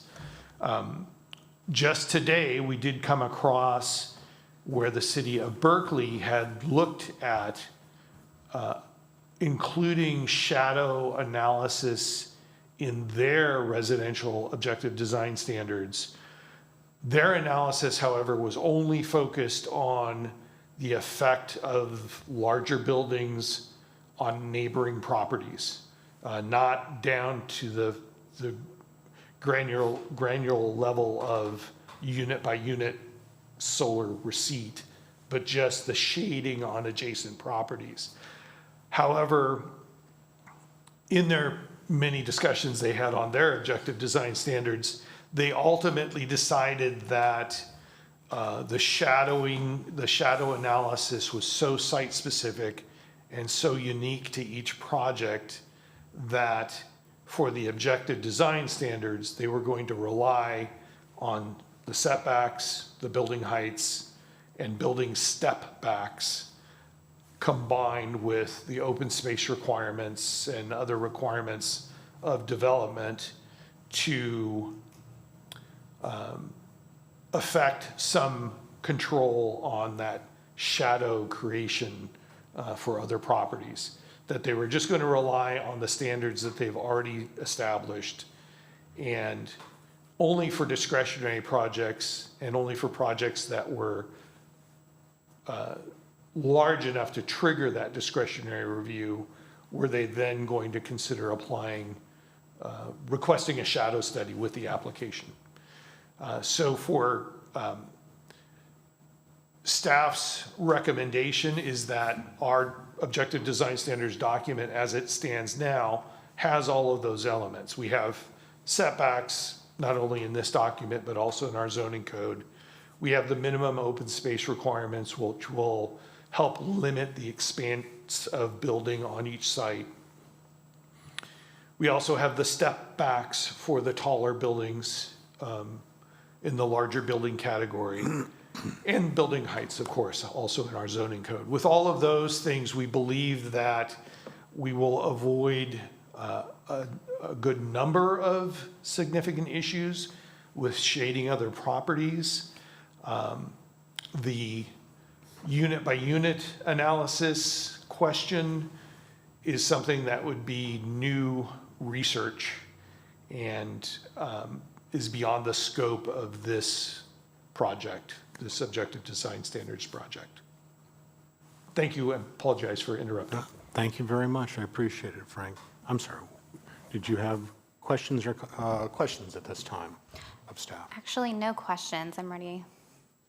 Just today, we did come across where the city of Berkeley had looked at including shadow analysis in their residential objective design standards. Their analysis, however, was only focused on the effect of larger buildings on neighboring properties, not down to the granular level of unit by unit solar receipt, but just the shading on adjacent properties. However, in their many discussions they had on their objective design standards, they ultimately decided that the shadow analysis was so site-specific and so unique to each project that for the objective design standards, they were going to rely on the setbacks, the building heights, and building step backs combined with the open space requirements and other requirements of development to affect some control on that shadow creation for other properties. That they were just going to rely on the standards that they've already established, and only for discretionary projects and only for projects that were large enough to trigger that discretionary review were they then going to consider applying, requesting a shadow study with the application. So for staff's recommendation is that our objective design standards document as it stands now has all of those elements. We have setbacks, not only in this document, but also in our zoning code. We have the minimum open space requirements, which will help limit the expanse of building on each site. We also have the step backs for the taller buildings in the larger building category, and building heights, of course, also in our zoning code. With all of those things, we believe that we will avoid a good number of significant issues with shading other properties. The unit by unit analysis question is something that would be new research and is beyond the scope of this project, this objective design standards project. Thank you, and apologize for interrupting. Thank you very much. I appreciate it, Frank. I'm sorry. Did you have questions or questions at this time of staff? Actually, no questions. I'm ready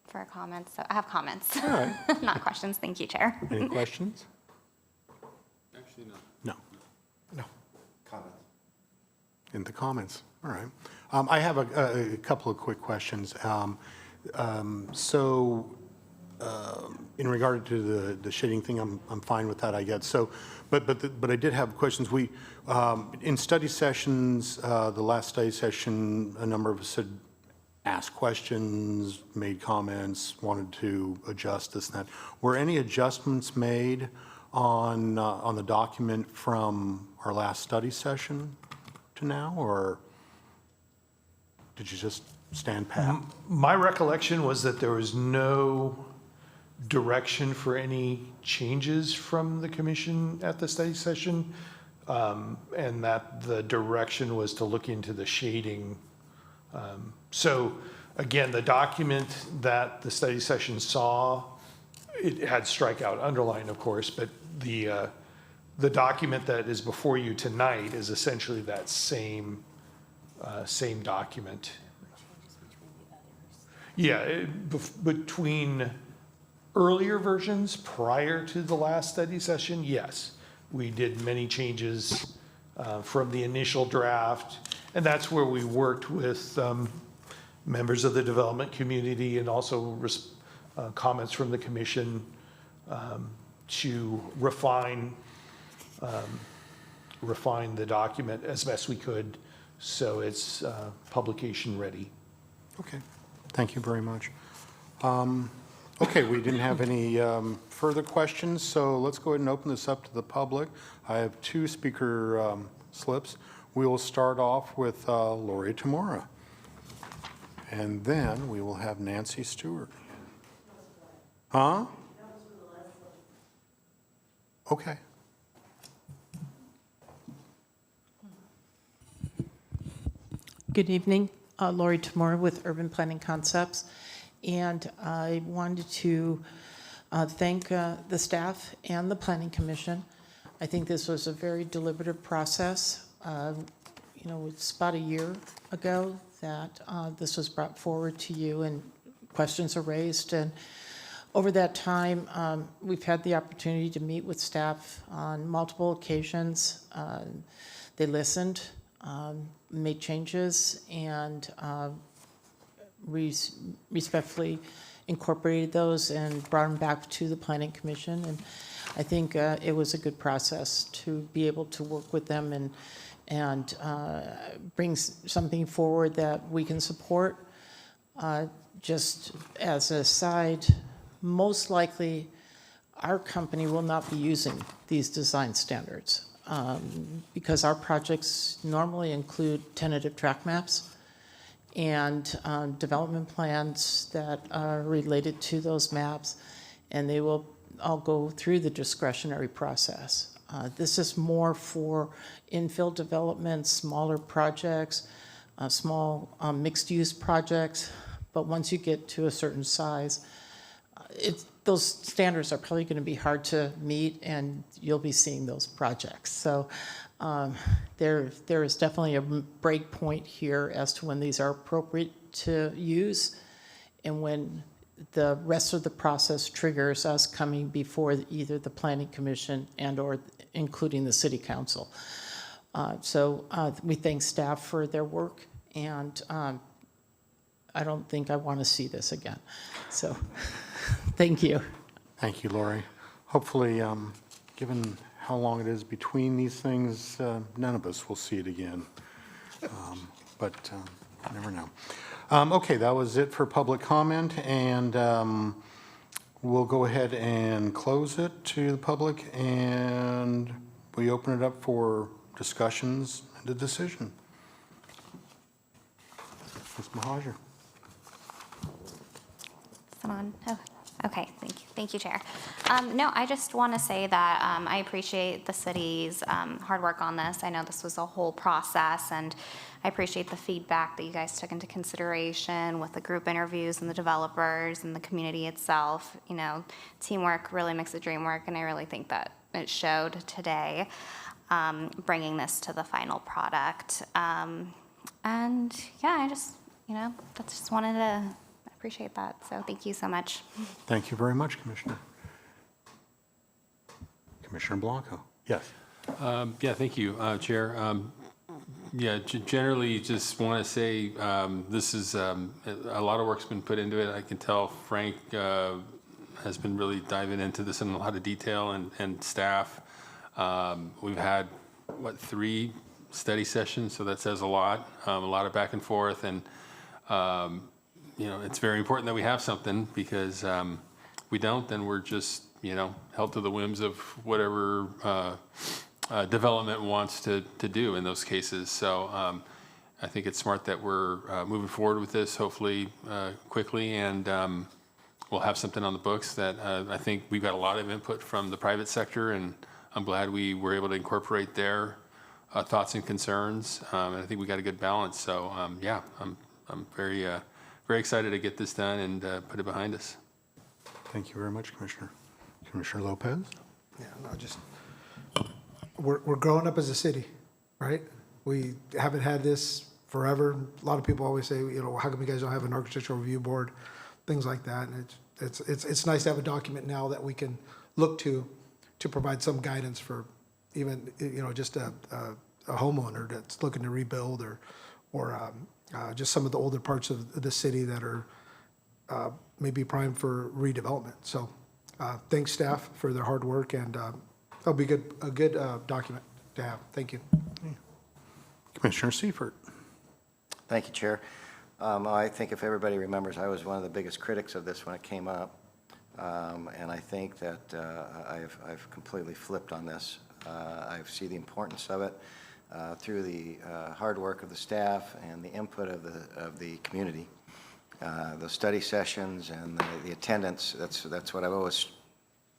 for comments. So I have comments. All right. Not questions. Thank you, Chair. Any questions? Actually, no. No. No. Comments. In the comments. All right. I have a couple of quick questions. In regard to the shading thing, I'm fine with that, I guess. So, but I did have questions. We in study sessions, the last study session, a number of us had asked questions, made comments, wanted to adjust this and that. Were any adjustments made on the document from our last study session to now, or did you just stand pat? My recollection was that there was no direction for any changes from the commission at the study session, and that the direction was to look into the shading. So again, the document that the study session saw, it had strikeout underline, of course, but the document that is before you tonight is essentially that same document. Yeah, between earlier versions prior to the last study session, yes, we did many changes from the initial draft, and that's where we worked with members of the development community and also comments from the commission to refine the document as best we could so it's publication ready. Okay. Thank you very much. Okay, we didn't have any further questions, so let's go ahead and open this up to the public. I have two speaker slips. We will start off with Lori Tamora, and then we will have Nancy Stewart. Huh? Okay. Good evening, Lori Tamora with Urban Planning Concepts, and I wanted to thank the staff and the Planning Commission. I think this was a very deliberative process. It's about a year ago that this was brought forward to you and questions are raised, and over that time, we've had the opportunity to meet with staff on multiple occasions. they listened, made changes, and respectfully incorporated those and brought them back to the Planning Commission. And I think it was a good process to be able to work with them and bring something forward that we can support. Just as an aside, most likely our company will not be using these design standards because our projects normally include tentative track maps and development plans that are related to those maps, and they will all go through the discretionary process. This is more for infill development, smaller projects, small mixed-use projects, but once you get to a certain size, those standards are probably going to be hard to meet, and you'll be seeing those projects. So there is definitely a break point here as to when these are appropriate to use and when the rest of the process triggers us coming before either the Planning Commission and or including the City Council. So we thank staff for their work, and I don't think I want to see this again. So thank you. Thank you, Lori. Hopefully, given how long it is between these things, none of us will see it again. But you never know. Okay, that was it for public comment, and we'll go ahead and close it to the public, and we open it up for discussions and a decision. Ms. Mahajer. Is it on? Oh, okay, thank you. Thank you, Chair. No, I just want to say that I appreciate the city's hard work on this. I know this was a whole process, and I appreciate the feedback that you guys took into consideration with the group interviews and the developers and the community itself. You know, teamwork really makes the dream work, and I really think that it showed today, bringing this to the final product. And yeah, I just, that's just wanted to appreciate that. So thank you so much. Thank you very much, Commissioner. Commissioner Blanco. Yes. Yeah, thank you, Chair. Yeah, generally just want to say this is a lot of work's been put into it. I can tell Frank has been really diving into this in a lot of detail, and staff. We've had, 3 study sessions, so that says a lot of back and forth, and it's very important that we have something, because we don't, then we're just held to the whims of whatever development wants to do in those cases. So I think it's smart that we're moving forward with this, hopefully quickly, and we'll have something on the books that I think we've got a lot of input from the private sector, and I'm glad we were able to incorporate their thoughts and concerns, and I think we got a good balance. So yeah, I'm very excited to get this done and put it behind us. Thank you very much, Commissioner. Commissioner Lopez? Yeah, no, we're growing up as a city, right? We haven't had this forever. A lot of people always say, how come you guys don't have an architectural review board, things like that. And it's nice to have a document now that we can look to provide some guidance for even just a homeowner that's looking to rebuild or just some of the older parts of the city that are maybe primed for redevelopment. So thanks staff for their hard work, and that'll be a good document to have. Thank you. Commissioner Seifert. Thank you, Chair. I think if everybody remembers, I was one of the biggest critics of this when it came up, and I think that I've completely flipped on this. I see the importance of it through the hard work of the staff and the input of the community. The study sessions and the attendance, that's what I've always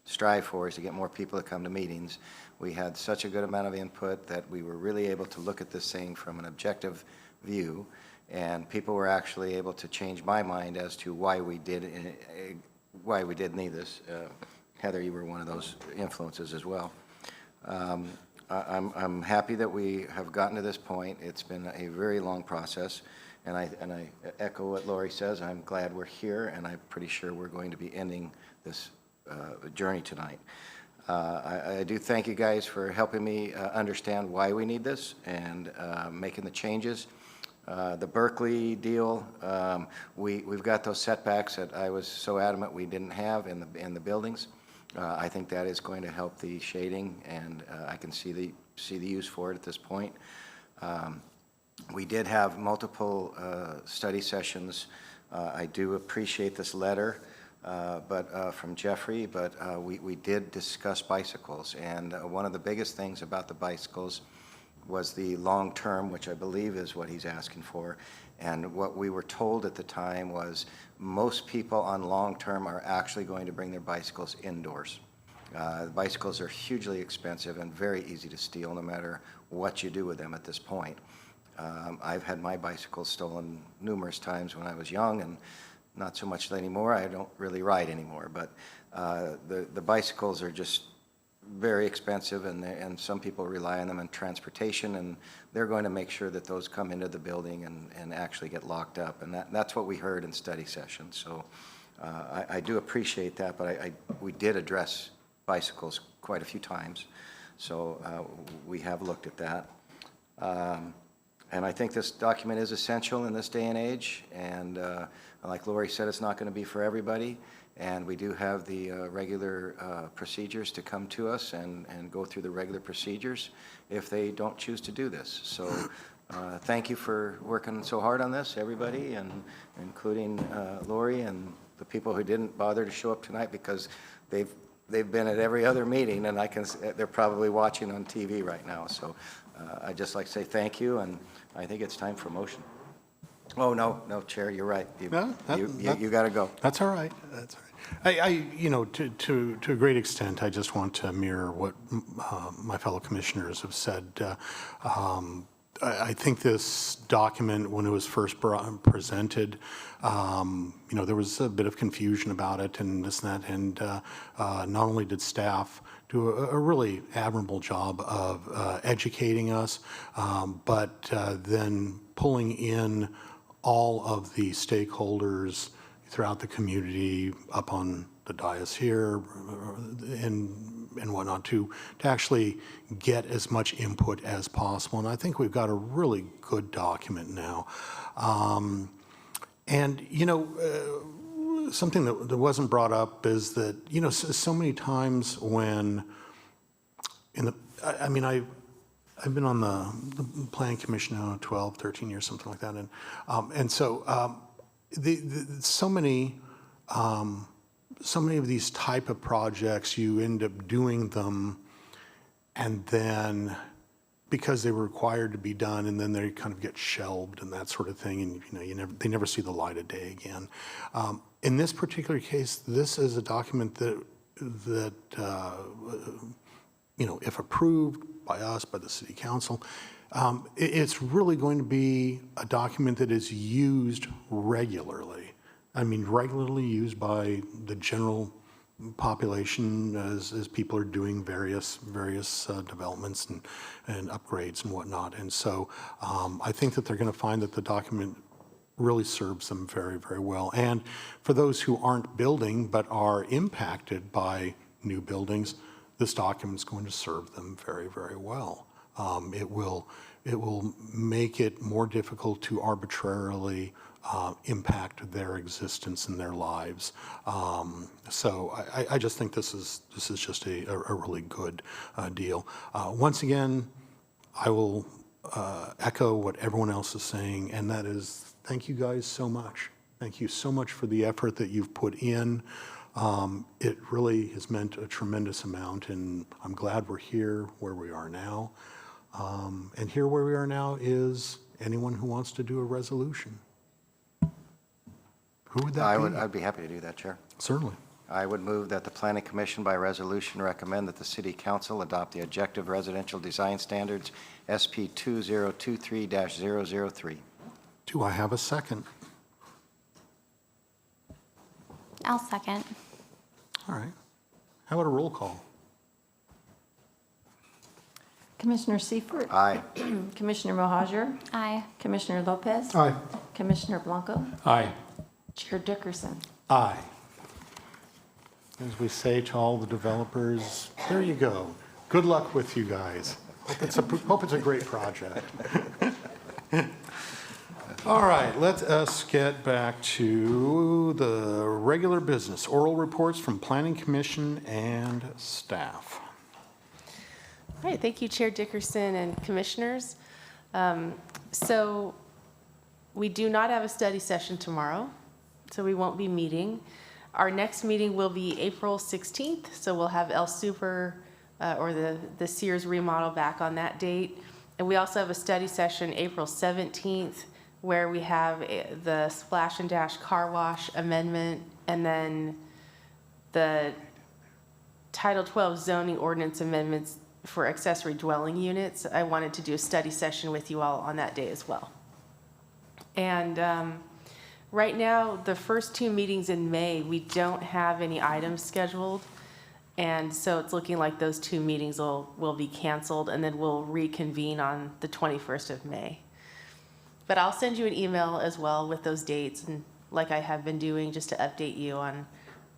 strive for, is to get more people to come to meetings. We had such a good amount of input that we were really able to look at this thing from an objective view, and people were actually able to change my mind as to why we did need this. Heather, you were one of those influences as well. I'm happy that we have gotten to this point. It's been a very long process, and I echo what Lori says. I'm glad we're here, and I'm pretty sure we're going to be ending this journey tonight. I do thank you guys for helping me understand why we need this and making the changes. The Berkeley deal, we've got those setbacks that I was so adamant we didn't have in the buildings. I think that is going to help the shading, and I can see the use for it at this point. We did have multiple study sessions. I do appreciate this letter from Jeffrey, but we did discuss bicycles, and one of the biggest things about the bicycles was the long term, which I believe is what he's asking for. And what we were told at the time was most people on long term are actually going to bring their bicycles indoors. Bicycles are hugely expensive and very easy to steal no matter what you do with them at this point. I've had my bicycle stolen numerous times when I was young, and not so much anymore. I don't really ride anymore, but the bicycles are just very expensive, and some people rely on them in transportation, and they're going to make sure that those come into the building and actually get locked up, and that's what we heard in study sessions. So I do appreciate that, but we did address bicycles quite a few times, so we have looked at that. And I think this document is essential in this day and age, and like Lori said, it's not going to be for everybody. And we do have the regular procedures to come to us and go through the regular procedures if they don't choose to do this. So thank you for working so hard on this, everybody, and including Lori and the people who didn't bother to show up tonight because they've been at every other meeting, and they're probably watching on TV right now. So I'd just like to say thank you, and I think it's time for motion. Oh, no, Chair, you're right. You got to go. That's all right. That's all right. To a great extent, I just want to mirror what my fellow commissioners have said. I think this document, when it was first presented, there was a bit of confusion about it and this and that, and not only did staff do a really admirable job of educating us, but then pulling in all of the stakeholders throughout the community up on the dais here and whatnot to actually get as much input as possible. And I think we've got a really good document now. Something that wasn't brought up is that, so many times when I've been on the Planning Commission now 12, 13 years, something like that. And so so many of these type of projects, you end up doing them, and then because they were required to be done, and then they kind of get shelved and that sort of thing, and they never see the light of day again. In this particular case, this is a document that if approved by us, by the City Council, it's really going to be a document that is used regularly. Regularly used by the general population as people are doing various developments and upgrades and whatnot. And so I think that they're going to find that the document really serves them very, very well. And for those who aren't building but are impacted by new buildings, this document is going to serve them very, very well. It will make it more difficult to arbitrarily impact their existence and their lives. So I just think this is just a really good deal. Once again, I will echo what everyone else is saying, and that is thank you guys so much. Thank you so much for the effort that you've put in. It really has meant a tremendous amount, and I'm glad we're here where we are now. And here where we are now is anyone who wants to do a resolution. Who would that be? I'd be happy to do that, Chair. Certainly. I would move that the Planning Commission by resolution recommend that the City Council adopt the Objective Residential Design Standards SP 2023-003. Do I have a second? I'll second. All right. How about a roll call? Commissioner Seifert? Aye. Commissioner Mohajer? Aye. Commissioner Lopez? Aye. Commissioner Blanco? Aye. Chair Dickerson? Aye. As we say to all the developers, there you go. Good luck with you guys. Hope it's a great project. All right, let us get back to the regular business. Oral reports from Planning Commission and staff. All right, thank you, Chair Dickerson and Commissioners. So we do not have a study session tomorrow, so we won't be meeting. Our next meeting will be April 16th, so we'll have El Super or the Sears remodel back on that date. And we also have a study session April 17th where we have the Splash and Dash car wash amendment and then the Title 12 zoning ordinance amendments for accessory dwelling units. I wanted to do a study session with you all on that day as well. And right now, the first 2 meetings in May, we don't have any items scheduled. And so it's looking like those 2 meetings will be canceled, and then we'll reconvene on the 21st of May. But I'll send you an email as well with those dates, and like I have been doing, just to update you on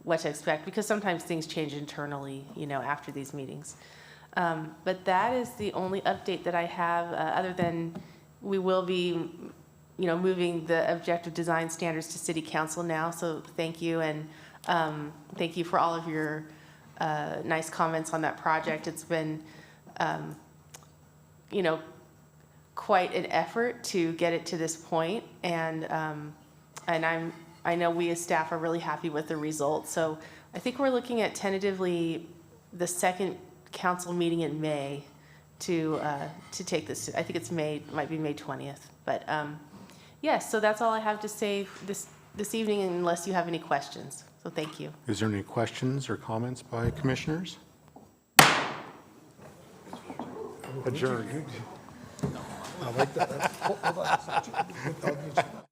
what to expect, because sometimes things change internally, after these meetings. But that is the only update that I have, other than we will be moving the objective design standards to City Council now, so thank you, and thank you for all of your nice comments on that project. It's been, quite an effort to get it to this point, and I know we as staff are really happy with the results. So I think we're looking at tentatively the second council meeting in May to take this. I think it's might be May 20th, but. Yes, so that's all I have to say this evening, unless you have any questions. So thank you. Is there any questions or comments by commissioners? Adjourned. I like that. Hold on.